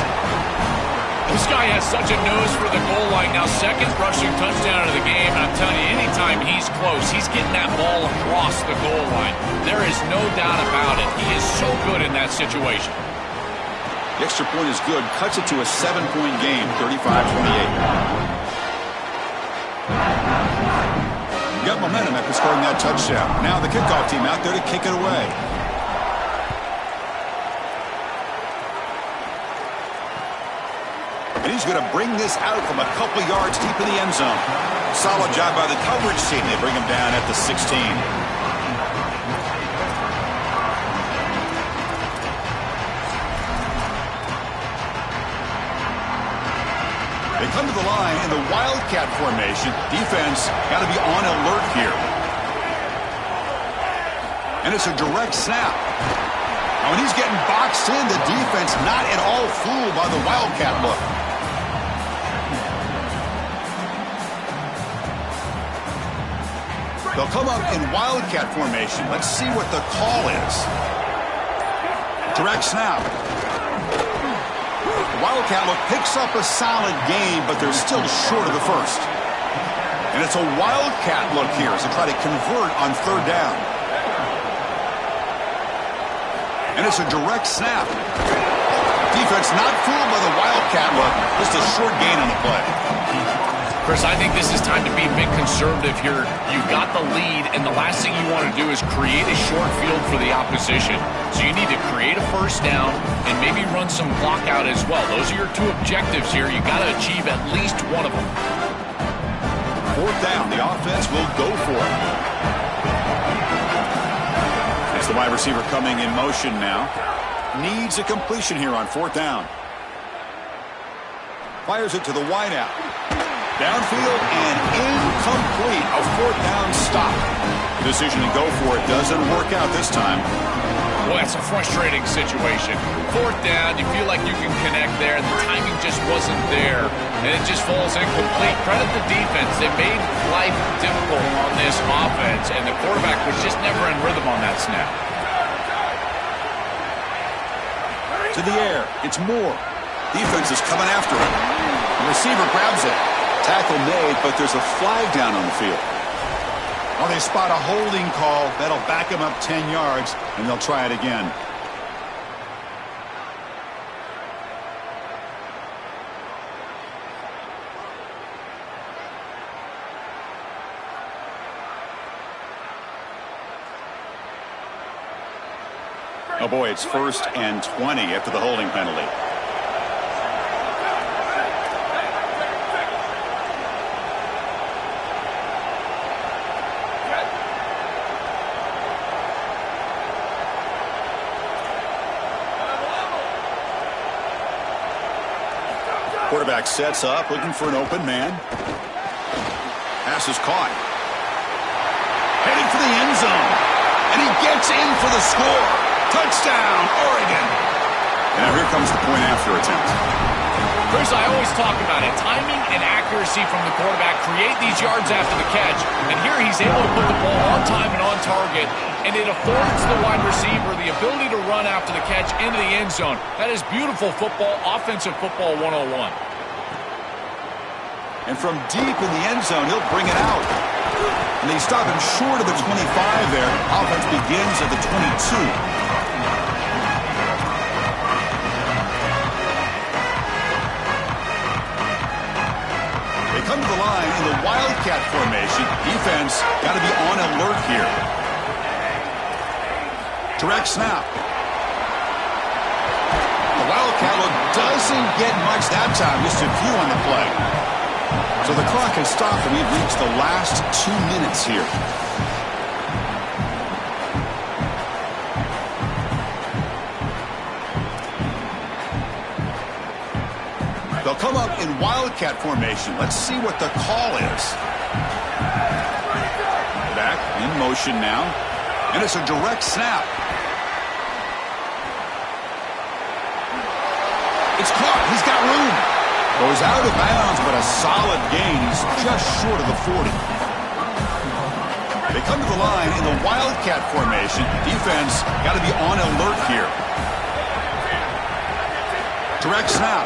This guy has such a nose for the goal line. Now, second rushing touchdown of the game. And I'm telling you, anytime he's close, he's getting that ball across the goal line. There is no doubt about it. He is so good in that situation. The extra point is good. Cuts it to a 7-point game, 35-28. You got momentum after scoring that touchdown. Now the kickoff team out there to kick it away. And he's going to bring this out from a couple yards deep in the end zone. Solid job by the coverage team. They bring him down at the 16. They come to the line in the Wildcat formation. Defense got to be on alert here. And it's a direct snap. Now, when he's getting boxed in, the defense not at all fooled by the Wildcat look. They'll come up in Wildcat formation. Let's see what the call is. Direct snap. The Wildcat look picks up a solid gain, but they're still short of the first. And it's a Wildcat look here as they try to convert on third down. And it's a direct snap. Defense not fooled by the Wildcat look. Just a short gain on the play. Chris, I think this is time to be a bit conservative here. You've got the lead, and the last thing you want to do is create a short field for the opposition. So you need to create a first down and maybe run some clock out as well. Those are your two objectives here. You've got to achieve at least one of them. Fourth down, the offense will go for it. It's the wide receiver coming in motion now. Needs a completion here on fourth down. Fires it to the wideout. Downfield and incomplete. A fourth down stop. The decision to go for it doesn't work out this time. Well, that's a frustrating situation. Fourth down, you feel like you can connect there, and the timing just wasn't there, and it just falls incomplete. Credit the defense. They made life difficult on this offense, and the quarterback was just never in rhythm on that snap. To the air. It's Moore. Defense is coming after him. The receiver grabs it. Tackle made, but there's a flag down on the field. Well, they spot a holding call. That'll back him up 10 yards, and they'll try it again. Oh, boy, it's 1st and 20 after the holding penalty. Quarterback sets up, looking for an open man. Pass is caught. Heading for the end zone. And he gets in for the score. Touchdown, Oregon. And now here comes the point after attempt. Chris, I always talk about it. Timing and accuracy from the quarterback create these yards after the catch. And here he's able to put the ball on time and on target. And it affords the wide receiver the ability to run after the catch into the end zone. That is beautiful football, offensive football 101. And from deep in the end zone, he'll bring it out. And they stop him short of the 25 there. Offense begins at the 22. They come to the line in the Wildcat formation. Defense got to be on alert here. Direct snap. The Wildcat look doesn't get much that time. Just a few on the play. So the clock has stopped, and we've reached the last 2 minutes here. They'll come up in wildcat formation. Let's see what the call is. Back in motion now. And it's a direct snap. It's caught. He's got room. Goes out of bounds, but a solid gain. He's just short of the 40. They come to the line in the wildcat formation. Defense got to be on alert here. Direct snap.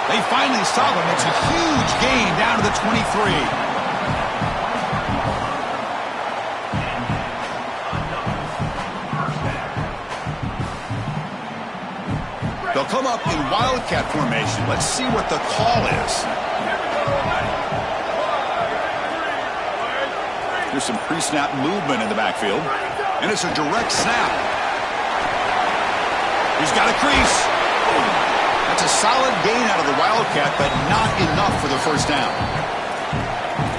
They finally stop him. It's a huge gain down to the 23. They'll come up in wildcat formation. Let's see what the call is. There's some pre-snap movement in the backfield. And it's a direct snap. He's got a crease. That's a solid gain out of the wildcat, but not enough for the first down.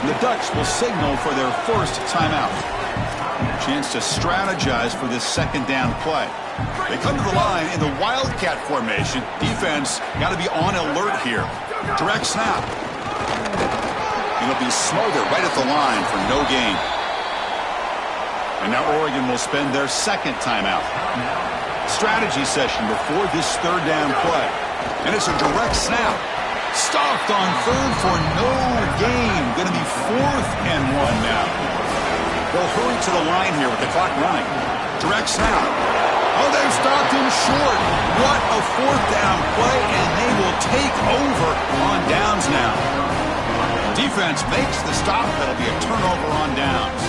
The Ducks will signal for their first timeout. Chance to strategize for this second down play. They come to the line in the wildcat formation. Defense got to be on alert here. Direct snap. It'll be smothered right at the line for no gain. And now Oregon will spend their second timeout. Strategy session before this third down play. And it's a direct snap. Stopped on third for no gain. Going to be 4th and 1 now. They'll hurry to the line here with the clock running. Direct snap. Oh, they've stopped him short. What a 4th down play, and they will take over on downs now. Defense makes the stop. That'll be a turnover on downs.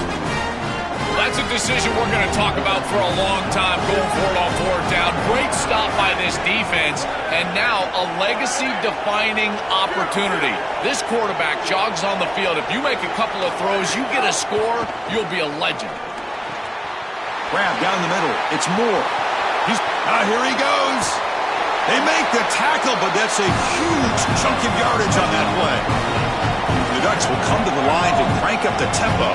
That's a decision we're going to talk about for a long time, going for it on 4th down. Great stop by this defense, and now a legacy-defining opportunity. This quarterback jogs on the field. If you make a couple of throws, you get a score, you'll be a legend. Grab down the middle. It's Moore. Here he goes. They make the tackle, but that's a huge chunk of yardage on that play. The Ducks will come to the line to crank up the tempo.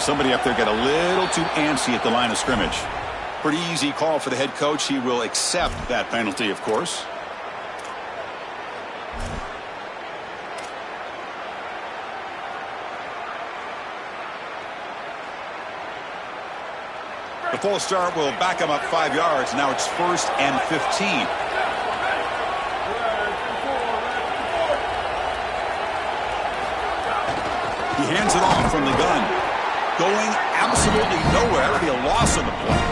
Somebody up there got a little too antsy at the line of scrimmage. Pretty easy call for the head coach. He will accept that penalty, of course. The false start will back him up 5 yards. Now it's 1st and 15. He hands it off from the gun. Going absolutely nowhere. It'll be a loss on the play.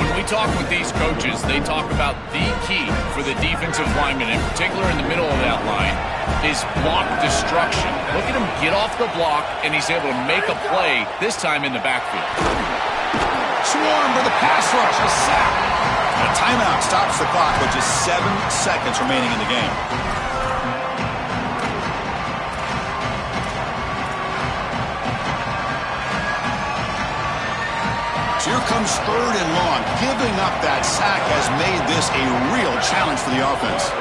When we talk with these coaches, they talk about the key for the defensive lineman, in particular in the middle of that line, is block destruction. Look at him get off the block, and he's able to make a play, this time in the backfield. Swarm for the pass rush. A sack. A timeout stops the clock with just 7 seconds remaining in the game. Here comes 3rd and long. Giving up that sack has made this a real challenge for the offense.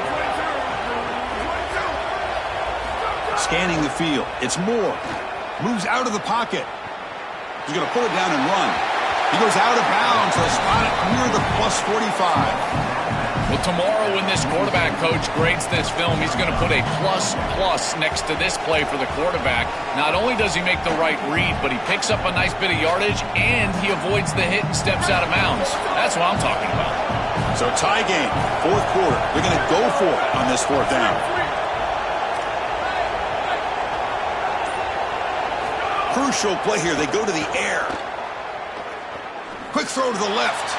Scanning the field. It's Moore. Moves out of the pocket. He's going to pull it down and run. He goes out of bounds. He'll spot it near the +45. Well, tomorrow when this quarterback coach grades this film, he's going to put a plus next to this play for the quarterback. Not only does he make the right read, but he picks up a nice bit of yardage, and he avoids the hit and steps out of bounds. That's what I'm talking about. So tie game, 4th quarter. They're going to go for it on this 4th down. Crucial play here. They go to the air. Quick throw to the left.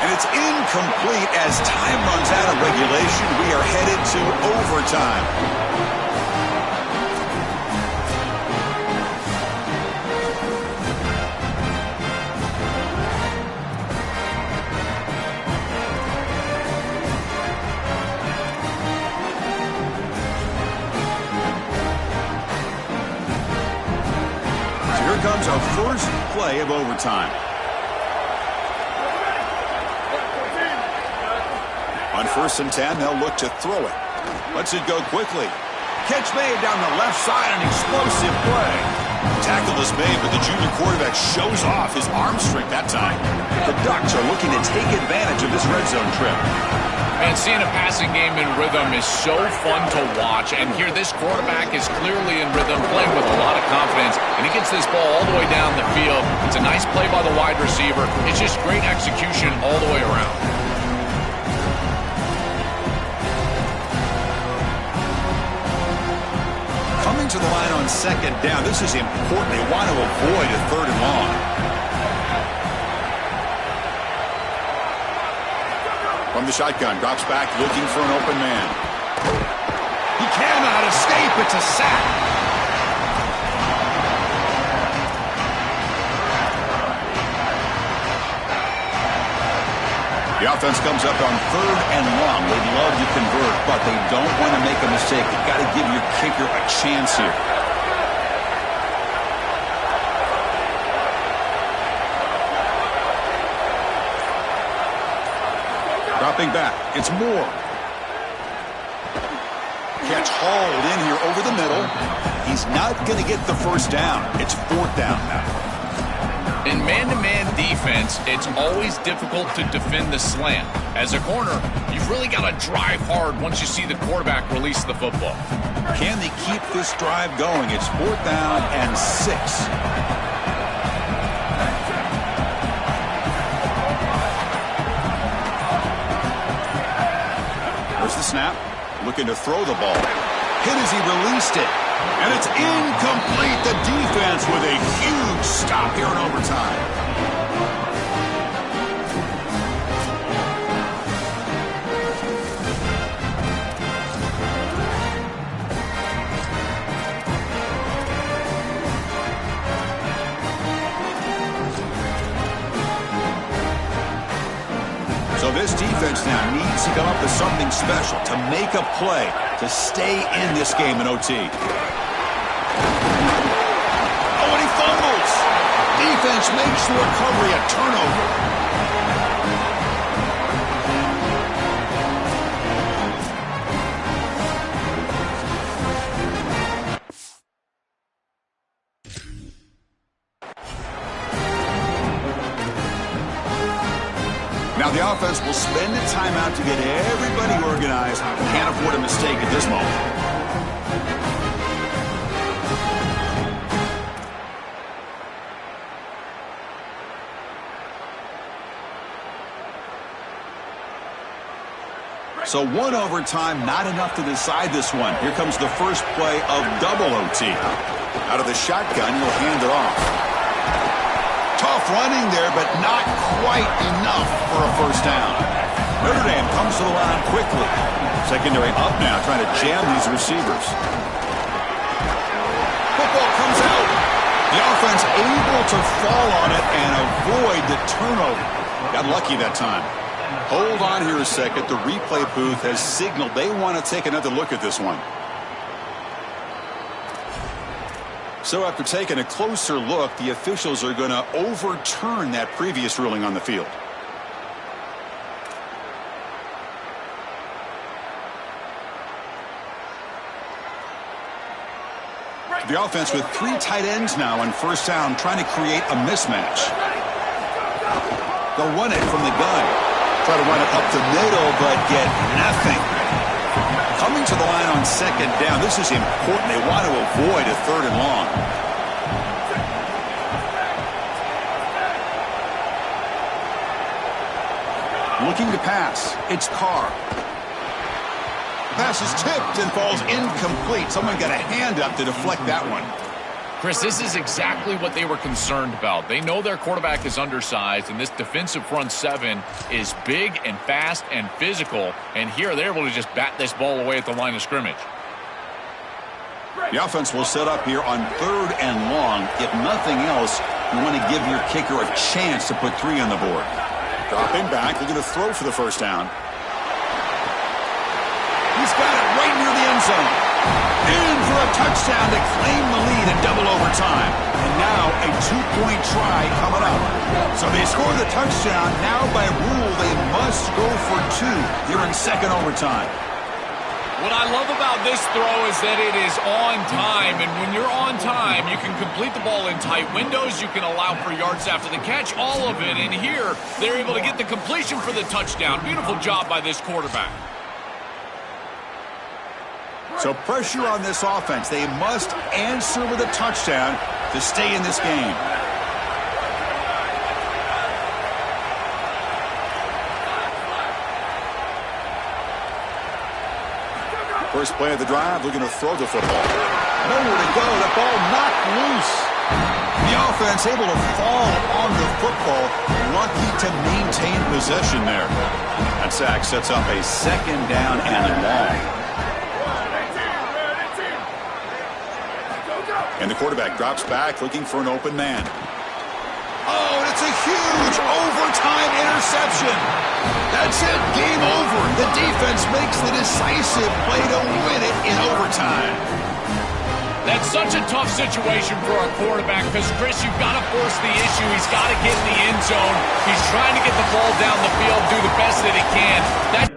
And it's incomplete as time runs out of regulation. We are headed to overtime. first play of overtime. On 1st and 10, they'll look to throw it. Lets it go quickly. Catch made down the left side, an explosive play. Tackle is made, but the junior quarterback shows off his arm strength that time. The Ducks are looking to take advantage of this red zone trip. And seeing a passing game in rhythm is so fun to watch. And here, this quarterback is clearly in rhythm, playing with a lot of confidence. And he gets this ball all the way down the field. It's a nice play by the wide receiver. It's just great execution all the way around. Coming to the line on 2nd down. This is important. They want to avoid a 3rd and long. From the shotgun, drops back, looking for an open man. He cannot escape. It's a sack. The offense comes up on 3rd and long. They'd love to convert, but they don't want to make a mistake. You've got to give your kicker a chance here. Dropping back. It's Moore. Catch hauled in here over the middle. He's not going to get the first down. It's 4th down now. In man-to-man defense, it's always difficult to defend the slant. As a corner, you've really got to drive hard once you see the quarterback release the football. Can they keep this drive going? It's 4th down and 6. There's the snap. Looking to throw the ball. Hit as he released it. And it's incomplete. The defense with a huge stop here in overtime. So this defense now needs to come up with something special to make a play to stay in this game in OT. Oh, and he fumbles. Defense makes the recovery a turnover. Now the offense will spend a timeout to get everybody organized. Can't afford a mistake at this moment. So one overtime, not enough to decide this one. Here comes the first play of double OT. Out of the shotgun, he'll hand it off. Tough running there, but not quite enough for a first down. Notre Dame comes to the line quickly. Secondary up now, trying to jam these receivers. Football comes out. The offense able to fall on it and avoid the turnover. Got lucky that time. Hold on here a second. The replay booth has signaled they want to take another look at this one. So after taking a closer look, the officials are going to overturn that previous ruling on the field. The offense with 3 tight ends now on first down, trying to create a mismatch. They'll run it from the gun. Try to run it up the middle, but get nothing. Coming to the line on second down. This is important. They want to avoid a 3rd and long. Looking to pass. It's Carr. Pass is tipped and falls incomplete. Someone got a hand up to deflect that one. Chris, this is exactly what they were concerned about. They know their quarterback is undersized, and this defensive front 7 is big and fast and physical. And here they're able to just bat this ball away at the line of scrimmage. The offense will set up here on 3rd and long. If nothing else, you want to give your kicker a chance to put 3 on the board. Dropping back, looking to throw for the first down. He's got it right near the end zone. In for a touchdown to claim the lead in double overtime. And now a 2-point try coming up. So they score the touchdown. Now by rule, they must go for 2 here in second overtime. What I love about this throw is that it is on time, and when you're on time, you can complete the ball in tight windows, you can allow for yards after the catch, all of it, and here, they're able to get the completion for the touchdown. Beautiful job by this quarterback. So pressure on this offense. They must answer with a touchdown to stay in this game. First play of the drive, looking to throw the football. Nowhere to go. The ball knocked loose. The offense able to fall on the football. Lucky to maintain possession there. That sack sets up a second down and long. And the quarterback drops back looking for an open man. Oh, and it's a huge overtime interception. That's it. Game over. The defense makes the decisive play to win it in overtime. That's such a tough situation for a quarterback because, Chris, you've got to force the issue. He's got to get in the end zone. He's trying to get the ball down the field, do the best that he can. That